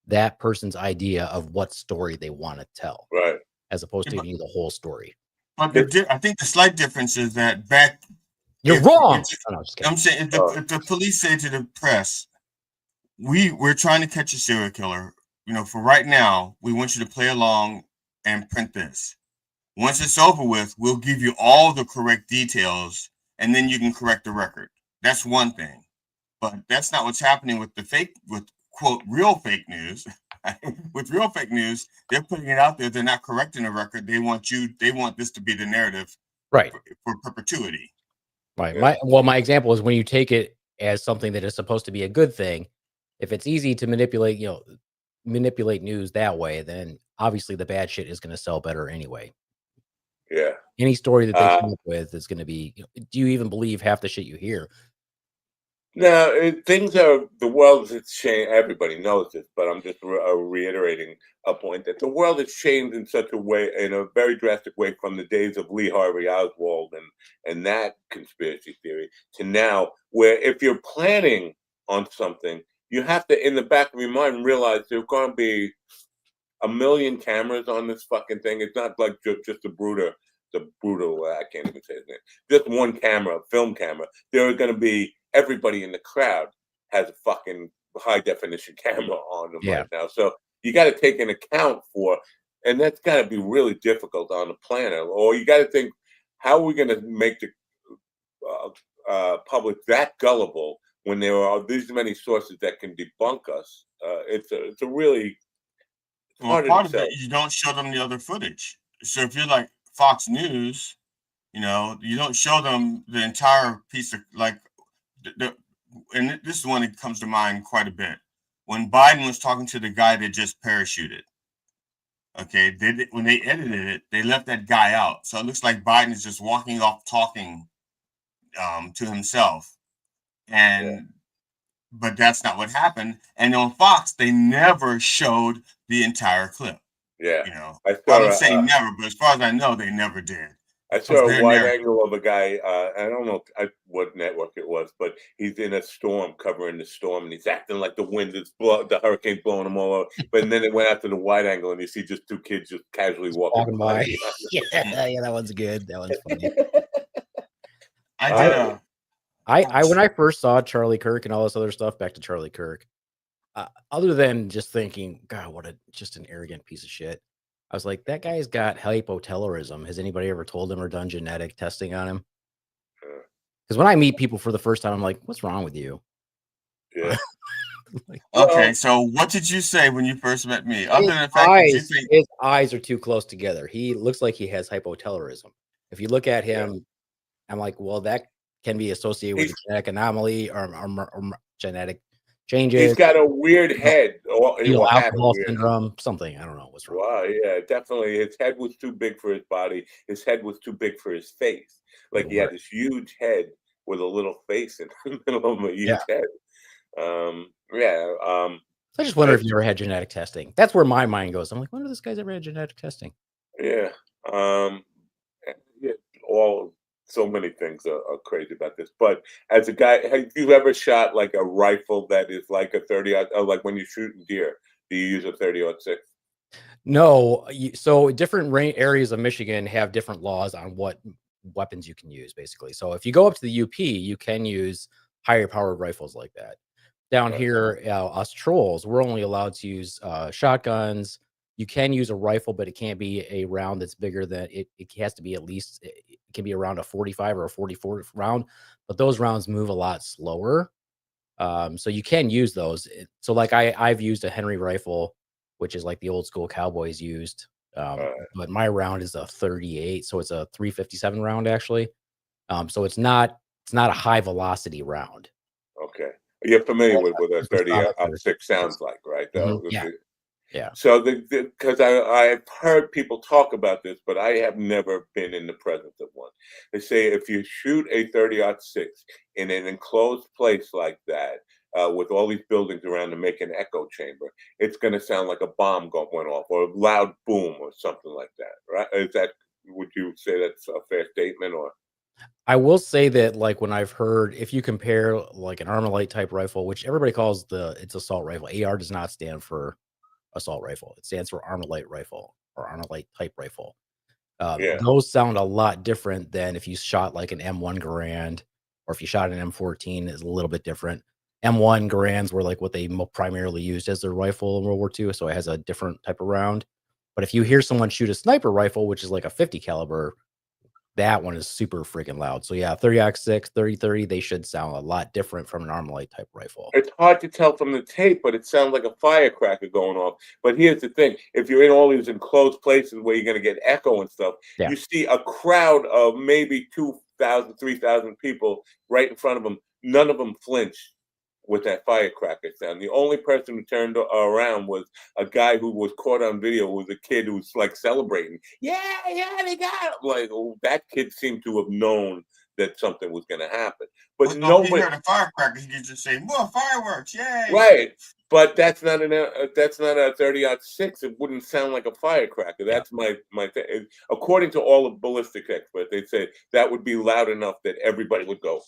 that person's idea of what story they want to tell, right? As opposed to giving you the whole story. But I think the slight difference is that back. You're wrong. I'm saying if the police say to the press, we're trying to catch a serial killer. For right now, we want you to play along and print this. Once it's over with, we'll give you all the correct details, and then you can correct the record. That's one thing, but that's not what's happening with quote real fake news. With real fake news, they're putting it out there. They're not correcting the record. They want this to be the narrative, right, for perpetuity. Right. My example is when you take it as something that is supposed to be a good thing. If it's easy to manipulate news that way, then obviously the bad shit is going to sell better anyway. Yeah. Any story that they come up with is going to be. Do you even believe half the shit you hear? Now, the world has changed. Everybody knows this, but I'm just reiterating a point that the world has changed in such a way, in a very drastic way, from the days of Lee Harvey Oswald and that conspiracy theory to now, where if you're planning on something, you have to, in the back of your mind, realize there's going to be a million cameras on this fucking thing. It's not like just the brutal, I can't even say his name. Just one camera, film camera. There are going to be, everybody in the crowd has a fucking high definition camera on them right now. So you got to take an account for, and that's got to be really difficult on the planner. Or you got to think, how are we going to make the public that gullible when there are these many sources that can debunk us? It's a really part of it, you don't show them the other footage. So if you're like Fox News, you don't show them the entire piece of and this is one that comes to mind quite a bit. When Biden was talking to the guy that just parachuted, okay, when they edited it, they left that guy out. So it looks like Biden is just walking off talking to himself. But that's not what happened. And on Fox, they never showed the entire clip. Yeah. I'm saying never, but as far as I know, they never did. I saw a wide angle of a guy. I don't know what network it was, but he's in a storm, covering the storm, and he's acting like the wind is the hurricane blowing him all over. But then it went out to the wide angle, and you see just two kids just casually walking by. Yeah, that one's good. That one's funny. I when I first saw Charlie Kirk and all this other stuff, back to Charlie Kirk, other than just thinking, God, just an arrogant piece of shit. I was like, that guy's got hypotelorism. Has anybody ever told him or done genetic testing on him? Because when I meet people for the first time, I'm like, what's wrong with you? Yeah. Okay, so what did you say when you first met me? Other than the fact that you think his eyes are too close together. He looks like he has hypotelorism. If you look at him, I'm like, well, that can be associated with a genetic anomaly or genetic changes. He's got a weird head. Alcohol syndrome, something. I don't know what's wrong. Wow, yeah, definitely. His head was too big for his body. His head was too big for his face. Like he had this huge head with a little face in the middle of a huge head. I just wonder if you ever had genetic testing. That's where my mind goes. I'm like, wonder if this guy's ever had genetic testing. Yeah. So many things are crazy about this. But as a guy, have you ever shot like a rifle that is like a 30 like when you shoot deer, do you use a 30-06? No. So different areas of Michigan have different laws on what weapons you can use, basically. So if you go up to the UP, you can use higher powered rifles like that. Down here, us trolls, we're only allowed to use shotguns. You can use a rifle, but it can't be a round that's bigger than it has to be at least, it can be around a 45 or a 44 round, but those rounds move a lot slower. So you can use those. So like I've used a Henry rifle, which is like the old school cowboys used. But my round is a 38. So it's a 357 round actually. So it's not a high velocity round. Okay. You're familiar with what a 30-06 sounds like, right? Yeah. So because I've heard people talk about this, but I have never been in the presence of one. They say if you shoot a 30-06 in an enclosed place like that, with all these buildings around to make an echo chamber, it's going to sound like a bomb went off or a loud boom or something like that, right? Would you say that's a fair statement? Or I will say that, like, when I've heard, if you compare like an Armalite type rifle, which everybody calls it's assault rifle. AR does not stand for assault rifle. It stands for Armalite rifle or Armalite type rifle. Those sound a lot different than if you shot like an M1 Garand, or if you shot an M14 is a little bit different. M1 Garands were like what they primarily used as their rifle in World War II, so it has a different type of round. But if you hear someone shoot a sniper rifle, which is like a 50 caliber, that one is super freaking loud. So yeah, 30-06, 30-30, they should sound a lot different from an Armalite type rifle. it's hard to tell from the tape, but it sounds like a firecracker going off. But here's the thing: if you're in all these enclosed places where you're going to get echo and stuff, you see a crowd of maybe 2,000, 3,000 people right in front of them. None of them flinched with that firecracker sound. The only person who turned around was a guy who was caught on video. Was a kid who was like celebrating. Yeah, they got him. Like, that kid seemed to have known that something was going to happen. But nobody. If he heard a firecracker, he could just say, "More fireworks, yay!" Right, but that's not a 30-06. It wouldn't sound like a firecracker. That's my thing. According to all the ballistic experts, they say that would be loud enough that everybody would go.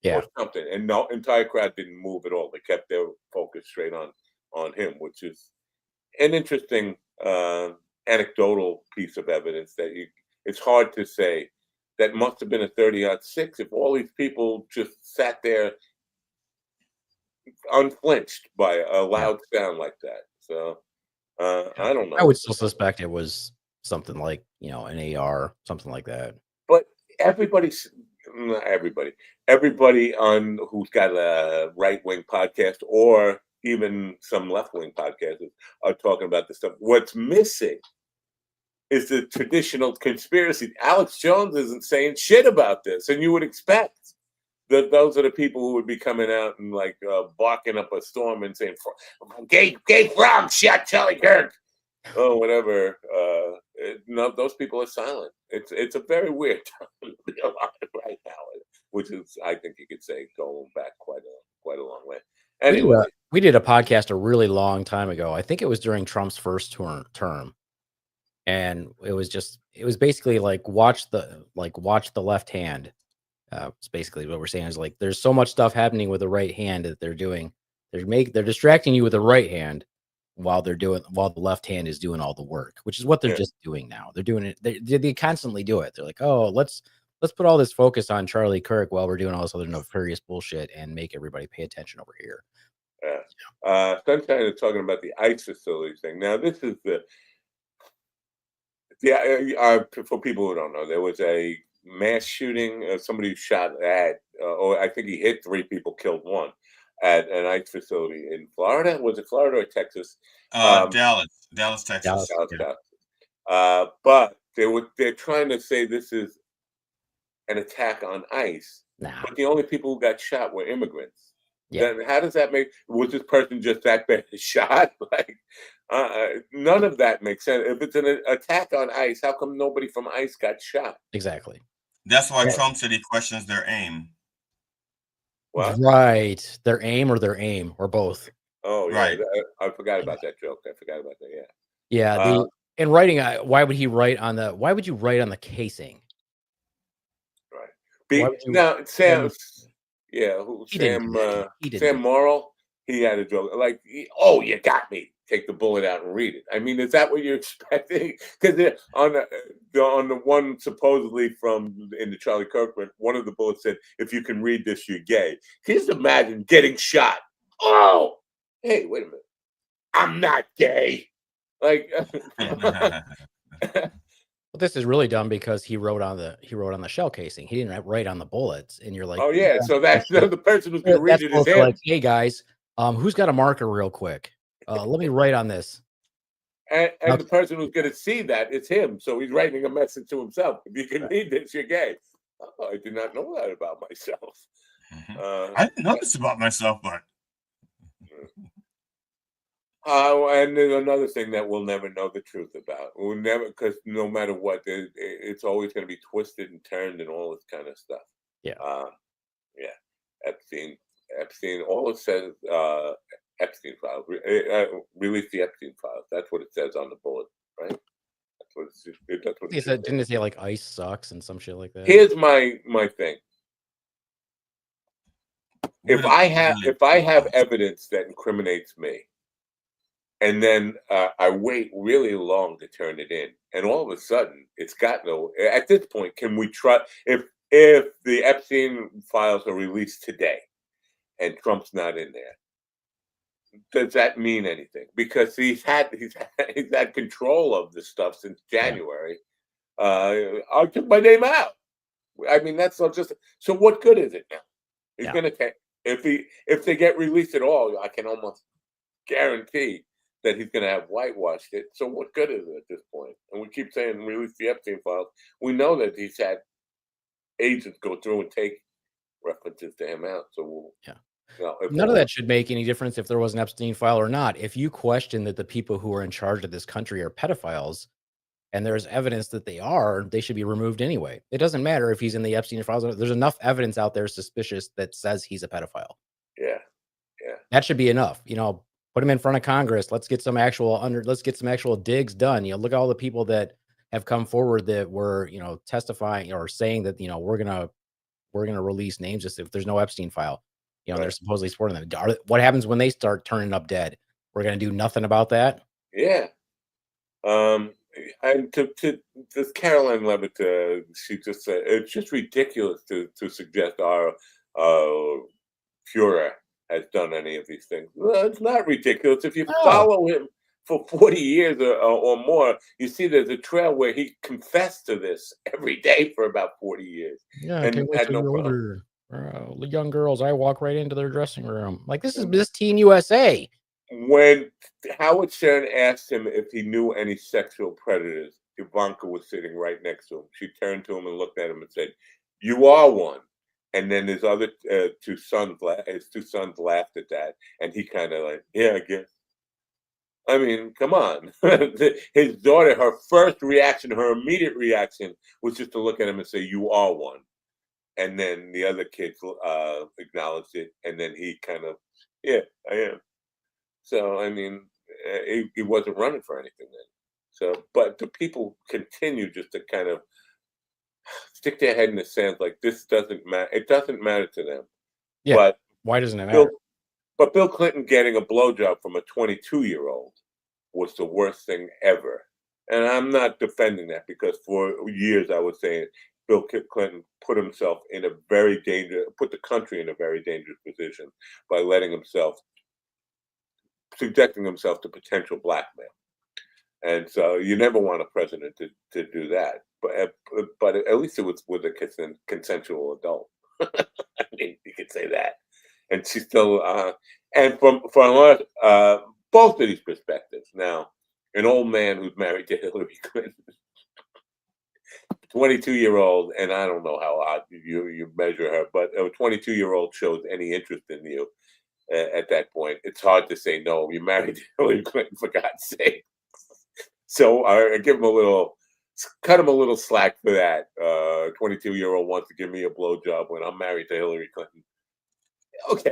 Or something, and no entire crowd didn't move at all. They kept their focus straight on him, which is an interesting anecdotal piece of evidence that it's hard to say that must have been a 30-06 if all these people just sat there unflinched by a loud sound like that. So I don't know. I would still suspect it was something like, an AR, something like that. But everybody on who's got a right-wing podcast or even some left-wing podcasters are talking about this stuff. What's missing is the traditional conspiracy. Alex Jones isn't saying shit about this, and you would expect that those are the people who would be coming out and like barking up a storm and saying, "Gay Frog shot Charlie Kirk," or whatever. No, those people are silent. It's a very weird time to be alive right now, which is, I think you could say, going back quite a long way. Anyway, we did a podcast a really long time ago. I think it was during Trump's first term. and it was basically like watch the left hand. It's basically what we're saying is like there's so much stuff happening with the right hand that they're doing. They're distracting you with the right hand while the left hand is doing all the work, which is what they're just doing now. They're doing it. They constantly do it. They're like, oh, let's put all this focus on Charlie Kirk while we're doing all this other nefarious bullshit and make everybody pay attention over here. Yeah. Sunshine is talking about the ICE facility thing. Now, this is for people who don't know, there was a mass shooting. Somebody shot at, or I think he hit 3 people, killed 1 at an ICE facility in Florida. Was it Florida or Texas? Dallas, Texas. Dallas, Dallas. But they're trying to say this is an attack on ICE. But the only people who got shot were immigrants. Then how does that make? Was this person just that bad shot? Like, none of that makes sense. If it's an attack on ICE, how come nobody from ICE got shot? Exactly. That's why Trump said he questions their aim. What? Right. Their aim or both. Oh, yeah. Right. I forgot about that joke. I forgot about that. Yeah. Yeah. In writing, why would you write on the casing? Right. Now, Sam. Yeah, Sam Morrill, he had a joke like, "Oh, you got me. Take the bullet out and read it." I mean, is that what you're expecting? Because on the one supposedly from in the Charlie Kirk, one of the bullets said, "If you can read this, you're gay." Can you just imagine getting shot? Oh, hey, wait a minute, I'm not gay. Like, Well, this is really dumb because he wrote on the shell casing. He didn't write on the bullets, and you're like, oh yeah, so that's the person who's going to read it is him. Like, hey guys, who's got a marker real quick? Let me write on this. And the person who's going to see that is him. So he's writing a message to himself. If you can read this, you're gay. Oh, I did not know that about myself. I didn't know this about myself, but. And there's another thing that we'll never know the truth about. We'll never, because no matter what, it's always going to be twisted and turned and all this kind of stuff. Yeah. Yeah. Epstein. All it says, Epstein files. Release the Epstein files. That's what it says on the bullet, right? That's what it said. Didn't it say like ICE sucks and some shit like that? Here's my thing. If I have evidence that incriminates me, and then I wait really long to turn it in, and all of a sudden it's got no. At this point, can we trust if the Epstein files are released today, and Trump's not in there? Does that mean anything? Because he's had control of this stuff since January. I took my name out. I mean, that's not just. So what good is it now? He's going to take if they get released at all. I can almost guarantee that he's going to have whitewashed it. So what good is it at this point? And we keep saying release the Epstein files. We know that he's had agents go through and take references to him out. So none of that should make any difference if there was an Epstein file or not. If you question that the people who are in charge of this country are pedophiles, and there's evidence that they should be removed anyway. It doesn't matter if he's in the Epstein files. There's enough evidence out there suspicious that says he's a pedophile. Yeah. That should be enough. Put him in front of Congress. Let's get some actual digs done. Look at all the people that have come forward that were, testifying or saying that, we're gonna release names just if there's no Epstein file. They're supposedly supporting them. What happens when they start turning up dead? We're gonna do nothing about that. Yeah. And to this Caroline Levitt, she just said it's just ridiculous to suggest our Führer has done any of these things. Well, it's not ridiculous. If you follow him for 40 years or more, you see there's a trail where he confessed to this every day for about 40 years. Yeah, and had no problem. The young girls, I walk right into their dressing room. Like, this is Miss Teen USA. When Howard Stern asked him if he knew any sexual predators, Ivanka was sitting right next to him. She turned to him and looked at him and said, "You are one." And then his other two sons laughed at that, and he kind of like, "Yeah, I guess." I mean, come on. His daughter, her first reaction, her immediate reaction was just to look at him and say, "You are one." And then the other kids acknowledged it, and then he kind of, "Yeah, I am." So, I mean, he wasn't running for anything then. So, but the people continue just to kind of stick their head in the sand like this doesn't matter. It doesn't matter to them. Yeah. But Why doesn't it Bill, matter? but Bill Clinton getting a blowjob from a 22-year-old was the worst thing ever. And I'm not defending that because for years I was saying Bill Clinton put the country in a very dangerous position by subjecting himself to potential blackmail. And so you never want a president to do that. But at least it was with a consensual adult. I mean, you could say that. And she's still, and from us, both of these perspectives. Now, an old man who's married to Hillary Clinton, 22-year-old, and I don't know how odd you measure her, but a 22-year-old shows any interest in you at that point. It's hard to say no. You're married to Hillary Clinton, for God's sake. So I give him cut him a little slack for that. 22-year-old wants to give me a blowjob when I'm married to Hillary Clinton. Okay.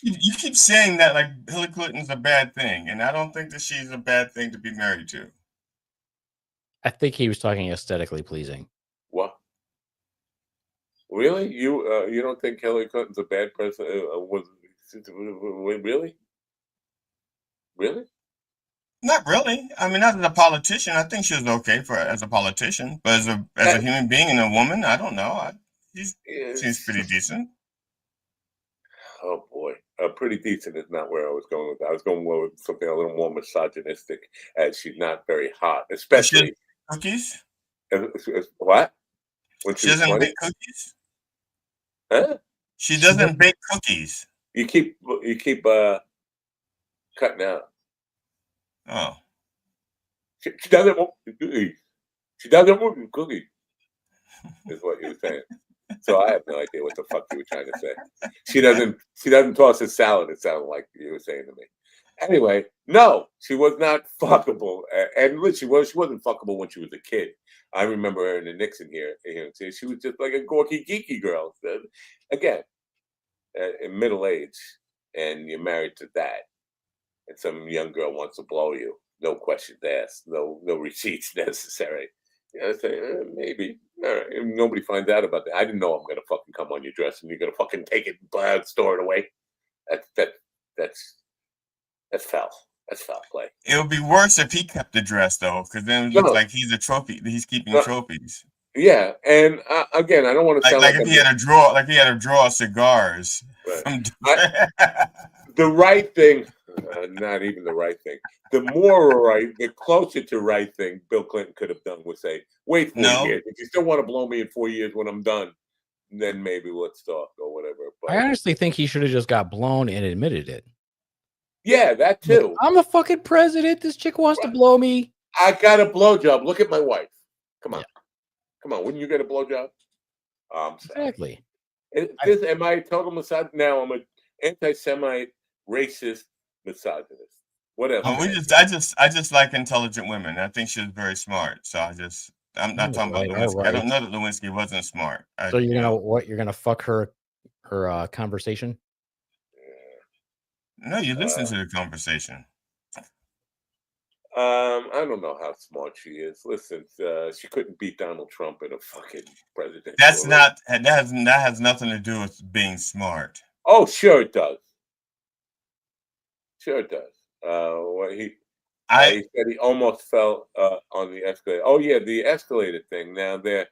You keep saying that like Hillary Clinton's a bad thing, and I don't think that she's a bad thing to be married to. I think he was talking aesthetically pleasing. What? Really? You don't think Hillary Clinton's a bad person? Really? Really? Not really. I mean, not as a politician. I think she was okay as a politician, but as a human being and a woman, I don't know. She seems pretty decent. Oh boy, pretty decent is not where I was going with that. I was going with something a little more misogynistic, as she's not very hot, especially cookies. What? When she doesn't bake cookies. Huh? She doesn't bake cookies. You keep cutting out. Oh. She doesn't want cookies. She doesn't want cookies. Is what you were saying. So I have no idea what the fuck you were trying to say. She doesn't toss a salad. It sounded like you were saying to me. Anyway, no, she was not fuckable, and she wasn't fuckable when she was a kid. I remember her in the Nixon here. She was just like a gawky, geeky girl. Again, in middle age, and you're married to that, and some young girl wants to blow you. No questions asked. No receipts necessary. I say maybe. All right. If nobody finds out about that. I didn't know I'm gonna fucking come on your dress and you're gonna fucking take it and store it away. That's foul. That's foul play. It would be worse if he kept the dress though, because then it looks like he's a trophy. He's keeping trophies. Yeah, and again, I don't want to sound like if he had a drawer of cigars. Right. The right thing, not even the right thing. The closer to right thing Bill Clinton could have done was say, wait 4 years. If you still want to blow me in 4 years when I'm done, then maybe let's talk or whatever. But I honestly think he should have just got blown and admitted it. Yeah, that too. I'm the fucking president. This chick wants to blow me. I got a blowjob. Look at my wife. Come on. Come on. Wouldn't you get a blowjob? Exactly. Am I a total misogynist? Now I'm an anti-Semite, racist, misogynist. Whatever. I just like intelligent women. I think she was very smart. So I'm not talking about Lewinsky. Right. I don't know that Lewinsky wasn't smart. So you're gonna fuck her conversation? No, you listen to the conversation. I don't know how smart she is. Listen, she couldn't beat Donald Trump in a fucking presidential. That has nothing to do with being smart. Oh, sure it does. Sure it does. He said he almost fell on the escalator. Oh yeah, the escalator thing. Now they're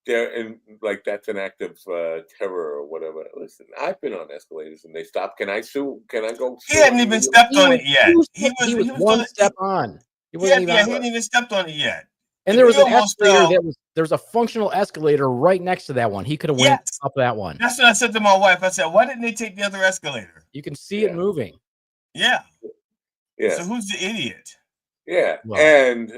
in that's an act of terror or whatever. Listen, I've been on escalators and they stop. Can I sue? Can I go? He hadn't even stepped on it yet. He was one step on. He hadn't even stepped on it yet. And there was an escalator there's a functional escalator right next to that one. He could have went up that one. That's what I said to my wife. I said, why didn't they take the other escalator? You can see it moving. Yeah. Yeah. So who's the idiot? Yeah. Wow. And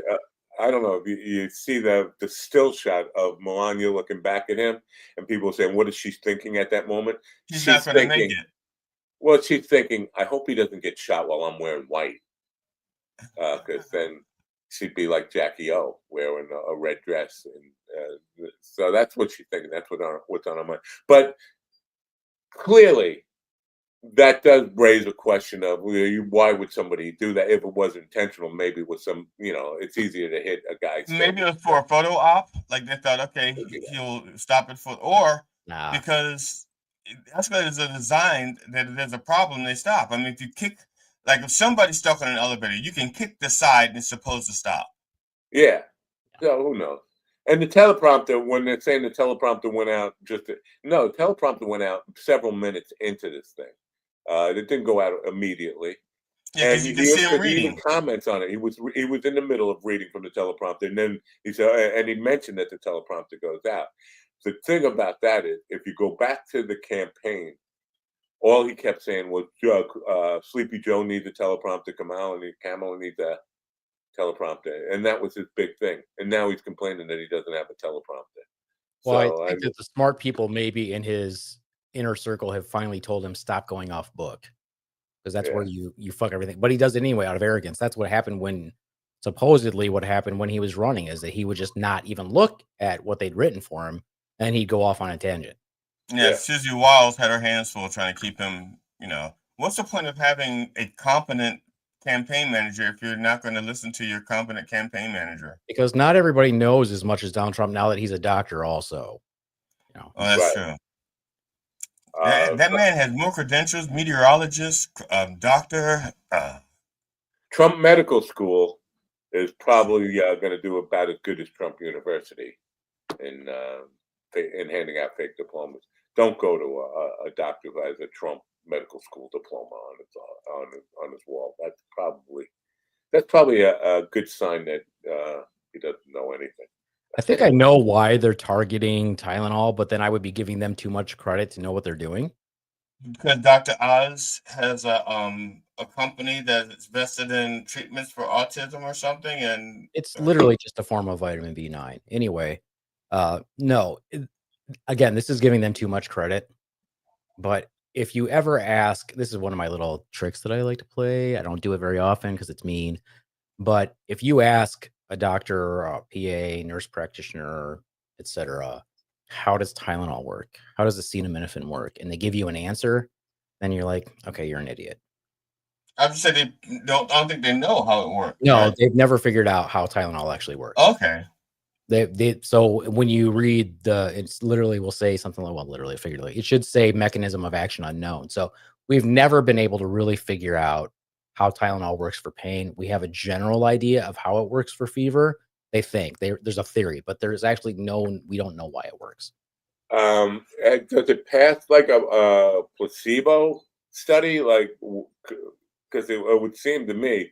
I don't know if you see the still shot of Melania looking back at him, and people saying, "What is she thinking at that moment?" She's not going to make it. Well, she's thinking, "I hope he doesn't get shot while I'm wearing white, because then she'd be like Jackie O wearing a red dress." And so that's what she's thinking. That's what's on her mind. But clearly, that does raise a question of why would somebody do that if it was intentional? Maybe with some, it's easier to hit a guy. Maybe it was for a photo op. Like they thought, okay, he'll stop it or Nah. because escalators are designed that if there's a problem, they stop. I mean, if you kick, like if somebody's stuck on an elevator, you can kick the side and it's supposed to stop. Yeah. So who knows? And the teleprompter, when they're saying the teleprompter went out, no, the teleprompter went out several minutes into this thing. It didn't go out immediately. Yeah, And because you can see him he even reading. comments on it. He was in the middle of reading from the teleprompter, and then he said, and he mentioned that the teleprompter goes out. The thing about that is, if you go back to the campaign, all he kept saying was, "Sleepy Joe needs a teleprompter. Kamala needs a teleprompter," and that was his big thing. And now he's complaining that he doesn't have a teleprompter. Well, So I think that the smart people maybe in his inner circle have finally told him stop going off book, because that's where you fuck everything. But he does it anyway out of arrogance. That's what happened when what happened when he was running is that he would just not even look at what they'd written for him, and he'd go off on a tangent. Yeah, Susie Wiles had her hands full trying to keep him, what's the point of having a competent campaign manager if you're not going to listen to your competent campaign manager? Because not everybody knows as much as Donald Trump now that he's a doctor also. Oh, that's true. That man has more credentials, meteorologist, doctor. Trump Medical School is probably going to do about as good as Trump University in handing out fake diplomas. Don't go to a doctor who has a Trump Medical School diploma on his wall. That's probably a good sign that he doesn't know anything. I think I know why they're targeting Tylenol, but then I would be giving them too much credit to know what they're doing. Because Dr. Oz has a company that's vested in treatments for autism or something, and it's literally just a form of vitamin B9. Anyway, no, again, this is giving them too much credit. But if you ever ask, this is one of my little tricks that I like to play. I don't do it very often because it's mean. But if you ask a doctor, a PA, nurse practitioner, etc., how does Tylenol work? How does acetaminophen work? And they give you an answer, then you're like, okay, you're an idiot. I would say I don't think they know how it works. No, right? they've never figured out how Tylenol actually works. Okay. So when you read it's literally will say something like, well, literally, figuratively, it should say mechanism of action unknown. So we've never been able to really figure out how Tylenol works for pain. We have a general idea of how it works for fever. They think there's a theory, but there's actually we don't know why it works. Does it pass like a placebo study? Like, because it would seem to me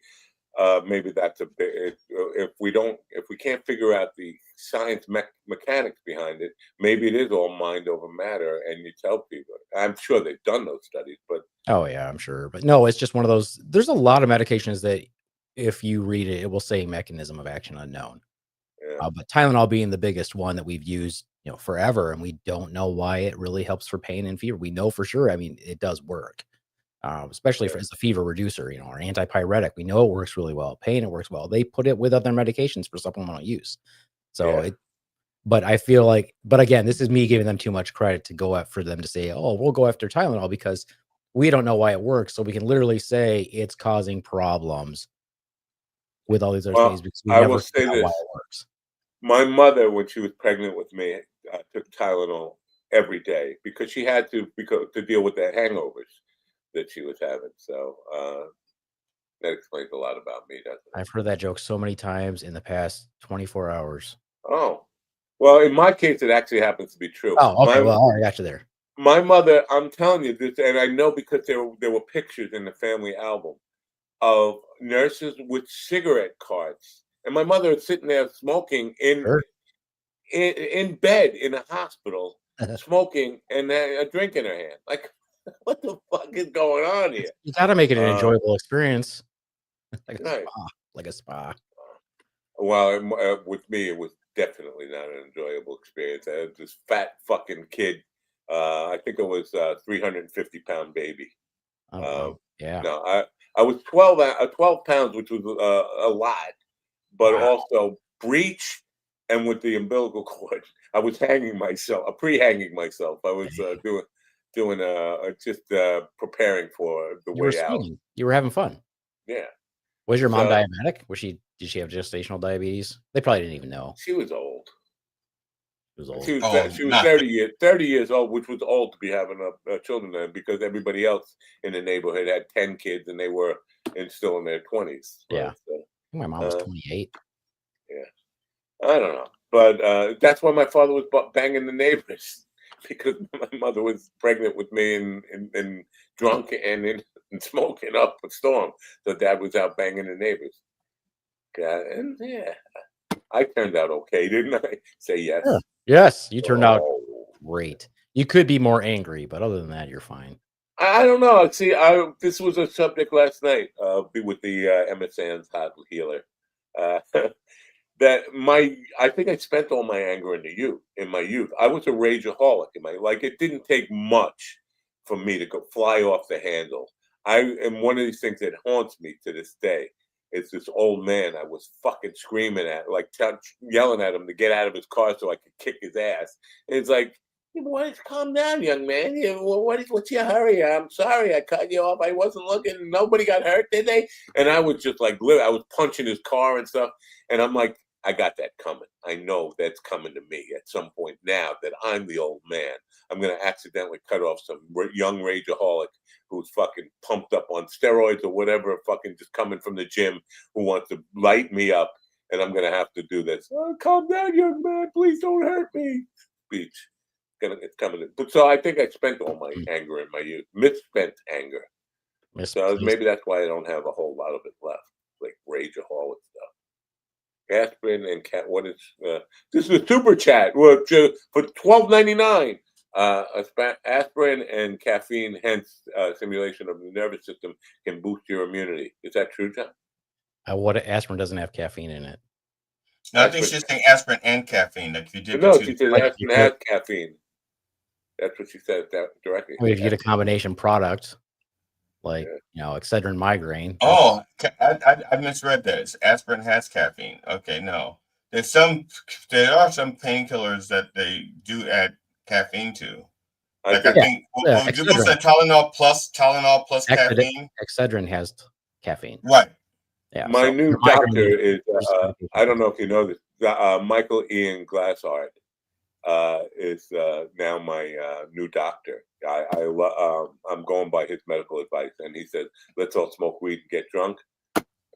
maybe that's a bit. If we can't figure out the science mechanics behind it, maybe it is all mind over matter. And you tell people. I'm sure they've done those studies, but oh yeah, I'm sure. But no, it's just one of those. There's a lot of medications that if you read it, it will say mechanism of action unknown. Yeah. But Tylenol being the biggest one that we've used, forever, and we don't know why it really helps for pain and fever. We know for sure. I mean, it does work, especially as a fever reducer, or antipyretic. We know it works really well. Pain, it works well. They put it with other medications for supplemental use. So but I feel like, but again, this is me giving them too much credit to go for them to say, oh, we'll go after Tylenol because we don't know why it works. So we can literally say it's causing problems with all these other things because we never figure out why it works. My mother, when she was pregnant with me, took Tylenol every day because she had to deal with the hangovers that she was having. So that explains a lot about me, doesn't it? I've heard that joke so many times in the past 24 hours. Oh, well, in my case, it actually happens to be true. Oh, okay. Well, I got you there. My mother, I'm telling you this, and I know because there were pictures in the family album of nurses with cigarette cards. And my mother is sitting there smoking in bed in a hospital, smoking and a drink in her hand. Like, what the fuck is going on here? You got to make it an enjoyable experience, like a spa. Well, with me, it was definitely not an enjoyable experience. I had this fat fucking kid. I think it was a 350-pound baby. Yeah. No, I was 12 pounds, which was a lot. But also breech and with the umbilical cord. I was hanging myself, pre-hanging myself. I was doing just preparing for the You were way out. swinging. You were having fun. Yeah. Was your mom So diabetic? Did she have gestational diabetes? They probably didn't even know. she was old. She was old. She was 30 years old, which was old to be having children then, because everybody else in the neighborhood had 10 kids and they were still in their 20s. Yeah. Right? So, My mom was 28. Yeah. I don't know. But that's why my father was banging the neighbors, because my mother was pregnant with me and drunk and smoking up a storm. So dad was out banging the neighbors. Yeah, and I turned out okay, didn't I? Say yes. Sure. Yes, you turned out Oh. great. You could be more angry, but other than that, you're fine. I don't know. See, this was a subject last night with the MSN's hot healer. Uh, that I think I spent all my anger in my youth. I was a rageaholic it didn't take much for me to go fly off the handle. I am one of these things that haunts me to this day. It's this old man I was fucking screaming at, yelling at him to get out of his car so I could kick his ass. And it's like, calm down, young man. What's your hurry? I'm sorry I cut you off. I wasn't looking. Nobody got hurt, did they? And I was just I was punching his car and stuff. And I'm like, I got that coming. I know that's coming to me at some point now that I'm the old man. I'm going to accidentally cut off some young rageaholic who's fucking pumped up on steroids or whatever, fucking just coming from the gym, who wants to light me up. And I'm going to have to do this. Oh, calm down, young man. Please don't hurt me. Speech. It's coming in. But so I think I spent all my anger in my youth. Misspent anger. So maybe that's why I don't have a whole lot of it left. Like rageaholic stuff. Aspirin and what is this is a super chat for $12.99. Aspirin and caffeine, hence stimulation of the nervous system, can boost your immunity. Is that true, John? What aspirin doesn't have caffeine in it? No, I think she's saying aspirin and caffeine. Like you did. No, she said aspirin has caffeine. That's what she said directly. I mean, if you get a combination product, Excedrin migraine. Oh, I misread this. Aspirin has caffeine. Okay, no. There are some painkillers that they do add caffeine to. I think people said Tylenol plus caffeine. Excedrin has caffeine. Right. Yeah. My new doctor is I don't know if you know this. Michael Ian Glassard is now my new doctor. I'm going by his medical advice, and he said, "Let's all smoke weed and get drunk."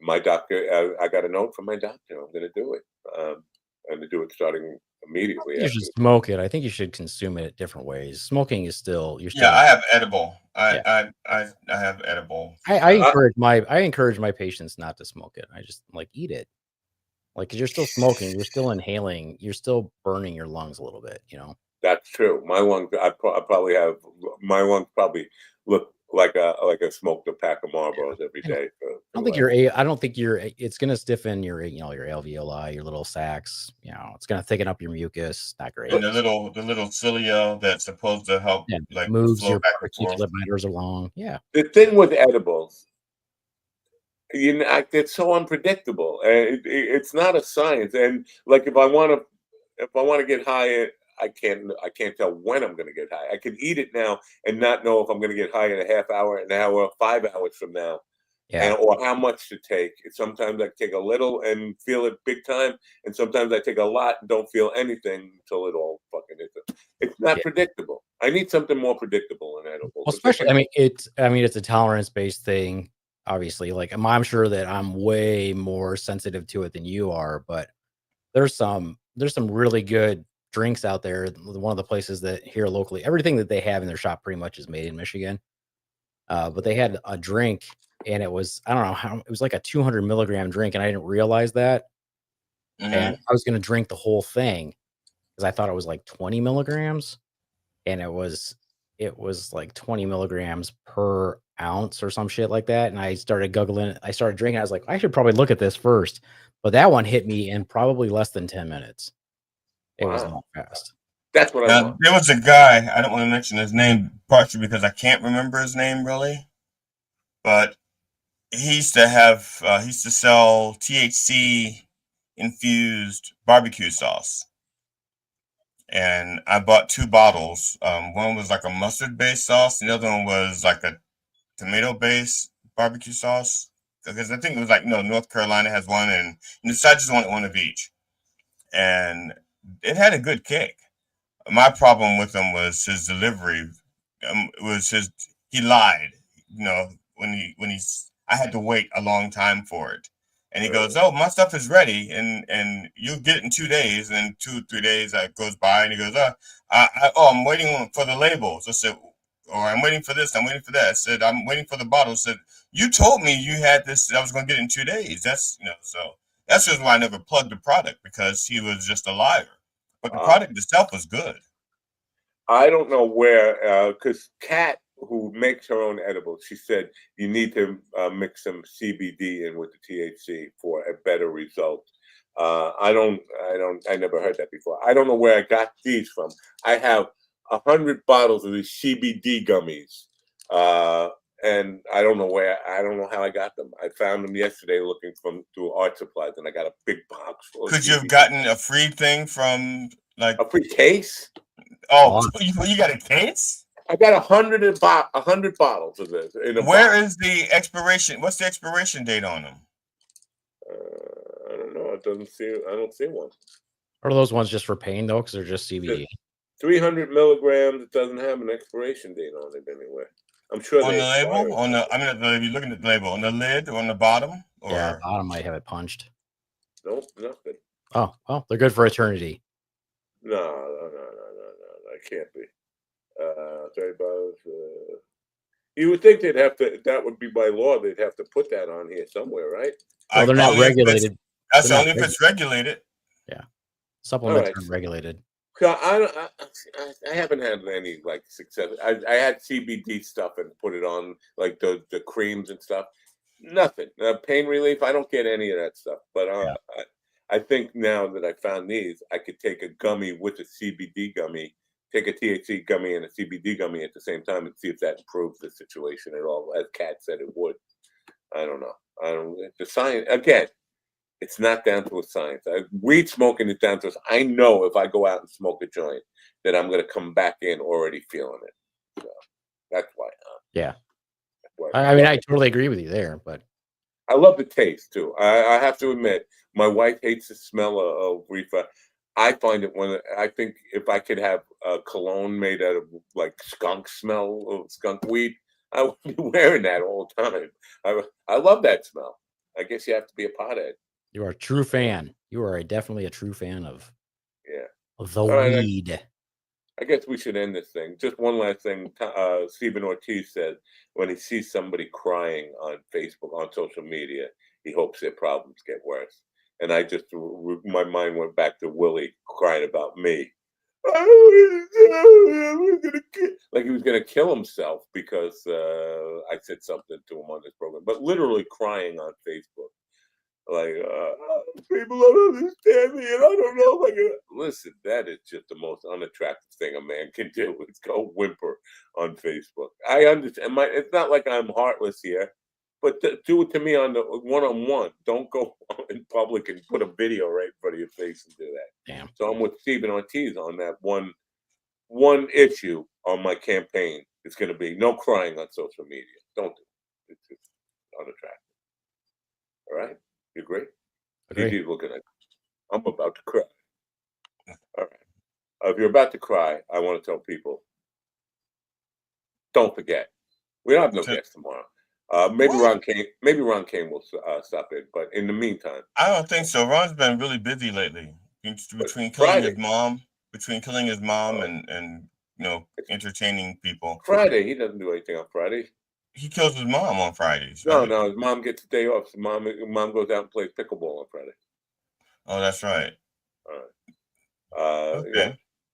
My doctor, I got a note from my doctor. I'm going to do it. I'm going to do it starting immediately. You should smoke it. I think you should consume it in different ways. Smoking is still I have edible. I have edible. I encourage my patients not to smoke it. I just eat it. Because you're still smoking, you're still inhaling, you're still burning your lungs a little bit, That's true. My lungs, my lungs probably look like I smoked a pack of Marlboros every day. I don't think it's going to stiffen your alveoli, your little sacs, it's going to thicken up your mucus. Not great. And the little cilia that's supposed to help moves your particulate matters along. Yeah. The thing with edibles, it's so unpredictable. It's not a science. And if I want to get high, I can't tell when I'm going to get high. I can eat it now and not know if I'm going to get high in a half hour, an hour, 5 hours from now, or how much to take. Sometimes I take a little and feel it big time, and sometimes I take a lot and don't feel anything until it all fucking is. It's not predictable. I need something more predictable in edibles. Well, especially, it's a tolerance-based thing. Obviously, I'm sure that I'm way more sensitive to it than you are, but there's some really good drinks out there. One of the places that here locally, everything that they have in their shop pretty much is made in Michigan. But they had a drink, and it was, I don't know how, it was like a 200 milligram drink, and I didn't realize that. Mm-hmm. And I was going to drink the whole thing because I thought it was like 20 milligrams, and it was like 20 milligrams per ounce or some shit like that. And I started I started drinking. I was like, I should probably look at this first. But that one hit me in probably less than 10 minutes. It was not fast. That's what I want. There was a guy, I don't want to mention his name, partially because I can't remember his name really. But he used to sell THC infused barbecue sauce. and I bought 2 bottles. One was like a mustard-based sauce, and the other one was like a tomato-based barbecue sauce. Because I think it was like, North Carolina has one, and so I just wanted one of each. And it had a good kick. My problem with him was his delivery. He lied. I had to wait a long time for it, and he goes, "Oh, my stuff is ready, and you'll get it in 2 days." And 2 or 3 days goes by, and he goes, I'm waiting for the labels." I said, "Or I'm waiting for this, I'm waiting for that." I said, "I'm waiting for the bottle." I said, "You told me you had this. I was going to get it in 2 days." So that's just why I never plugged the product, because he was just a liar. But the product itself was good. I don't know where, because Kat, who makes her own edibles, she said you need to mix some CBD in with the THC for a better result. I never heard that before. I don't know where I got these from. I have 100 bottles of these CBD gummies, and I don't know how I got them. I found them yesterday looking through art supplies, and I got a big box full of Could you have CBD. gotten a free thing from A free case? Oh, you got a case? I got 100 bottles of this in a Where box. is the expiration? What's the expiration date on them? I don't know. I don't see one. Are those ones just for pain though? Because they're just CBD. 300 milligrams. It doesn't have an expiration date on it anywhere. I'm sure On they the label? If you're looking at the label, on the lid or on the bottom? Or Yeah, bottom might have it punched. Nope, nothing. Oh, well, they're good for eternity. No. It can't be. 30 bottles. You would think they'd have to. That would be by law. They'd have to put that on here somewhere, right? Well, they're not regulated. That's only if it's regulated. Yeah, supplements All right. aren't regulated. I haven't had any like success. I had CBD stuff and put it on like the creams and stuff. Nothing. Pain relief. I don't get any of that stuff. But I think now that I found these, I could take a gummy with a CBD gummy, take a THC gummy and a CBD gummy at the same time, and see if that improves the situation at all. As Kat said, it would. I don't know. The science again. It's not down to a science. Weed smoking is down to. I know if I go out and smoke a joint, that I'm going to come back in already feeling it. So that's why. Yeah. I mean, I totally agree with you there, but I love the taste too. I have to admit, my wife hates the smell of reefer. I find it I think if I could have a cologne made out of like skunk smell of skunk weed, I would be wearing that all the time. I love that smell. I guess you have to be a pothead. you are a true fan. You are definitely a true fan of the right, weed. I guess we should end this thing. Just one last thing. Stephen Ortiz said when he sees somebody crying on Facebook, on social media, he hopes their problems get worse. And my mind went back to Willie crying about me. Like he was going to kill himself because I said something to him on this program, but literally crying on Facebook. Like, people don't understand me, and I don't know. Listen, that is just the most unattractive thing a man can do. Is go whimper on Facebook. I understand. It's not like I'm heartless here, but do it to me on the one-on-one. Don't go in public and put a video right in front of your face and do that. Damn. So I'm with Stephen Ortiz on that one issue on my campaign. It's going to be no crying on social media. Don't do it. It's just unattractive. All right. You agree? He's looking at me. I'm about to cry. All right. If you're about to cry, I want to tell people, don't forget, we don't have no guests tomorrow. Maybe Ron Kane will stop in, but in the meantime, I don't think so. Ron's been really busy lately between killing his mom, and entertaining people. Friday, he doesn't do anything on Friday. He kills his mom on Fridays. No, right? no, his mom gets a day off. So mom goes out and plays pickleball on Friday. Oh, that's right. All right. Okay. Yeah.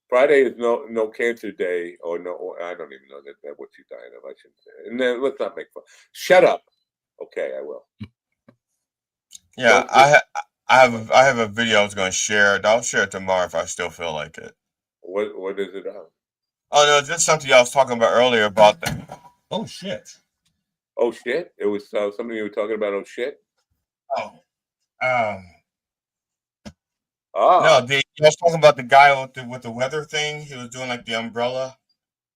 Friday is no cancer day, or no. I don't even know that what she's dying of. I shouldn't say it. And then let's not make fun. Shut up. Okay, I will. Yeah, I have a video I was going to share. I'll share it tomorrow if I still feel like it. What is it on? Oh no, just something I was talking about earlier about that. Oh shit. Oh shit! It was something you were talking about. Oh shit! Oh, Ah. no, I was talking about the guy with the weather thing. He was doing like the umbrella,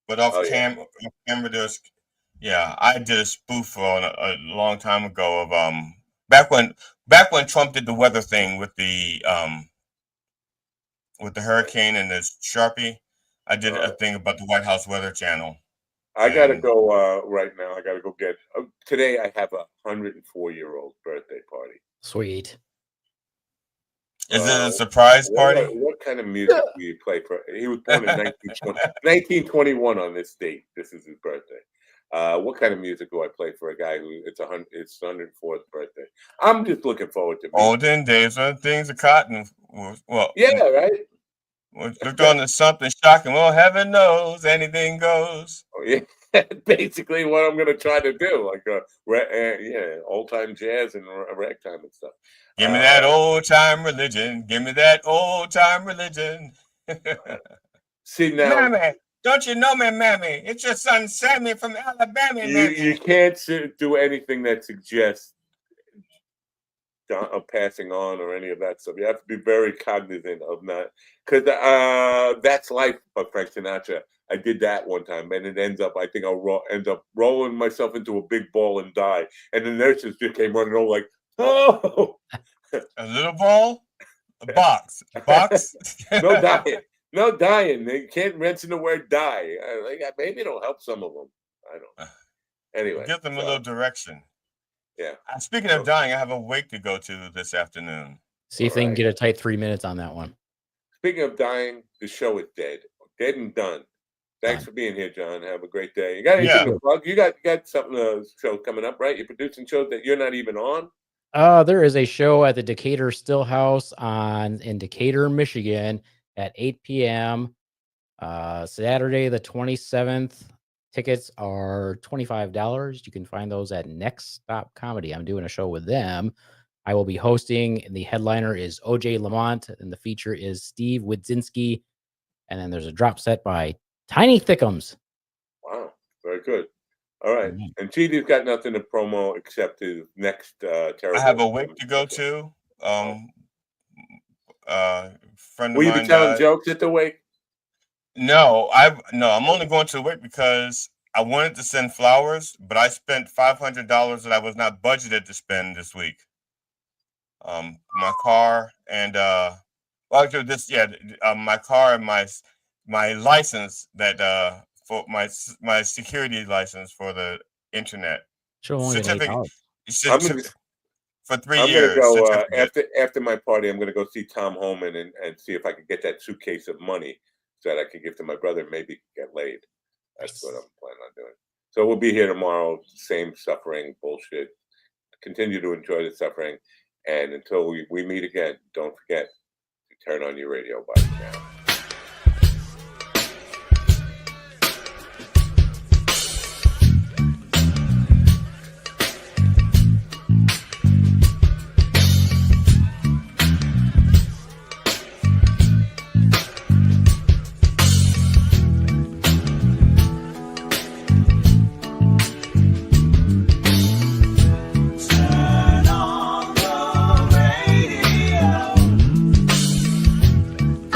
but off camera, there's. Yeah, I did a spoof a long time ago of back when Trump did the weather thing with the hurricane and the Sharpie. I did a thing about the White House Weather Channel. I gotta go right now. I gotta go get. Today I have a 104-year-old birthday party. Sweet. Is it a surprise party? What kind of music do you play for? He was born in 1921 on this date. This is his birthday. What kind of music do I play for a guy who it's 104th birthday? I'm just looking forward to music. Olden days when things are cotton. Well, yeah, right. Looked on to something shocking. Well, heaven knows anything goes. Oh, yeah, basically what I'm gonna try to do, like old time jazz and ragtime and stuff. Give me that old time religion. Give me that old time religion. See now, Mammy, don't you know me, Mammy? It's your son Sammy from Alabama. You can't do anything that suggests passing on or any of that stuff. You have to be very cognizant of that, because that's life. But Frank Sinatra, I did that one time, and it ends up, I think I'll end up rolling myself into a big ball and die. And the nurses just came running over like, oh, a little ball, a box, no dying, no dying. They can't mention the word die. Maybe it'll help some of them. I don't know. Anyway, give them a little direction. Yeah. Speaking of dying, I have a wake to go to this afternoon. See if they can get a tight 3 minutes on that one. Speaking of dying, the show is dead and done. Thanks for being here, John. Have a great day. You got anything to plug? You got something show coming up, right? You're producing shows that you're not even on. There is a show at the Decatur Still House in Decatur, Michigan at 8 p.m. Saturday the 27th. Tickets are $25. You can find those at Next Stop Comedy. I'm doing a show with them. I will be hosting. The headliner is OJ Lamont, and the feature is Steve Widzinski. And then there's a drop set by Tiny Thickums. Wow, very good. All right. And TD's got nothing to promo except his next terrible. I have a wake to go to. Friend of Will you mine be telling died. jokes at the wake? No, I'm only going to the wake because I wanted to send flowers, but I spent $500 that I was not budgeted to spend this week. My car and my car and my license that for my security license for the internet certificate for 3 years. I'm gonna go after my party. I'm gonna go see Tom Homan and see if I can get that suitcase of money so that I can give to my brother and maybe get laid. That's what I'm planning on doing. So we'll be here tomorrow. Same suffering bullshit. Continue to enjoy the suffering, and until we meet again, don't forget to turn on your radio by now. Oh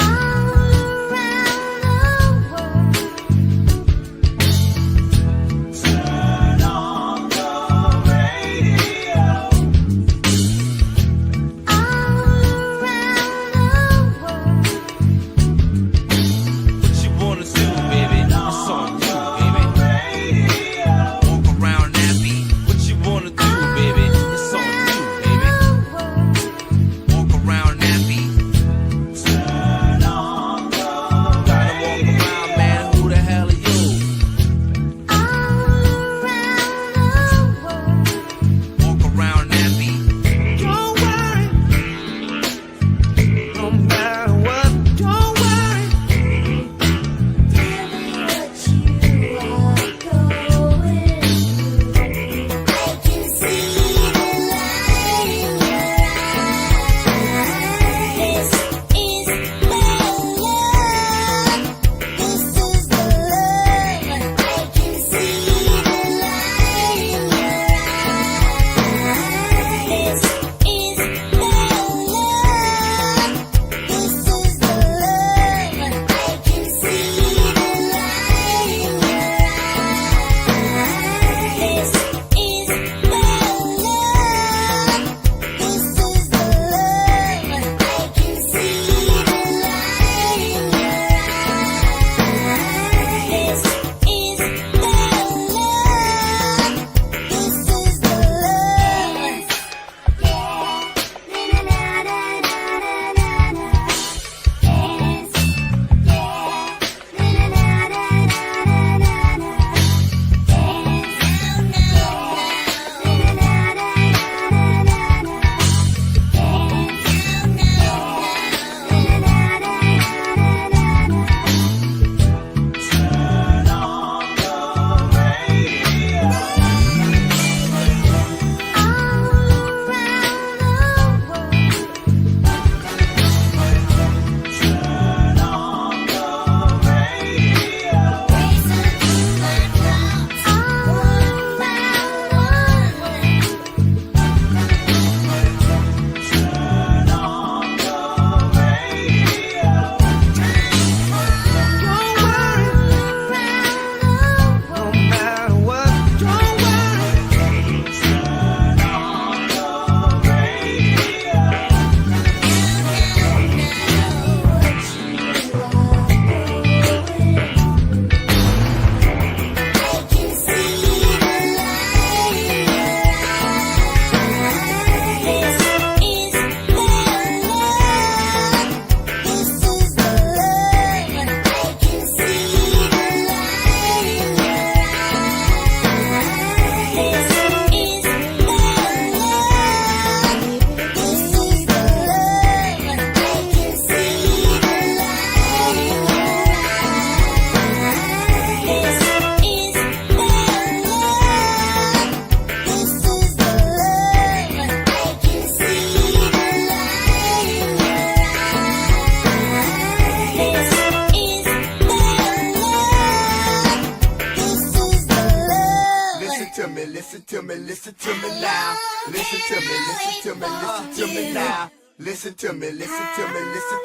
listen to me now. Listen to me, listen to me, listen to me now. Listen to me, listen to me, listen to me.